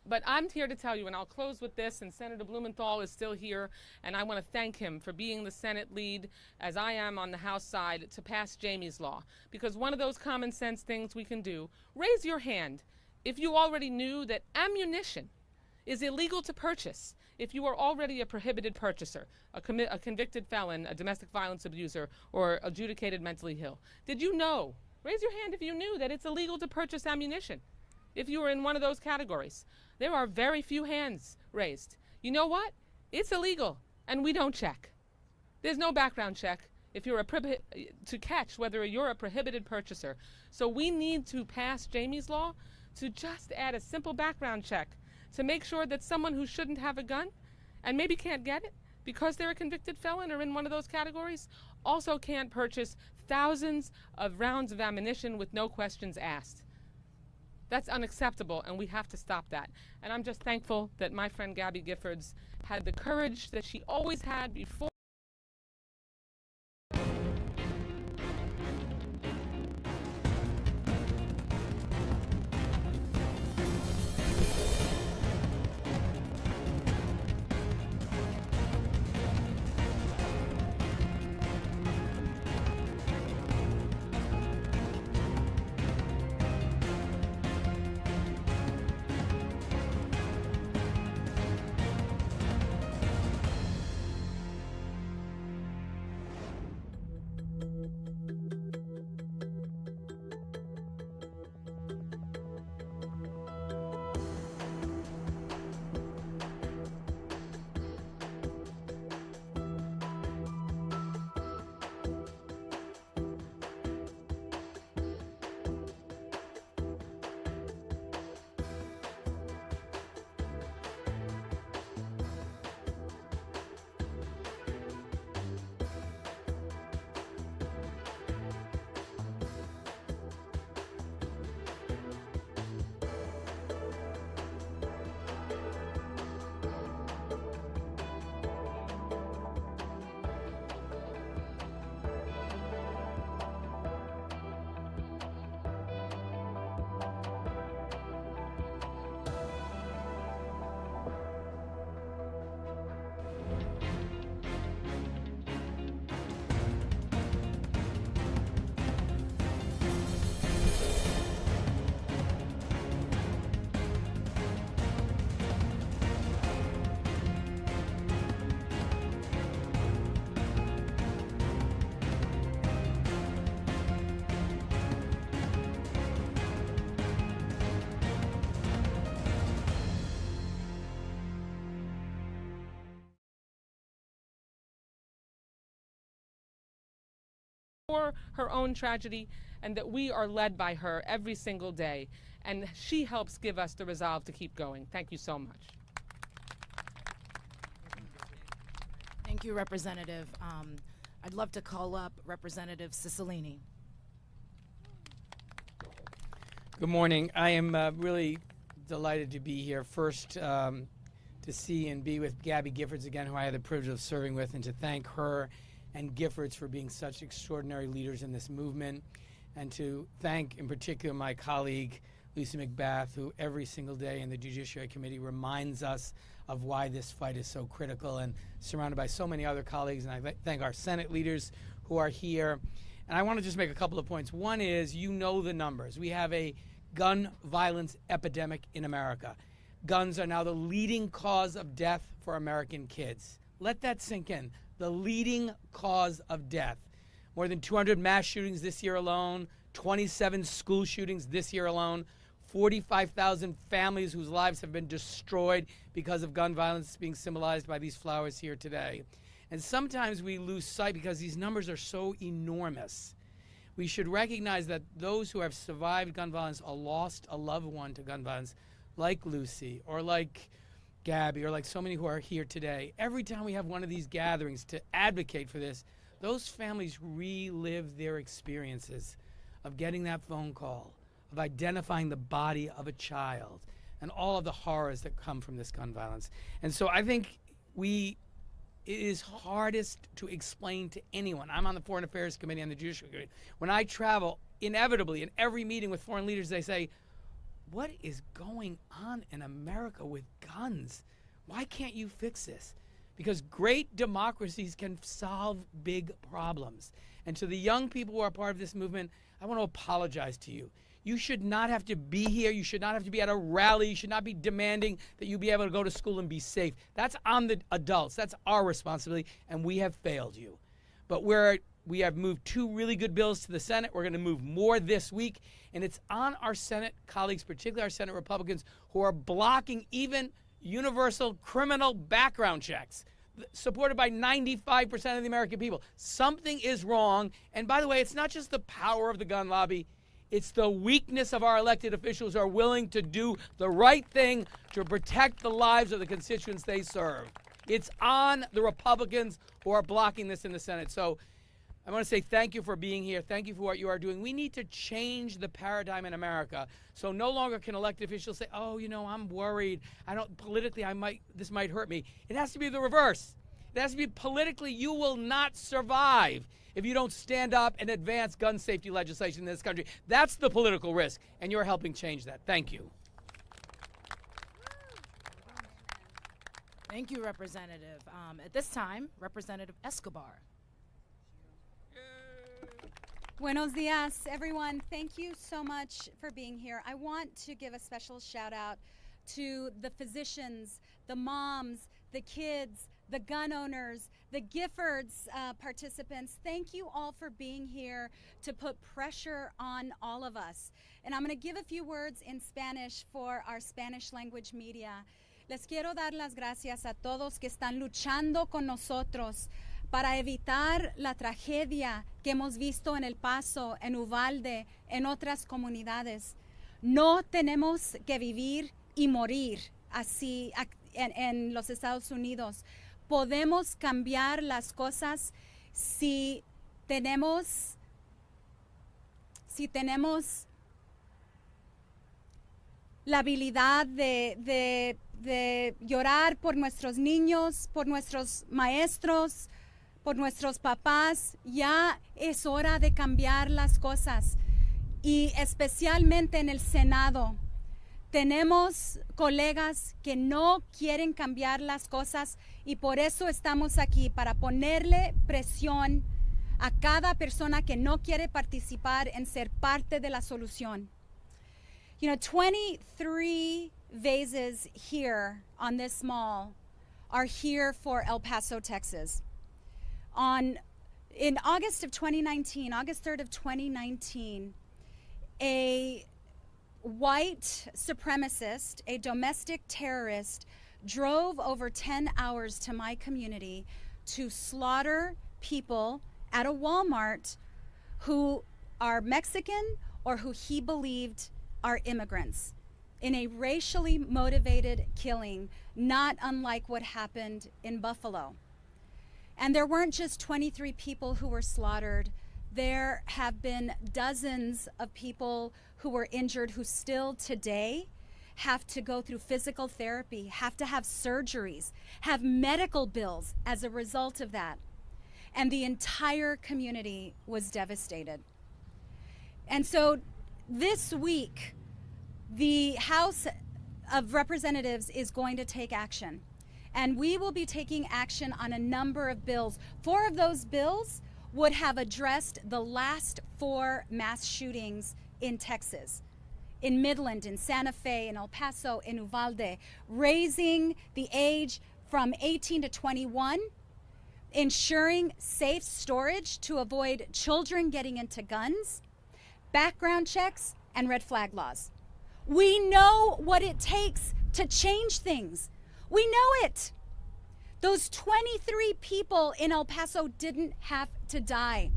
But I'm here to tell you, and I'll close with this, and Senator Blumenthal is still here, and I want to thank him for being the Senate lead, as I am on the House side, to pass Jamie's law. Because one of those common sense things we can do, raise your hand if you already knew that ammunition is illegal to purchase if you are already a prohibited purchaser, a convicted felon, a domestic violence abuser, or adjudicated mentally ill. Did you know? Raise your hand if you knew that it's illegal to purchase ammunition. If you were in one of those categories, there are very few hands raised. You know what? It's illegal, and we don't check. There's no background check if you're to catch whether you're a prohibited purchaser. So we need to pass Jamie's law to just add a simple background check to make sure that someone who shouldn't have a gun and maybe can't get it because they're a convicted felon or in one of those categories also can't purchase thousands of rounds of ammunition with no questions asked. That's unacceptable, and we have to stop that. And I'm just thankful that my friend Gabby Giffords had the courage that she always had before for her own tragedy, and that we are led by her every single day. And she helps give us the resolve to keep going. Thank you so much. Thank you, Representative. I'd love to call up Representative Cicilline. Good morning. I am really delighted to be here. First, to see and be with Gabby Giffords again, who I had the privilege of serving with, and to thank her and Giffords for being such extraordinary leaders in this movement, and to thank in particular my colleague Lucy Macbeth, who every single day in the Judiciary Committee reminds us of why this fight is so critical, and surrounded by so many other colleagues. And I thank our Senate leaders who are here. And I want to just make a couple of points. One is, you know the numbers. We have a gun violence epidemic in America. Guns are now the leading cause of death for American kids. Let that sink in. The leading cause of death. More than 200 mass shootings this year alone, 27 school shootings this year alone, 45,000 families whose lives have been destroyed because of gun violence being symbolized by these flowers here today. And sometimes we lose sight because these numbers are so enormous. We should recognize that those who have survived gun violence or lost a loved one to gun violence, like Lucy or like Gabby or like so many who are here today, every time we have one of these gatherings to advocate for this, those families relive their experiences of getting that phone call, of identifying the body of a child, and all of the horrors that come from this gun violence. And so I think it is hardest to explain to anyone. I'm on the Foreign Affairs Committee and the Judiciary Committee. When I travel, inevitably, in every meeting with foreign leaders, they say, what is going on in America with guns? Why can't you fix this? Because great democracies can solve big problems. And to the young people who are part of this movement, I want to apologize to you. You should not have to be here. You should not have to be at a rally. You should not be demanding that you be able to go to school and be safe. That's on the adults. That's our responsibility, and we have failed you. But we have moved 2 really good bills to the Senate. We're going to move more this week, and it's on our Senate colleagues, particularly our Senate Republicans, who are blocking even universal criminal background checks, supported by 95% of the American people. Something is wrong, and by the way, it's not just the power of the gun lobby. It's the weakness of our elected officials who are willing to do the right thing to protect the lives of the constituents they serve. It's on the Republicans who are blocking this in the Senate. So I want to say thank you for being here. Thank you for what you are doing. We need to change the paradigm in America. So no longer can elected officials say, oh, you know, I'm worried. Politically, this might hurt me. It has to be the reverse. It has to be politically, you will not survive if you don't stand up and advance gun safety legislation in this country. That's the political risk, and you're helping change that. Thank you. Thank you, Representative. At this time, Representative Escobar. Buenos dias, everyone. Thank you so much for being here. I want to give a special shout out to the physicians, the moms, the kids, the gun owners, the Giffords participants. Thank you all for being here to put pressure on all of us. And I'm going to give a few words in Spanish for our Spanish language media. Les quiero dar las gracias a todos que están luchando con nosotros para evitar la tragedia que hemos visto en El Paso, en Uvalde, en otras comunidades. No tenemos que vivir y morir así en los Estados Unidos. Podemos cambiar las cosas si tenemos la habilidad de llorar por nuestros niños, por nuestros maestros, por nuestros papás. Ya es hora de cambiar las cosas, y especialmente en el Senado. Tenemos colegas que no quieren cambiar las cosas, y por eso estamos aquí, para ponerle presión a cada persona que no quiere participar en ser parte de la solución. You know, 23 vases here on this mall are here for El Paso, Texas. In August of 2019, August 3rd of 2019, a white supremacist, a domestic terrorist, drove over 10 hours to my community to slaughter people at a Walmart who are Mexican or who he believed are immigrants in a racially motivated killing, not unlike what happened in Buffalo. And there weren't just 23 people who were slaughtered. There have been dozens of people who were injured who still today have to go through physical therapy, have to have surgeries, have medical bills as a result of that. And the entire community was devastated. And so this week, the House of Representatives is going to take action. And we will be taking action on a number of bills. 4 of those bills would have addressed the last 4 mass shootings in Texas, in Midland, in Santa Fe, in El Paso, in Uvalde, raising the age from 18 to 21, ensuring safe storage to avoid children getting into guns, background checks, and red flag laws. We know what it takes to change things. We know it. Those 23 people in El Paso didn't have to die.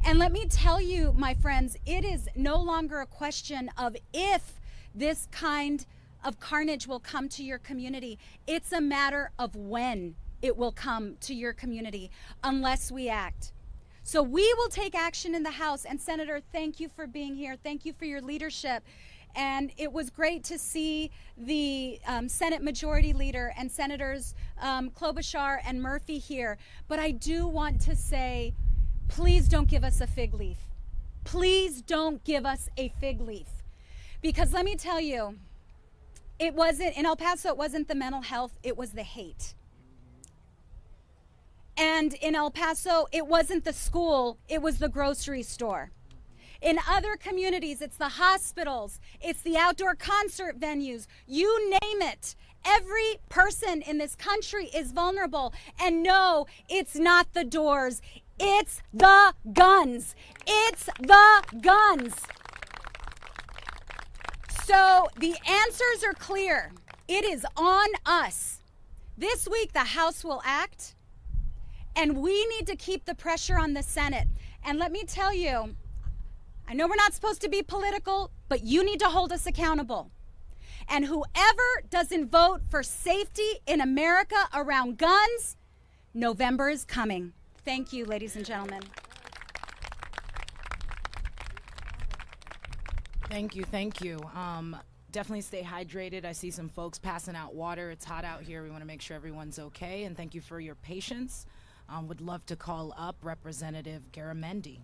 And let me tell you, my friends, it is no longer a question of if this kind of carnage will come to your community. It's a matter of when it will come to your community, unless we act. So we will take action in the House. And Senator, thank you for being here. Thank you for your leadership. And it was great to see the Senate Majority Leader and Senators Klobuchar and Murphy here. But I do want to say, please don't give us a fig leaf. Please don't give us a fig leaf. Because let me tell you, it wasn't, in El Paso, it wasn't the mental health, it was the hate. And in El Paso, it wasn't the school, it was the grocery store. In other communities, it's the hospitals, it's the outdoor concert venues, you name it. Every person in this country is vulnerable. And no, it's not the doors, it's the guns. It's the guns. So the answers are clear. It is on us. This week, the House will act, and we need to keep the pressure on the Senate. And let me tell you, I know we're not supposed to be political, but you need to hold us accountable. And whoever doesn't vote for safety in America around guns, November is coming. Thank you, ladies and gentlemen. Thank you, thank you. Definitely stay hydrated. I see some folks passing out water. It's hot out here. We want to make sure everyone's okay. And thank you for your patience. Would love to call up Representative Garamendi.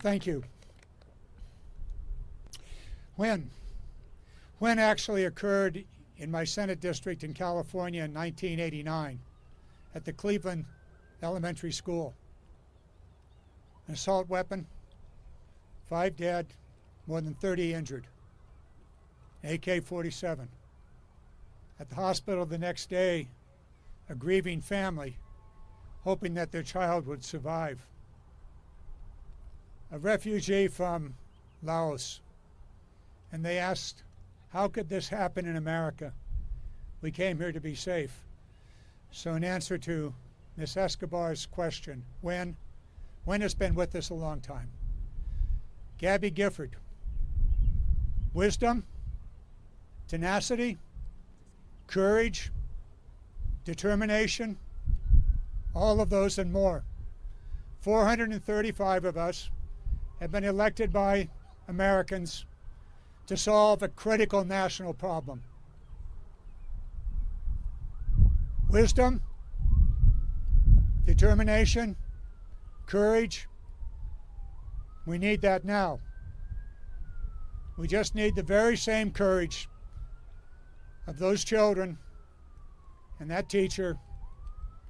Thank you. When actually occurred in my Senate district in California in 1989 at the Cleveland Elementary School. An assault weapon, 5 dead, more than 30 injured. AK-47. At the hospital the next day, a grieving family hoping that their child would survive. A refugee from Laos, and they asked, how could this happen in America? We came here to be safe. So in answer to Ms. Escobar's question, when has been with us a long time. Gabby Gifford, wisdom, tenacity, courage, determination, all of those and more. 435 of us have been elected by Americans to solve a critical national problem. Wisdom, determination, courage, we need that now. We just need the very same courage of those children and that teacher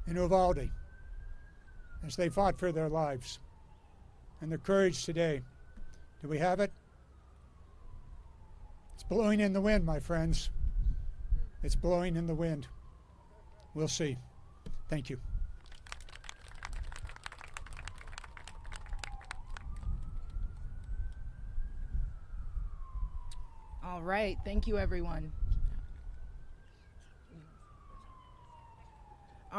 in Uvalde as they fought for their lives. And the courage today. Do we have it? It's blowing in the wind, my friends. It's blowing in the wind. We'll see. Thank you. All right, thank you, everyone.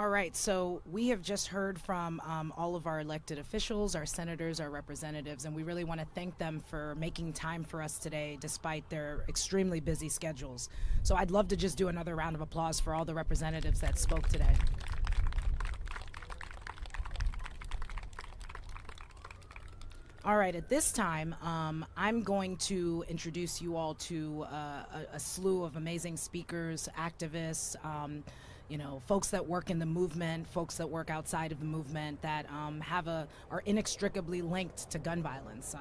All right, so we have just heard from all of our elected officials, our senators, our representatives, and we really want to thank them for making time for us today despite their extremely busy schedules. So I'd love to just do another round of applause for all the representatives that spoke today. All right, at this time, I'm going to introduce you all to a slew of amazing speakers, activists, you know, folks that work in the movement, folks that work outside of the movement that are inextricably linked to gun violence.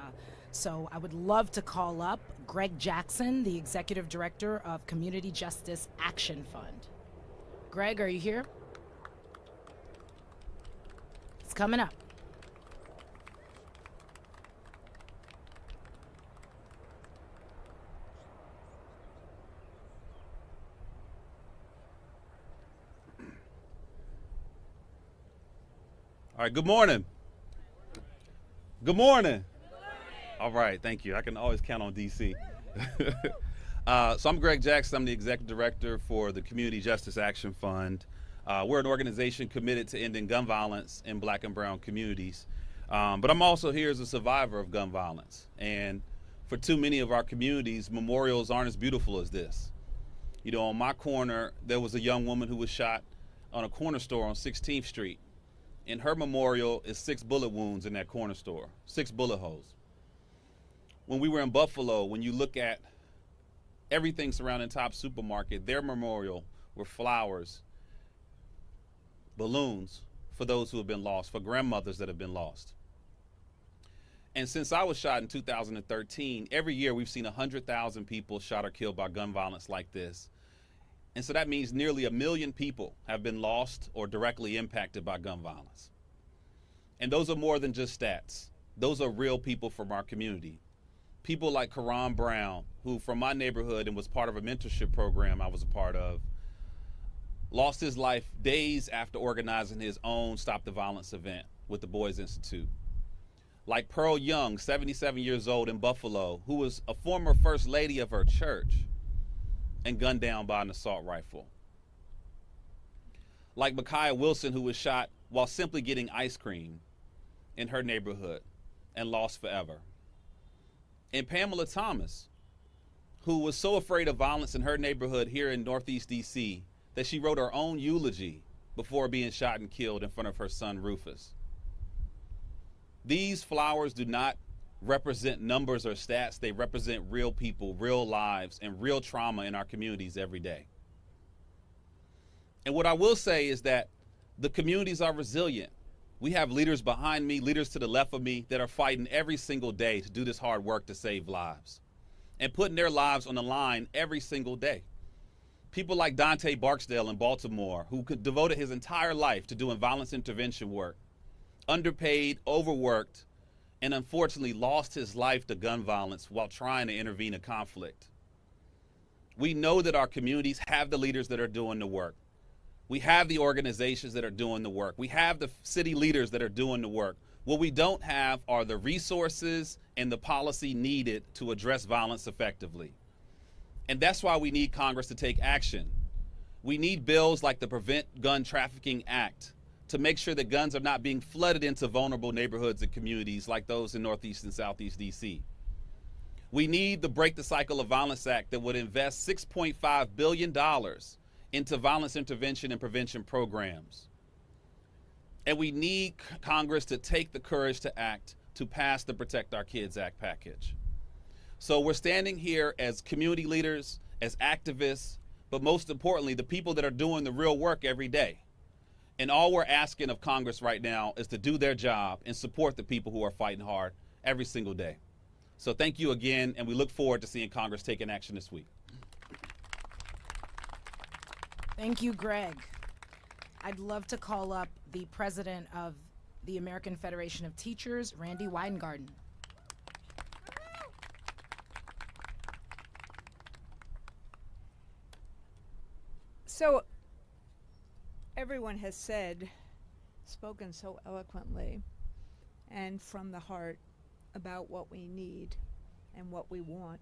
So I would love to call up Greg Jackson, the Executive Director of Community Justice Action Fund. Greg, are you here? It's coming up. All right, good morning. Good morning. All right, thank you. I can always count on DC. So I'm Greg Jackson. I'm the Executive Director for the Community Justice Action Fund. We're an organization committed to ending gun violence in Black and brown communities. But I'm also here as a survivor of gun violence. And for too many of our communities, memorials aren't as beautiful as this. You know, on my corner, there was a young woman who was shot on a corner store on 16th Street. In her memorial is 6 bullet wounds in that corner store, 6 bullet holes. When we were in Buffalo, when you look at everything surrounding Top Supermarket, their memorial were flowers, balloons for those who have been lost, for grandmothers that have been lost. And since I was shot in 2013, every year we've seen 100,000 people shot or killed by gun violence like this. And so that means nearly 1 million people have been lost or directly impacted by gun violence. And those are more than just stats. Those are real people from our community. People like Karan Brown, who from my neighborhood and was part of a mentorship program I was a part of, lost his life days after organizing his own Stop the Violence event with the Boys Institute. Like Pearl Young, 77 years old in Buffalo, who was a former first lady of her church and gunned down by an assault rifle. Like Micaiah Wilson, who was shot while simply getting ice cream in her neighborhood and lost forever. And Pamela Thomas, who was so afraid of violence in her neighborhood here in Northeast DC that she wrote her own eulogy before being shot and killed in front of her son Rufus. These flowers do not represent numbers or stats. They represent real people, real lives, and real trauma in our communities every day. And what I will say is that the communities are resilient. We have leaders behind me, leaders to the left of me that are fighting every single day to do this hard work to save lives and putting their lives on the line every single day. People like Dante Barksdale in Baltimore, who devoted his entire life to doing violence intervention work, underpaid, overworked, and unfortunately lost his life to gun violence while trying to intervene in conflict. We know that our communities have the leaders that are doing the work. We have the organizations that are doing the work. We have the city leaders that are doing the work. What we don't have are the resources and the policy needed to address violence effectively. And that's why we need Congress to take action. We need bills like the Prevent Gun Trafficking Act to make sure that guns are not being flooded into vulnerable neighborhoods and communities like those in Northeast and Southeast DC. We need the Break the Cycle of Violence Act that would invest $6.5 billion into violence intervention and prevention programs. And we need Congress to take the courage to act to pass the Protect Our Kids Act package. So we're standing here as community leaders, as activists, but most importantly, the people that are doing the real work every day. And all we're asking of Congress right now is to do their job and support the people who are fighting hard every single day. So thank you again, and we look forward to seeing Congress taking action this week. Thank you, Greg. I'd love to call up the president of the American Federation of Teachers, Randy Weingarten. So everyone has spoken so eloquently and from the heart about what we need and what we want.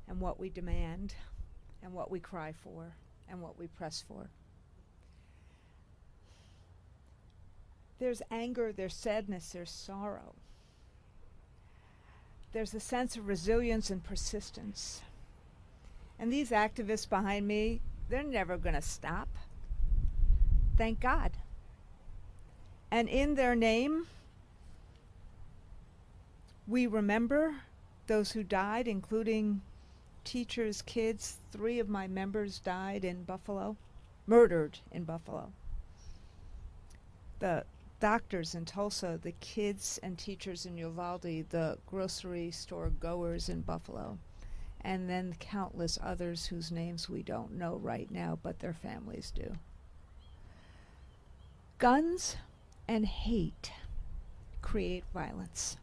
and what we demand and what we cry for and what we press for. There's anger, there's sadness, there's sorrow. There's a sense of resilience and persistence. And these activists behind me, they're never going to stop. Thank God. And in their name, we remember those who died, including teachers, kids. 3 of my members died in Buffalo, murdered in Buffalo. The doctors in Tulsa, the kids and teachers in Uvalde, the grocery store goers in Buffalo, and then countless others whose names we don't know right now, but their families do. Guns and hate create violence.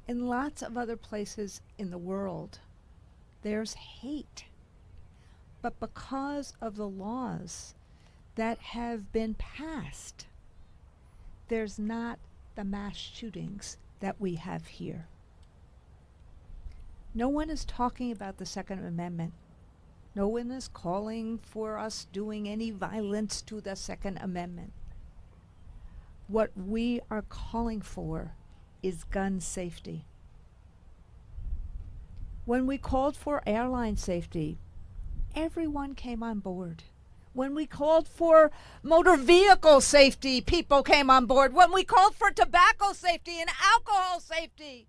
In lots of other places in the world, there's hate. But because of the laws that have been passed, there's not the mass shootings that we have here. No one is talking about the Second Amendment. No one is calling for us doing any violence to the Second Amendment. What we are calling for is gun safety. When we called for airline safety, everyone came on board. When we called for motor vehicle safety, people came on board. When we called for tobacco safety and alcohol safety,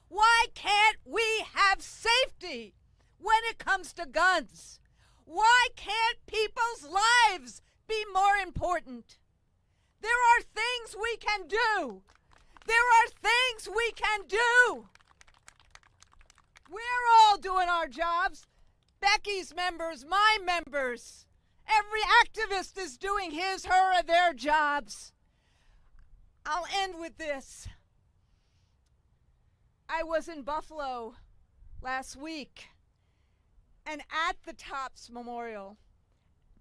why can't we have safety when it comes to guns? Why can't people's lives be more important? There are things we can do. There are things we can do. We're all doing our jobs. Becky's members, my members. Every activist is doing his, her, or their jobs. I'll end with this. I was in Buffalo last week, and at the Topps Memorial,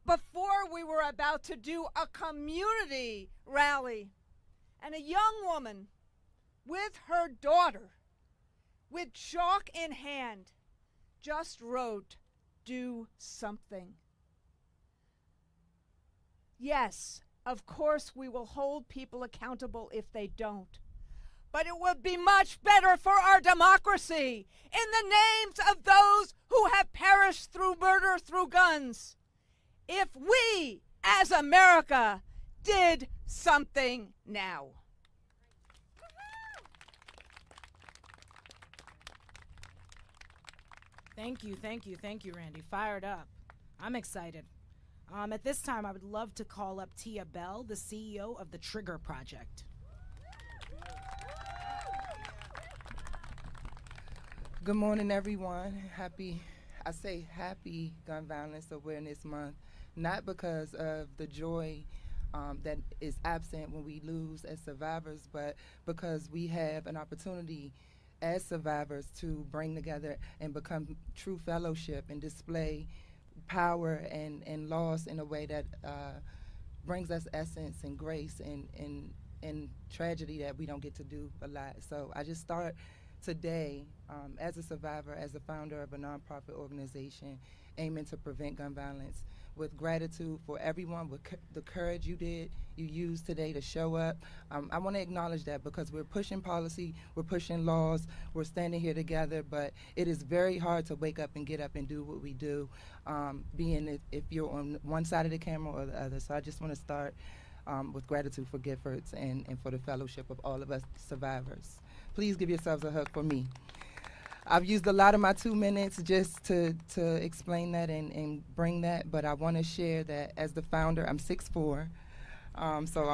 before we were about to do a community rally, and a young woman with her daughter, with chalk in hand, just wrote, "Do something." Yes, of course we will hold people accountable if they don't. But it would be much better for our democracy in the names of those who have perished through murder through guns if we, as America, did something now. Thank you, Randy. Fired up. I'm excited. At this time, I would love to call up Tia Bell, the CEO of the Trigger Project. Good morning, everyone. Happy Gun Violence Awareness Month, not because of the joy that is absent when we lose as survivors, but because we have an opportunity as survivors to bring together and become true fellowship and display power and loss in a way that brings us essence and grace and tragedy that we don't get to do a lot. So I just start today as a survivor, as a founder of a nonprofit organization aiming to prevent gun violence, with gratitude for everyone, with the courage you used today to show up. I want to acknowledge that because we're pushing policy, we're pushing laws, we're standing here together, but it is very hard to wake up and get up and do what we do, being if you're on one side of the camera or the other. So I just want to start with gratitude for Giffords and for the fellowship of all of us survivors. Please give yourselves a hug for me. I've used a lot of my 2 minutes just to explain that and bring that, but I want to share that as the founder, I'm 6'4", so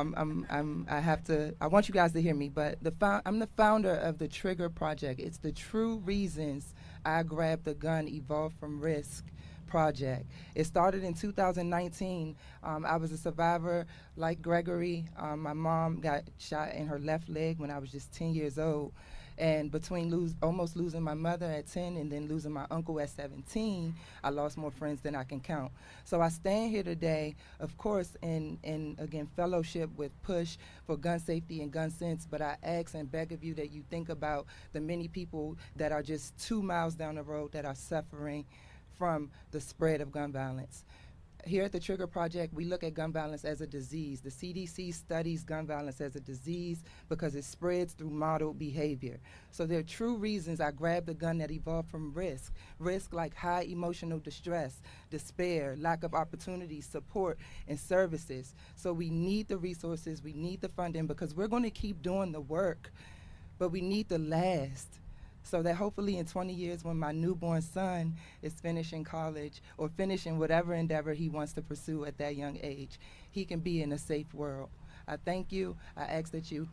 I want you guys to hear me, but I'm the founder of the Trigger Project. It's the true reasons I grabbed the gun evolved from risk project. It started in 2019. I was a survivor like Gregory. My mom got shot in her left leg when I was just 10 years old. And between almost losing my mother at 10 and then losing my uncle at 17, I lost more friends than I can count. So I stand here today, of course, in again, fellowship with PUSH for gun safety and gun sense, but I ask and beg of you that you think about the many people that are just 2 miles down the road that are suffering from the spread of gun violence. Here at the Trigger Project, we look at gun violence as a disease. The CDC studies gun violence as a disease because it spreads through modeled behavior. So there are true reasons I grabbed the gun that evolved from risk. Risk like high emotional distress, despair, lack of opportunity, support, and services. So we need the resources, we need the funding, because we're going to keep doing the work, but we need to last. So that hopefully in 20 years when my newborn son is finishing college or finishing whatever endeavor he wants to pursue at that young age, he can be in a safe world. I thank you. I ask that you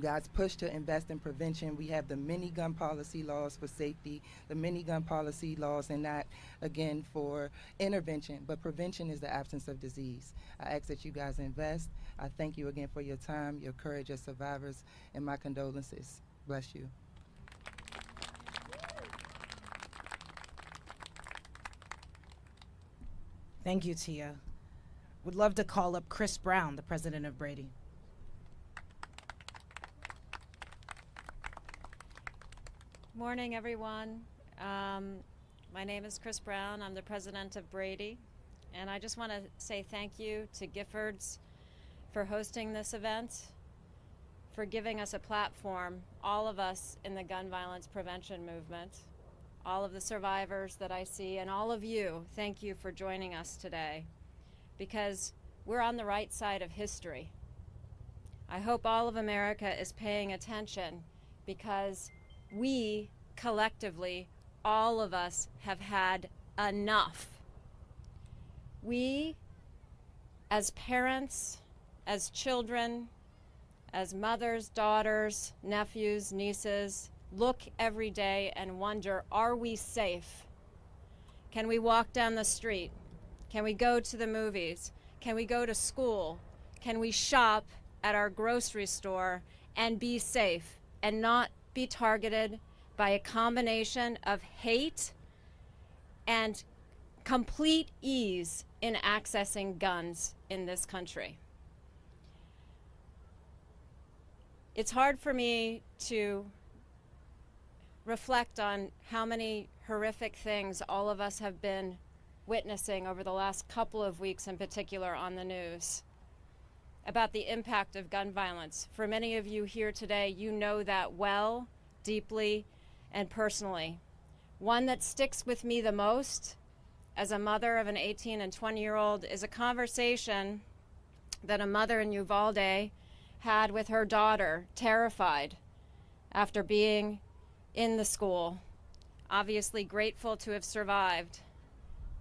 guys push to invest in prevention. We have the many gun policy laws for safety, the many gun policy laws, and not, again, for intervention, but prevention is the absence of disease. I ask that you guys invest. I thank you again for your time, your courage as survivors, and my condolences. Bless you. Thank you, Tia. Would love to call up Chris Brown, the president of Brady. Morning, everyone. My name is Chris Brown. I'm the president of Brady. And I just want to say thank you to Giffords for hosting this event, for giving us a platform, all of us in the gun violence prevention movement, all of the survivors that I see, and all of you, thank you for joining us today, because we're on the right side of history. I hope all of America is paying attention, because we collectively, all of us, have had enough. We, as parents, as children, as mothers, daughters, nephews, nieces, look every day and wonder, are we safe? Can we walk down the street? Can we go to the movies? Can we go to school? Can we shop at our grocery store and be safe and not be targeted by a combination of hate and complete ease in accessing guns in this country? It's hard for me to reflect on how many horrific things all of us have been witnessing over the last couple of weeks, in particular on the news, about the impact of gun violence. For many of you here today, you know that well, deeply, and personally. One that sticks with me the most as a mother of an 18 and 20-year-old is a conversation that a mother in Uvalde had with her daughter, terrified after being in the school, obviously grateful to have survived.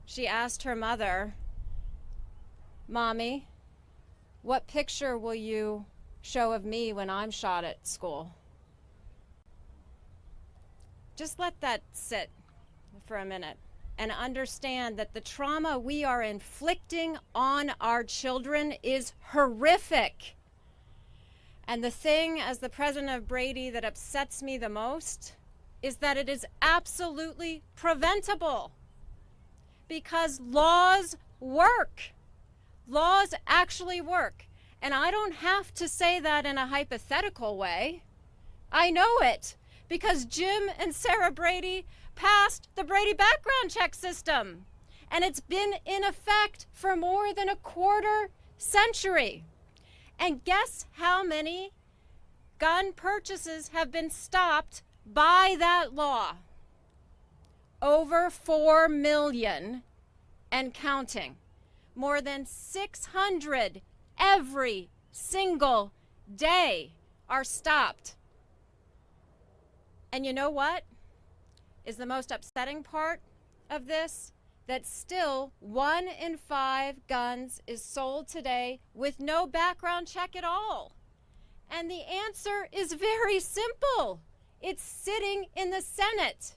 She asked her mother, "Mommy, what picture will you show of me when I'm shot at school?" Just let that sit for a minute and understand that the trauma we are inflicting on our children is horrific. And the thing, as the president of Brady, that upsets me the most is that it is absolutely preventable, because laws work. Laws actually work. And I don't have to say that in a hypothetical way. I know it, because Jim and Sarah Brady passed the Brady background check system. And it's been in effect for more than a quarter century. And guess how many gun purchases have been stopped by that law? Over 4 million and counting. More than 600 every single day are stopped. And you know what is the most upsetting part of this? That still 1 in 5 guns is sold today with no background check at all. And the answer is very simple. It's sitting in the Senate.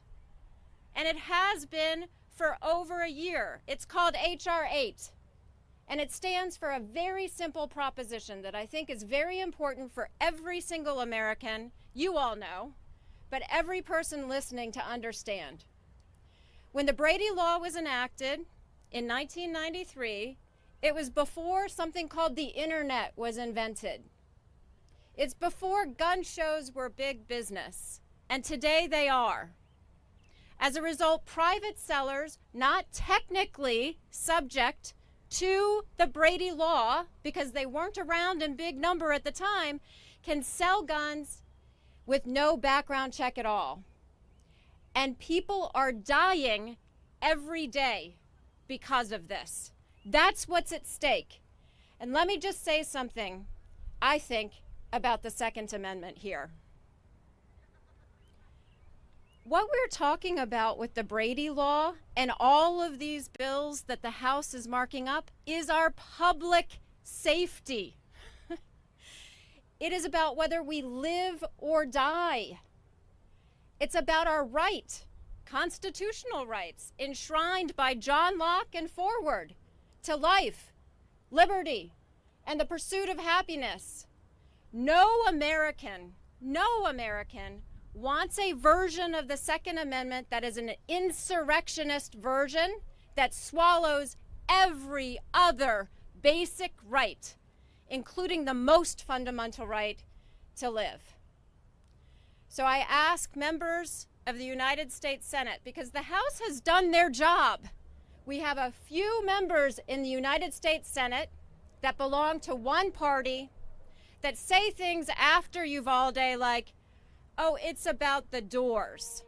And it has been for over a year. It's called H.R. 8. And it stands for a very simple proposition that I think is very important for every single American. You all know. but every person listening to understand. When the Brady Law was enacted in 1993, it was before something called the internet was invented. It's before gun shows were big business, and today they are. As a result, private sellers, not technically subject to the Brady Law, because they weren't around in big number at the time, can sell guns with no background check at all. And people are dying every day because of this. That's what's at stake. And let me just say something, I think, about the Second Amendment here. What we're talking about with the Brady Law and all of these bills that the House is marking up is our public safety. It is about whether we live or die. It's about our right, constitutional rights, enshrined by John Locke and Forward, to life, liberty, and the pursuit of happiness. No American wants a version of the Second Amendment that is an insurrectionist version that swallows every other basic right, including the most fundamental right to live. So I ask members of the United States Senate, because the House has done their job. We have a few members in the United States Senate that belong to one party that say things after Uvalde like, oh, it's about the doors.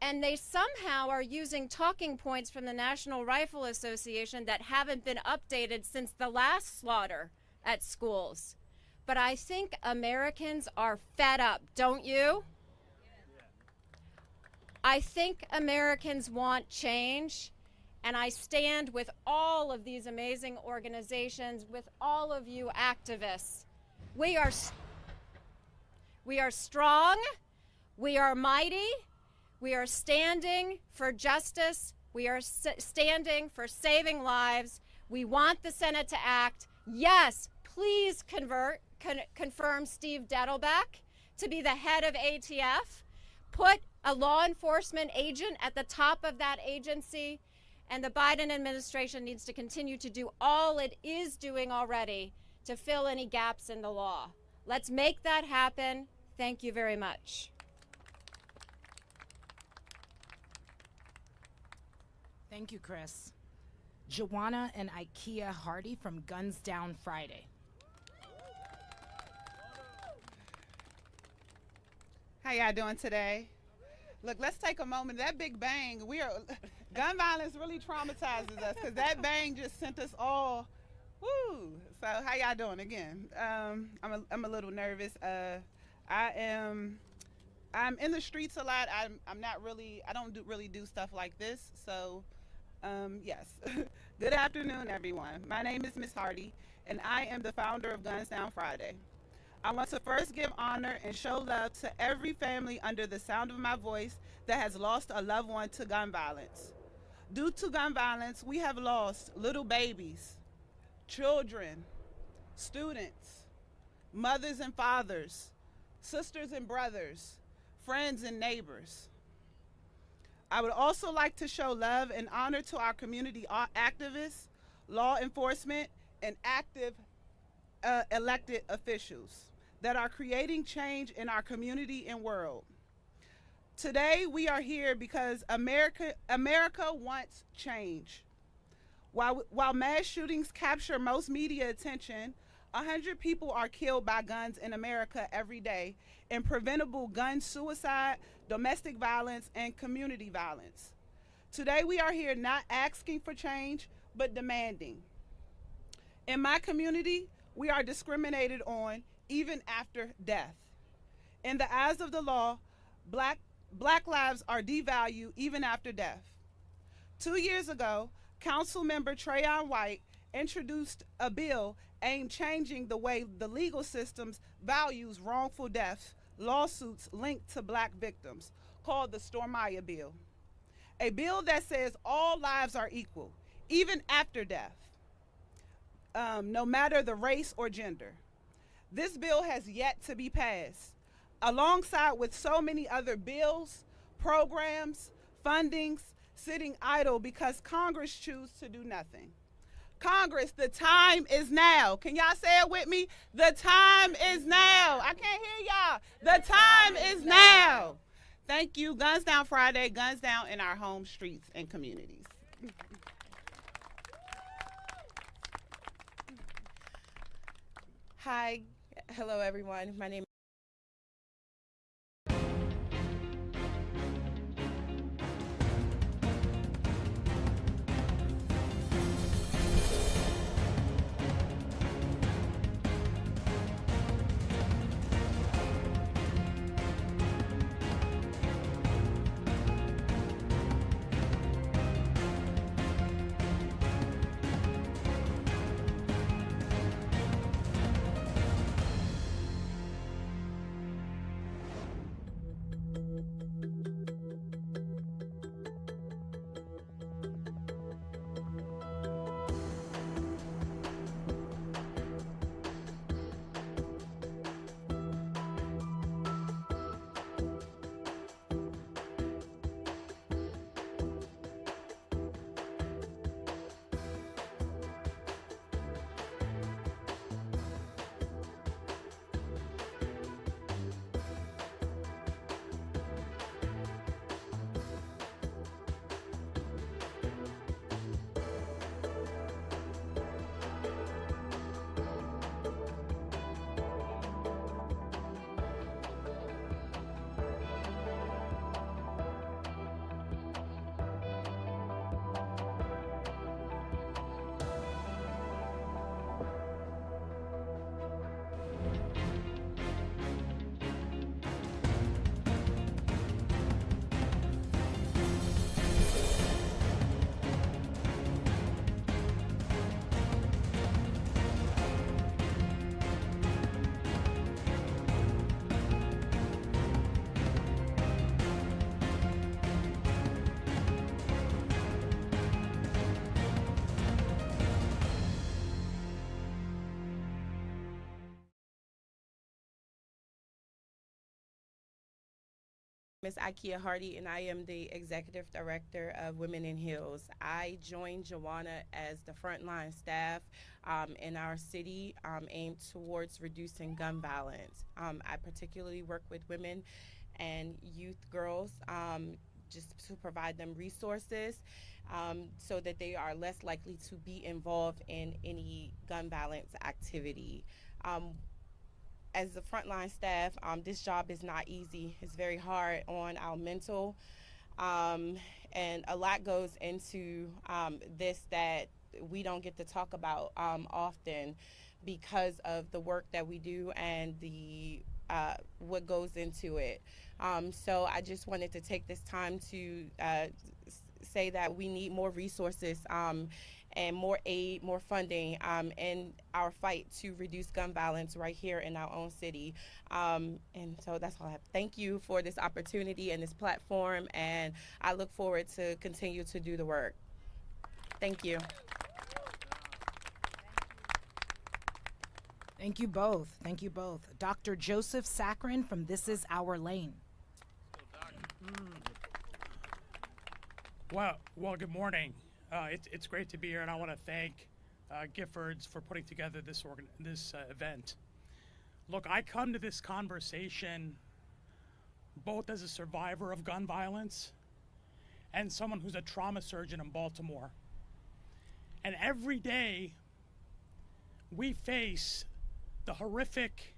And they somehow are using talking points from the National Rifle Association that haven't been updated since the last slaughter at schools. But I think Americans are fed up, don't you? I think Americans want change, and I stand with all of these amazing organizations, with all of you activists. We are strong, we are mighty, we are standing for justice, we are standing for saving lives. We want the Senate to act. Yes, please confirm Steve Dettelbach to be the head of ATF. Put a law enforcement agent at the top of that agency, and the Biden administration needs to continue to do all it is doing already to fill any gaps in the law. Let's make that happen. Thank you very much. Thank you, Chris. Joanna and Ikea Hardy from Guns Down Friday. How y'all doing today? Look, let's take a moment. That big bang, gun violence really traumatizes us, because that bang just sent us all, woo. So how y'all doing again? I'm a little nervous. I'm in the streets a lot. I don't really do stuff like this. So, yes. Good afternoon, everyone. My name is Miss Hardy, and I am the founder of Guns Down Friday. I want to first give honor and show love to every family under the sound of my voice that has lost a loved one to gun violence. Due to gun violence, we have lost little babies, children, students, mothers and fathers, sisters and brothers, friends and neighbors. I would also like to show love and honor to our community activists, law enforcement, and active elected officials that are creating change in our community and world. Today we are here because America wants change. While mass shootings capture most media attention, 100 people are killed by guns in America every day in preventable gun suicide, domestic violence, and community violence. Today we are here not asking for change, but demanding. In my community, we are discriminated on even after death. In the eyes of the law, black lives are devalued even after death. 2 years ago, Council Member Trayon White introduced a bill aimed changing the way the legal systems values wrongful death lawsuits linked to black victims, called the Stormyer Bill. A bill that says all lives are equal, even after death, no matter the race or gender. This bill has yet to be passed. alongside with so many other bills, programs, fundings, sitting idle because Congress choose to do nothing. Congress, the time is now. Can y'all say it with me? The time is now. I can't hear y'all. The time is now. Thank you. Guns Down Friday, guns down in our home streets and communities. Hi, hello everyone. My name is Ikea Hardy, and I am the Executive Director of Women in Heels. I joined Joanna as the frontline staff in our city aimed towards reducing gun violence. I particularly work with women and youth girls just to provide them resources so that they are less likely to be involved in any gun violence activity. As the frontline staff, this job is not easy. It's very hard on our mental, and a lot goes into this that we don't get to talk about often because of the work that we do and the what goes into it. So I just wanted to take this time to say that we need more resources and more aid, more funding in our fight to reduce gun violence right here in our own city. And so that's all I have. Thank you for this opportunity and this platform, and I look forward to continue to do the work. Thank you. Thank you both. Thank you both. Dr. Joseph Saccharin from This Is Our Lane. Well, good morning. It's great to be here, and I want to thank Giffords for putting together this event. Look, I come to this conversation both as a survivor of gun violence and someone who's a trauma surgeon in Baltimore. And every day we face the horrific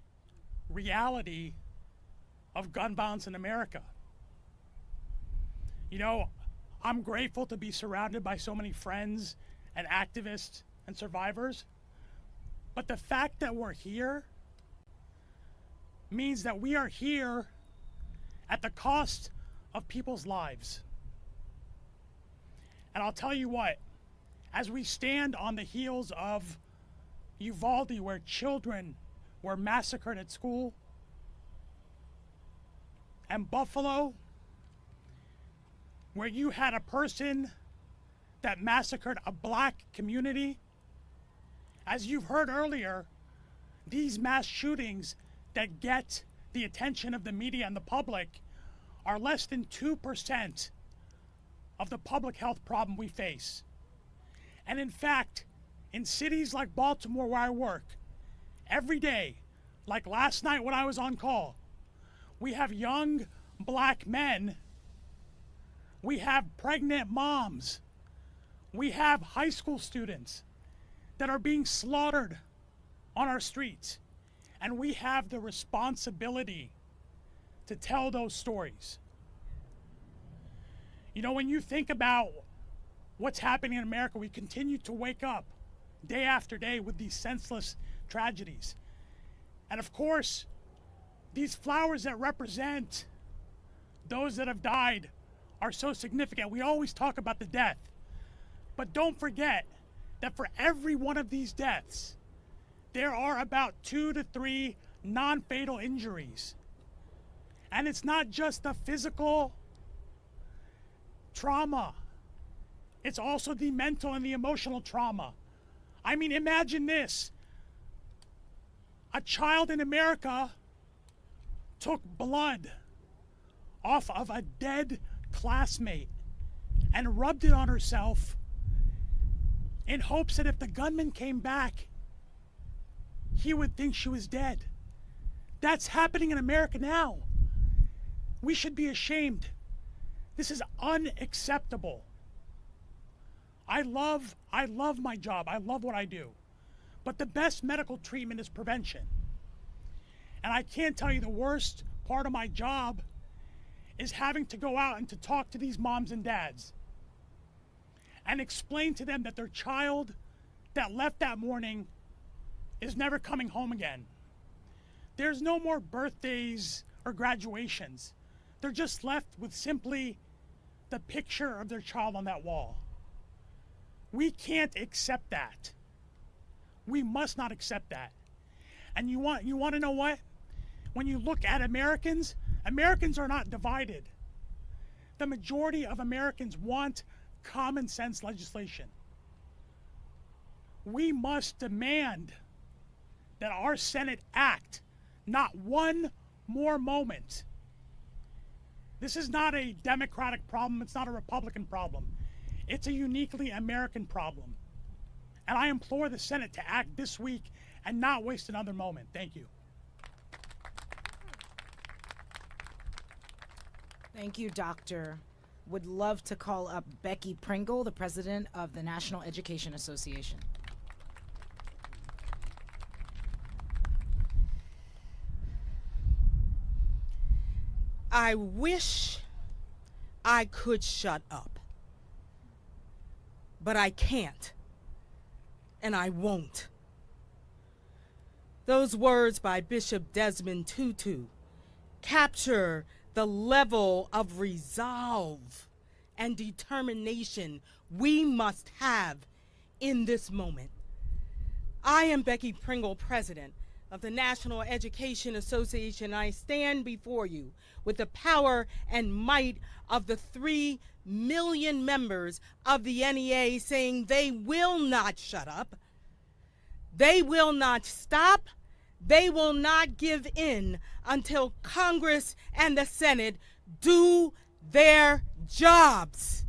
reality of gun violence in America. You know, I'm grateful to be surrounded by so many friends and activists and survivors, but the fact that we're here means that we are here at the cost of people's lives. And I'll tell you what, as we stand on the heels of Uvalde, where children were massacred at school, and Buffalo, where you had a person that massacred a black community. As you've heard earlier, these mass shootings that get the attention of the media and the public are less than 2% of the public health problem we face. And in fact, in cities like Baltimore where I work, every day, like last night when I was on call, we have young black men, we have pregnant moms, we have high school students that are being slaughtered on our streets. And we have the responsibility to tell those stories. You know, when you think about what's happening in America, we continue to wake up day after day with these senseless tragedies. And of course, these flowers that represent those that have died are so significant. We always talk about the death. But don't forget that for every one of these deaths, there are about 2 to 3 non-fatal injuries. And it's not just the physical trauma. It's also the mental and the emotional trauma. I mean, imagine this. A child in America took blood off of a dead classmate and rubbed it on herself in hopes that if the gunman came back, he would think she was dead. That's happening in America now. We should be ashamed. This is unacceptable. I love my job. I love what I do. But the best medical treatment is prevention. And I can't tell you the worst part of my job is having to go out and to talk to these moms and dads and explain to them that their child that left that morning is never coming home again. There's no more birthdays or graduations. They're just left with simply the picture of their child on that wall. We can't accept that. We must not accept that. And you want to know what? When you look at Americans, Americans are not divided. The majority of Americans want common sense legislation. We must demand that our Senate act, not one more moment. This is not a Democratic problem. It's not a Republican problem. It's a uniquely American problem. And I implore the Senate to act this week and not waste another moment. Thank you. Thank you, Doctor. Would love to call up Becky Pringle, the president of the National Education Association. I wish I could shut up, but I can't, and I won't. Those words by Bishop Desmond Tutu capture the level of resolve and determination we must have in this moment. I am Becky Pringle, president of the National Education Association. I stand before you with the power and might of the 3 million members of the NEA saying they will not shut up, they will not stop, they will not give in until Congress and the Senate do their jobs.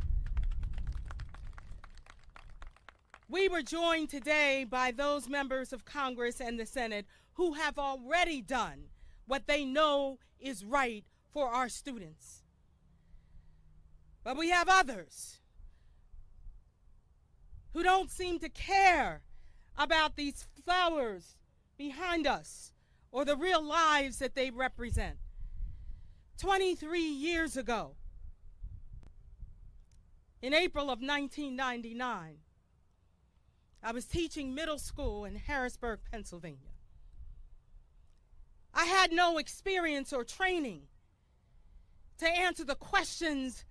We were joined today by those members of Congress and the Senate who have already done what they know is right for our students. But we have others who don't seem to care about these flowers behind us or the real lives that they represent. 23 years ago, in April of 1999, I was teaching middle school in Harrisburg, Pennsylvania. I had no experience or training to answer the questions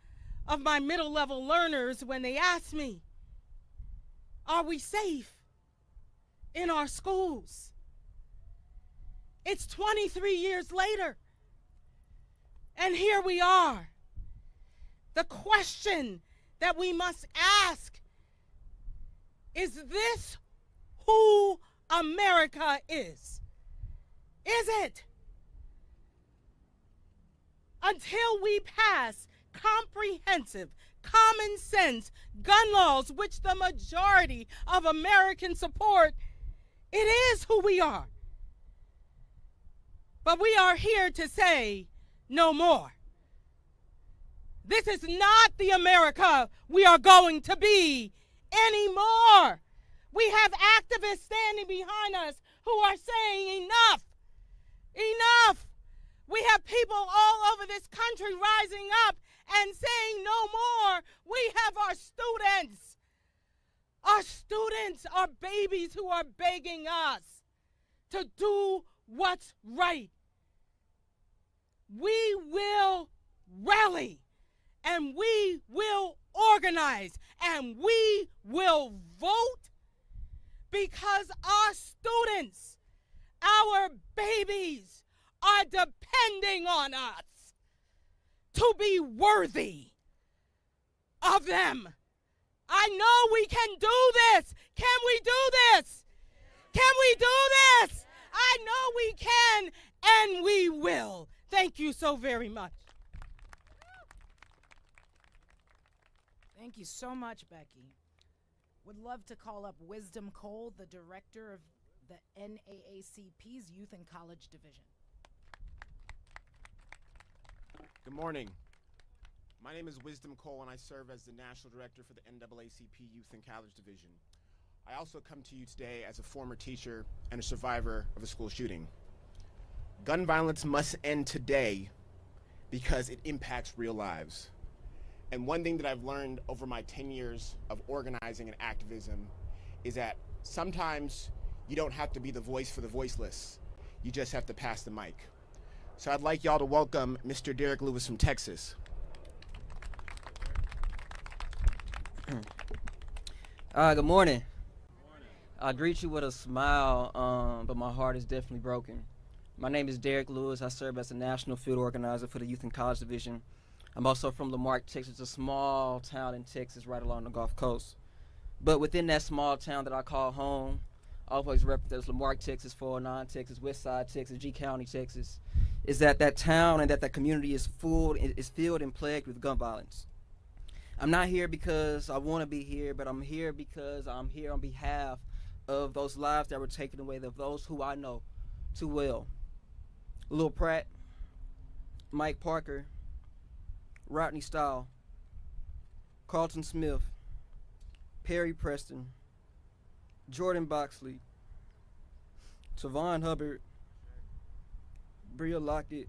of my middle-level learners when they asked me, are we safe in our schools? It's 23 years later, and here we are. The question that we must ask, is this who America is? Is it? until we pass comprehensive, common sense gun laws, which the majority of Americans support, it is who we are. But we are here to say no more. This is not the America we are going to be anymore. We have activists standing behind us who are saying enough, enough. We have people all over this country rising up and saying no more. We have our students. Our students are babies who are begging us to do what's right. We will rally, and we will organize, and we will vote, because our students, our babies, are depending on us to be worthy of them. I know we can do this. Can we do this? Can we do this? I know we can, and we will. Thank you so very much. Thank you so much, Becky. Would love to call up Wisdom Cole, the director of the NAACP's Youth and College Division. Good morning. My name is Wisdom Cole, and I serve as the National Director for the NAACP Youth and College Division. I also come to you today as a former teacher and a survivor of a school shooting. Gun violence must end today because it impacts real lives. And one thing that I've learned over my 10 years of organizing and activism is that sometimes you don't have to be the voice for the voiceless. You just have to pass the mic. So I'd like y'all to welcome Mr. Derek Lewis from Texas. Good morning. I greet you with a smile, but my heart is definitely broken. My name is Derek Lewis. I serve as the National Field Organizer for the Youth and College Division. I'm also from Lamarck, Texas, a small town in Texas right along the Gulf Coast. But within that small town that I call home, I always represent Lamarck, Texas, 409, Texas, Westside, Texas, G County, Texas, is that town and that community is filled and plagued with gun violence. I'm not here because I want to be here, but I'm here because I'm here on behalf of those lives that were taken away, of those who I know too well. Lil Pratt, Mike Parker, Rodney Stahl, Carlton Smith, Perry Preston, Jordan Boxley, Tavon Hubbard, Bria Lockett,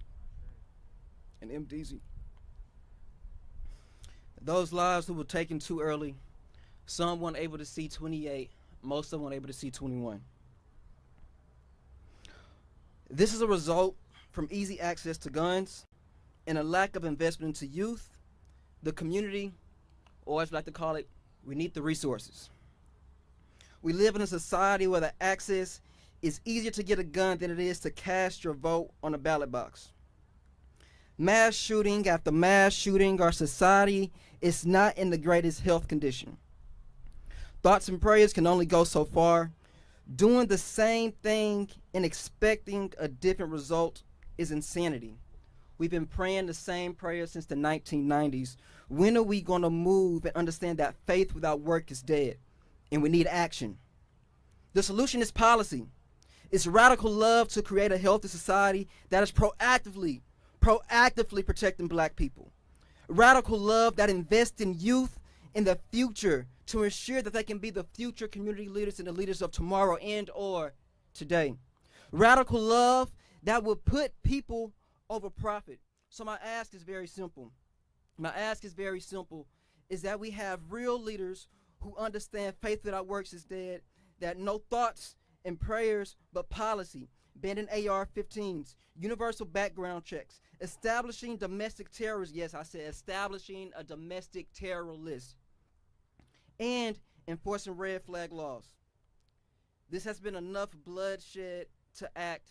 and M. Deasy. Those lives who were taken too early, some weren't able to see 28, most of them weren't able to see 21. This is a result from easy access to guns and a lack of investment into youth, the community, or as we like to call it, we need the resources. We live in a society where the access is easier to get a gun than it is to cast your vote on a ballot box. Mass shooting after mass shooting, our society is not in the greatest health condition. Thoughts and prayers can only go so far. Doing the same thing and expecting a different result is insanity. We've been praying the same prayer since the 1990s. When are we going to move and understand that faith without work is dead, and we need action? The solution is policy. It's radical love to create a healthy society that is proactively protecting black people. Radical love that invests in youth in the future to ensure that they can be the future community leaders and the leaders of tomorrow and or today. Radical love that will put people over profit. So my ask is very simple. Is that we have real leaders who understand faith without works is dead, that no thoughts and prayers but policy, banning AR-15s, universal background checks, establishing domestic terrorists, yes, I said establishing a domestic terror list, and enforcing red flag laws. This has been enough bloodshed to act,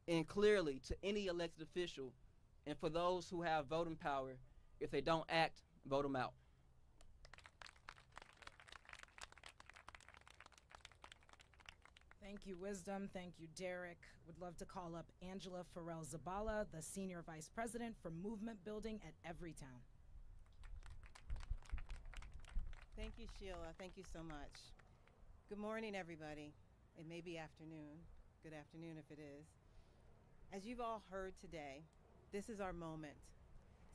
and clearly to any elected official, and for those who have voting power, if they don't act, vote them out. Thank you, Wisdom. Thank you, Derek. Would love to call up Angela Farrell-Zabala, the Senior Vice President for Movement Building at Everytown. Thank you, Sheila. Thank you so much. Good morning, everybody. It may be afternoon. Good afternoon if it is. As you've all heard today, this is our moment.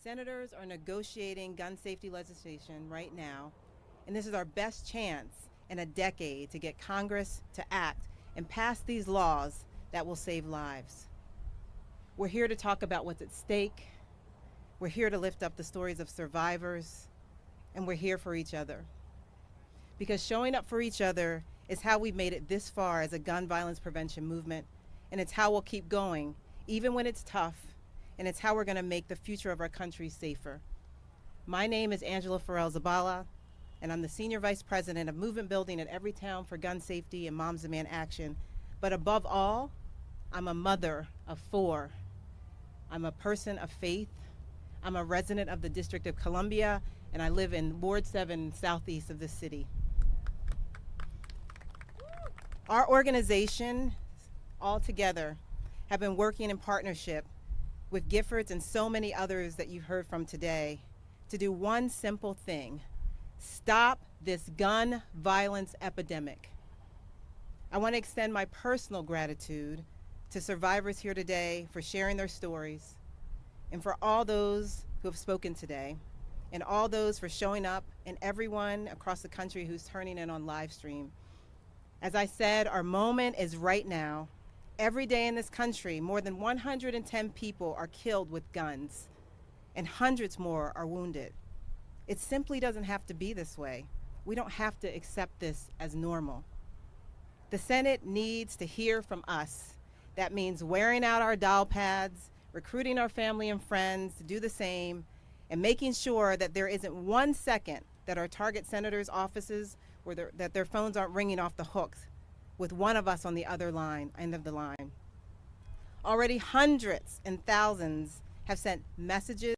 Senators are negotiating gun safety legislation right now, and this is our best chance in a decade to get Congress to act and pass these laws that will save lives. We're here to talk about what's at stake. We're here to lift up the stories of survivors, and we're here for each other. Because showing up for each other is how we've made it this far as a gun violence prevention movement, and it's how we'll keep going, even when it's tough, and it's how we're going to make the future of our country safer. My name is Angela Farrell-Zabala, and I'm the Senior Vice President of Movement Building at Everytown for Gun Safety and Moms Demand Action. But above all, I'm a mother of 4. I'm a person of faith. I'm a resident of the District of Columbia, and I live in Ward 7, southeast of this city. Our organization, all together, have been working in partnership with Giffords and so many others that you've heard from today to do one simple thing: stop this gun violence epidemic. I want to extend my personal gratitude to survivors here today for sharing their stories, and for all those who have spoken today, and all those for showing up, and everyone across the country who's turning in on live stream. As I said, our moment is right now. Every day in this country, more than 110 people are killed with guns, and hundreds more are wounded. It simply doesn't have to be this way. We don't have to accept this as normal. The Senate needs to hear from us. That means wearing out our dial pads, recruiting our family and friends to do the same, and making sure that there isn't 1 second that our target senators' offices or that their phones aren't ringing off the hooks with one of us on the other end of the line. Already hundreds and thousands have sent messages.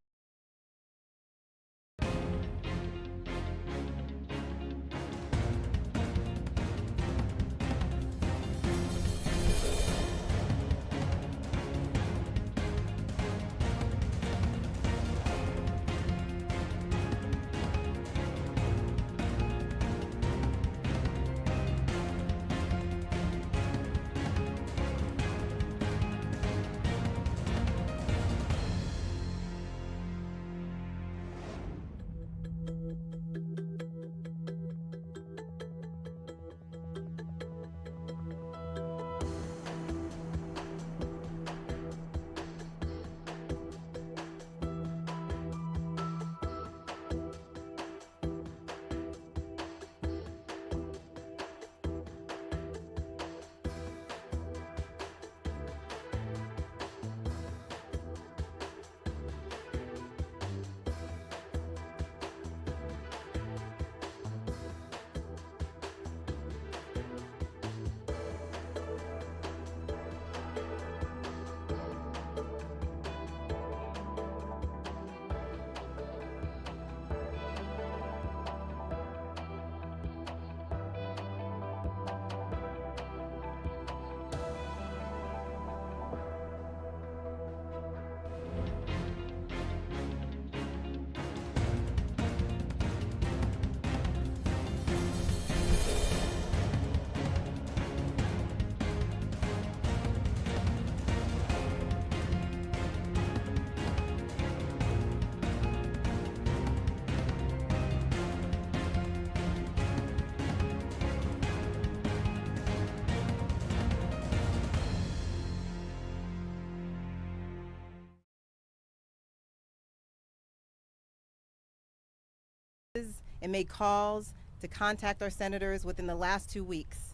And made calls to contact our senators within the last 2 weeks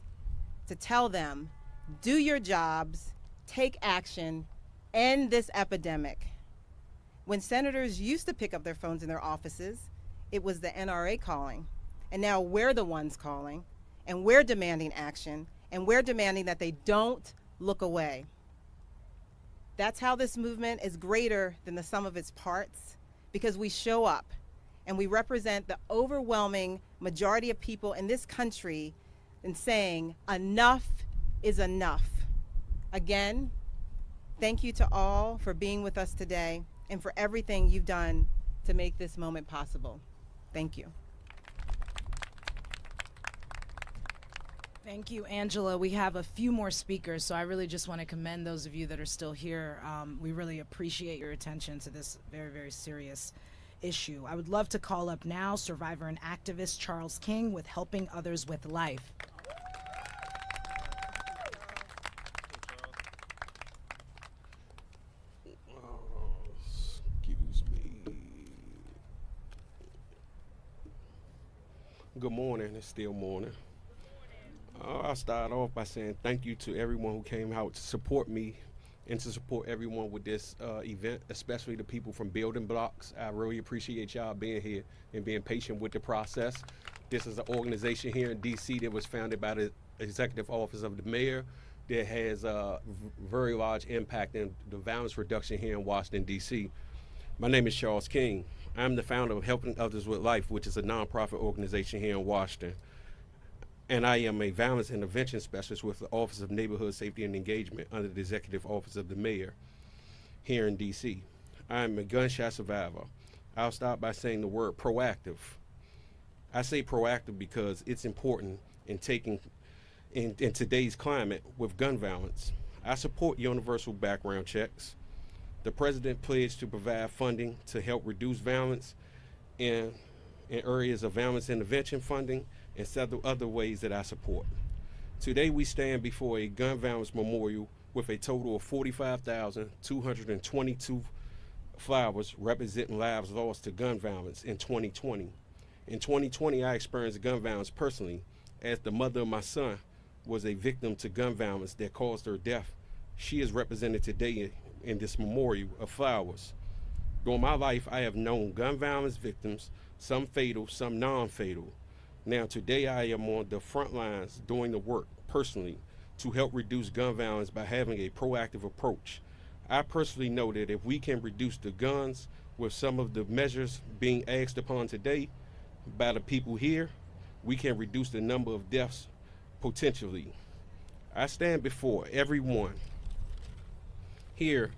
to tell them, do your jobs, take action, end this epidemic. When senators used to pick up their phones in their offices, it was the NRA calling. And now we're the ones calling, and we're demanding action, and we're demanding that they don't look away. That's how this movement is greater than the sum of its parts, because we show up and we represent the overwhelming majority of people in this country in saying enough is enough. Again, thank you to all for being with us today and for everything you've done to make this moment possible. Thank you. Thank you, Angela. We have a few more speakers, so I really just want to commend those of you that are still here. We really appreciate your attention to this very, very serious issue. I would love to call up now survivor and activist Charles King with Helping Others with Life. Excuse me. Good morning. It's still morning. I'll start off by saying thank you to everyone who came out to support me and to support everyone with this event, especially the people from Building Blocks. I really appreciate y'all being here and being patient with the process. This is an organization here in D.C. that was founded by the Executive Office of the Mayor that has a very large impact in the violence reduction here in Washington, D.C. My name is Charles King. I'm the founder of Helping Others with Life, which is a nonprofit organization here in Washington. And I am a violence intervention specialist with the Office of Neighborhood Safety and Engagement under the Executive Office of the Mayor here in D.C. I am a gunshot survivor. I'll start by saying the word proactive. I say proactive because it's important in today's climate with gun violence. I support universal background checks. The President pledged to provide funding to help reduce violence in areas of violence intervention funding and several other ways that I support. Today we stand before a gun violence memorial with a total of 45,222 flowers representing lives lost to gun violence in 2020. In 2020, I experienced gun violence personally as the mother of my son was a victim to gun violence that caused her death. She is represented today in this memorial of flowers. During my life, I have known gun violence victims, some fatal, some non-fatal. Now, today I am on the front lines doing the work personally to help reduce gun violence by having a proactive approach. I personally know that if we can reduce the guns with some of the measures being asked upon today by the people here, we can reduce the number of deaths potentially. I stand before everyone here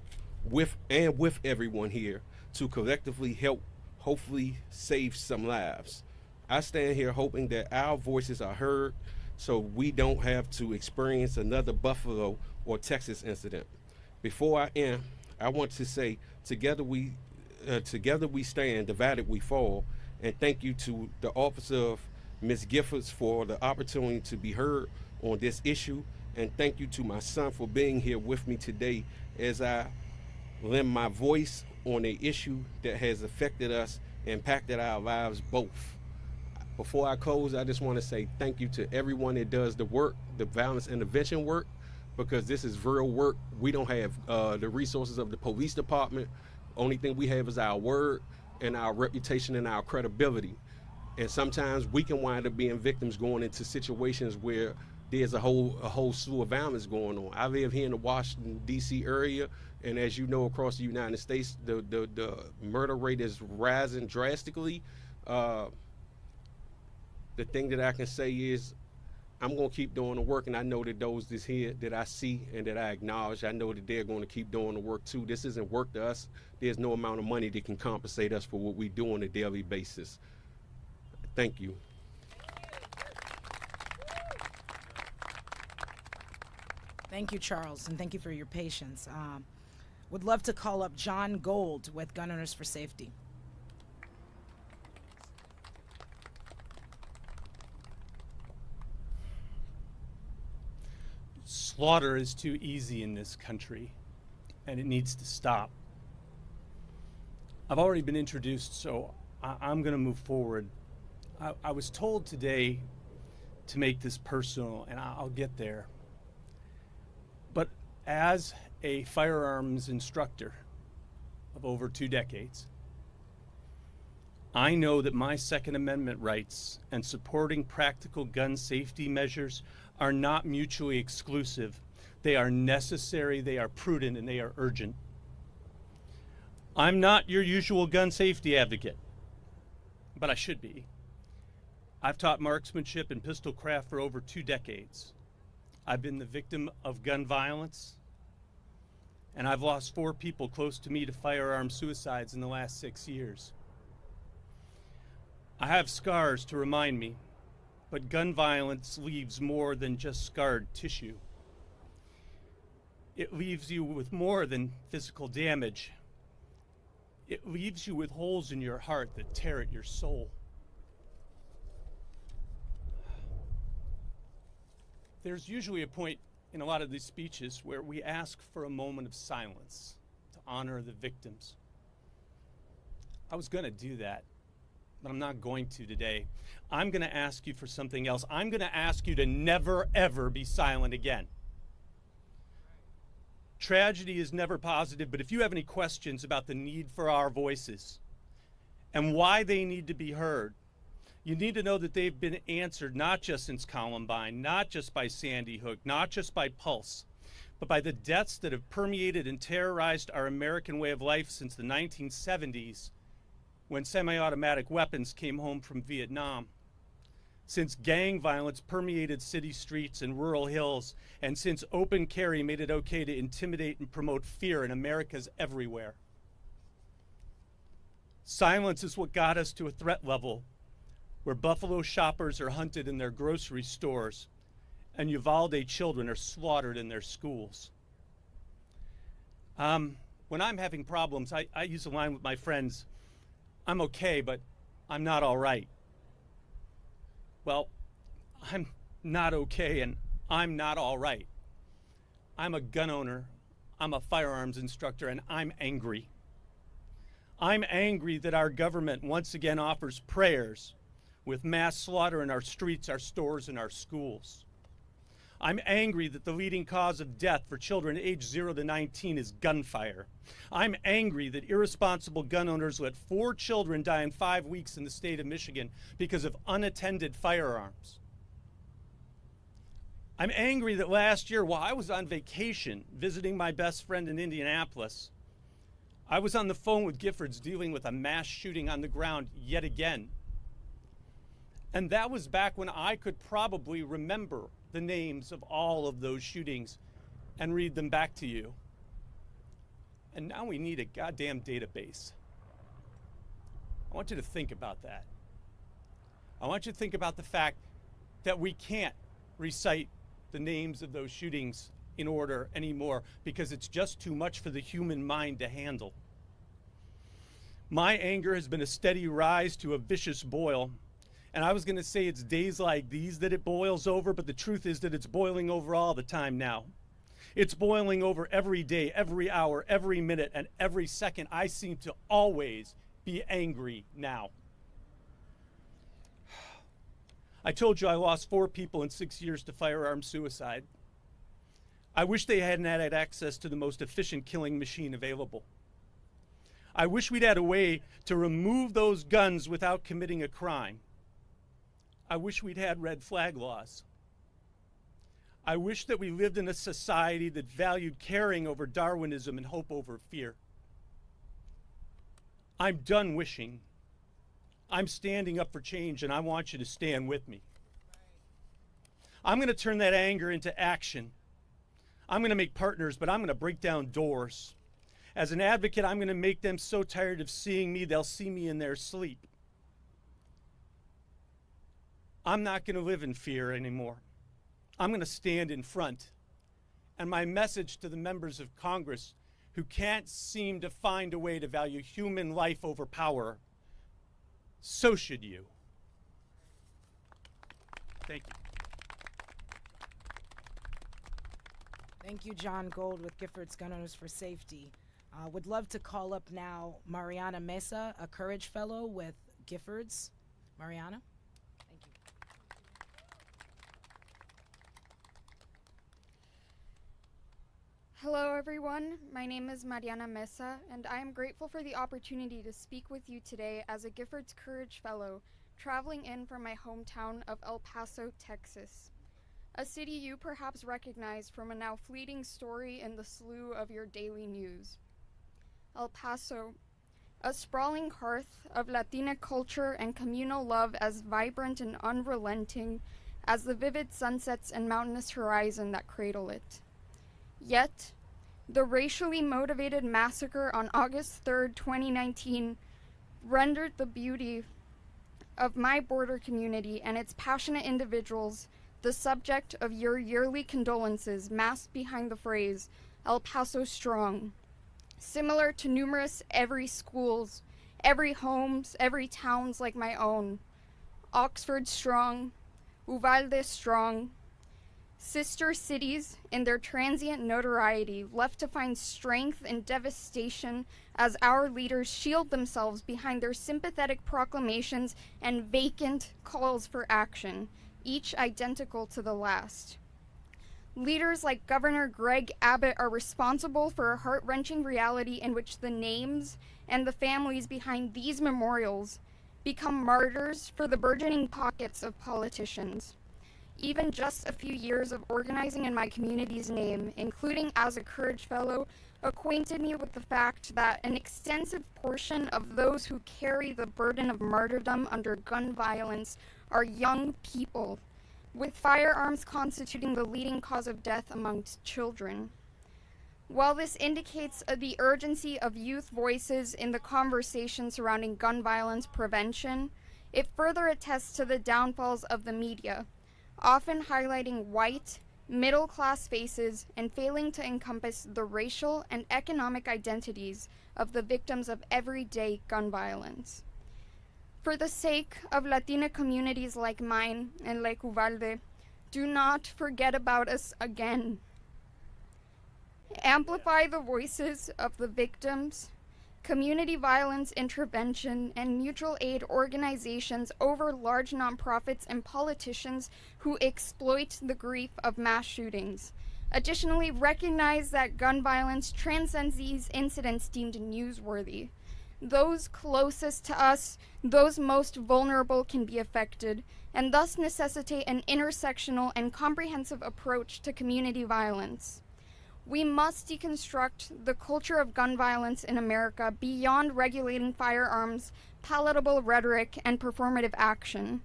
with everyone here to collectively help hopefully save some lives. I stand here hoping that our voices are heard so we don't have to experience another Buffalo or Texas incident. Before I end, I want to say together we stand, divided we fall, and thank you to the Office of Ms. Giffords for the opportunity to be heard on this issue, and thank you to my son for being here with me today as I lend my voice on an issue that has affected us, impacted our lives both. Before I close, I just want to say thank you to everyone that does the work, the violence intervention work, because this is real work. We don't have the resources of the police department. Only thing we have is our word and our reputation and our credibility. And sometimes we can wind up being victims going into situations where there's a whole slew of violence going on. I live here in the Washington, D.C. area, and as you know, across the United States, the murder rate is rising drastically. The thing that I can say is I'm going to keep doing the work, and I know that those that's here that I see and that I acknowledge, I know that they're going to keep doing the work too. This isn't work to us. There's no amount of money that can compensate us for what we do on a daily basis. Thank you. Thank you, Charles, and thank you for your patience. Would love to call up John Gold with Gun Owners for Safety. Slaughter is too easy in this country, and it needs to stop. I've already been introduced, so I'm going to move forward. I was told today to make this personal, and I'll get there. But as a firearms instructor of over 2 decades, I know that my Second Amendment rights and supporting practical gun safety measures are not mutually exclusive. They are necessary, they are prudent, and they are urgent. I'm not your usual gun safety advocate, but I should be. I've taught marksmanship and pistol craft for over 2 decades. I've been the victim of gun violence, and I've lost 4 people close to me to firearm suicides in the last 6 years. I have scars to remind me, but gun violence leaves more than just scarred tissue. It leaves you with more than physical damage. It leaves you with holes in your heart that tear at your soul. There's usually a point in a lot of these speeches where we ask for a moment of silence to honor the victims. I was going to do that, but I'm not going to today. I'm going to ask you for something else. I'm going to ask you to never, ever be silent again. Tragedy is never positive, but if you have any questions about the need for our voices and why they need to be heard, you need to know that they've been answered not just since Columbine, not just by Sandy Hook, not just by Pulse, but by the deaths that have permeated and terrorized our American way of life since the 1970s, when semi-automatic weapons came home from Vietnam, since gang violence permeated city streets and rural hills, and since open carry made it okay to intimidate and promote fear in Americas everywhere. Silence is what got us to a threat level where Buffalo shoppers are hunted in their grocery stores and Uvalde children are slaughtered in their schools. When I'm having problems, I use a line with my friends, I'm okay, but I'm not all right. Well, I'm not okay and I'm not all right. I'm a gun owner, I'm a firearms instructor, and I'm angry. I'm angry that our government once again offers prayers with mass slaughter in our streets, our stores, and our schools. I'm angry that the leading cause of death for children aged 0 to 19 is gunfire. I'm angry that irresponsible gun owners let 4 children die in 5 weeks in the state of Michigan because of unattended firearms. I'm angry that last year, while I was on vacation visiting my best friend in Indianapolis, I was on the phone with Giffords dealing with a mass shooting on the ground yet again. And that was back when I could probably remember the names of all of those shootings and read them back to you. And now we need a goddamn database. I want you to think about that. I want you to think about the fact that we can't recite the names of those shootings in order anymore because it's just too much for the human mind to handle. My anger has been a steady rise to a vicious boil. And I was going to say it's days like these that it boils over, but the truth is that it's boiling over all the time now. It's boiling over every day, every hour, every minute, and every second. I seem to always be angry now. I told you I lost 4 people in 6 years to firearm suicide. I wish they hadn't had access to the most efficient killing machine available. I wish we'd had a way to remove those guns without committing a crime. I wish we'd had red flag laws. I wish that we lived in a society that valued caring over Darwinism and hope over fear. I'm done wishing. I'm standing up for change, and I want you to stand with me. I'm going to turn that anger into action. I'm going to make partners, but I'm going to break down doors. As an advocate, I'm going to make them so tired of seeing me, they'll see me in their sleep. I'm not going to live in fear anymore. I'm going to stand in front. And my message to the members of Congress who can't seem to find a way to value human life over power, so should you. Thank you. Thank you, John Gold with Giffords Gun Owners for Safety. Would love to call up now Mariana Mesa, a Courage Fellow with Giffords. Mariana? Hello everyone, my name is Mariana Mesa, and I am grateful for the opportunity to speak with you today as a Giffords Courage Fellow, traveling in from my hometown of El Paso, Texas. A city you perhaps recognize from a now fleeting story in the slew of your daily news. El Paso, a sprawling hearth of Latina culture and communal love as vibrant and unrelenting as the vivid sunsets and mountainous horizon that cradle it. Yet, the racially motivated massacre on August 3rd, 2019, rendered the beauty of my border community and its passionate individuals the subject of your yearly condolences masked behind the phrase, El Paso Strong. Similar to numerous every schools, every homes, every towns like my own. Oxford Strong, Uvalde Strong, sister cities in their transient notoriety left to find strength in devastation as our leaders shield themselves behind their sympathetic proclamations and vacant calls for action, each identical to the last. Leaders like Governor Greg Abbott are responsible for a heart-wrenching reality in which the names and the families behind these memorials become martyrs for the burgeoning pockets of politicians. Even just a few years of organizing in my community's name, including as a Courage Fellow, acquainted me with the fact that an extensive portion of those who carry the burden of martyrdom under gun violence are young people, with firearms constituting the leading cause of death amongst children. While this indicates the urgency of youth voices in the conversation surrounding gun violence prevention, it further attests to the downfalls of the media, often highlighting white, middle-class faces and failing to encompass the racial and economic identities of the victims of everyday gun violence. For the sake of Latina communities like mine and like Uvalde, do not forget about us again. Amplify the voices of the victims, community violence intervention, and mutual aid organizations over large nonprofits and politicians who exploit the grief of mass shootings. Additionally, recognize that gun violence transcends these incidents deemed newsworthy. Those closest to us, those most vulnerable can be affected, and thus necessitate an intersectional and comprehensive approach to community violence. We must deconstruct the culture of gun violence in America beyond regulating firearms, palatable rhetoric, and performative action.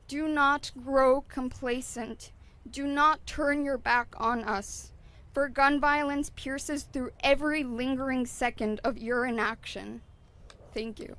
Do not grow complacent. Do not turn your back on us, for gun violence pierces through every lingering second of your inaction. Thank you.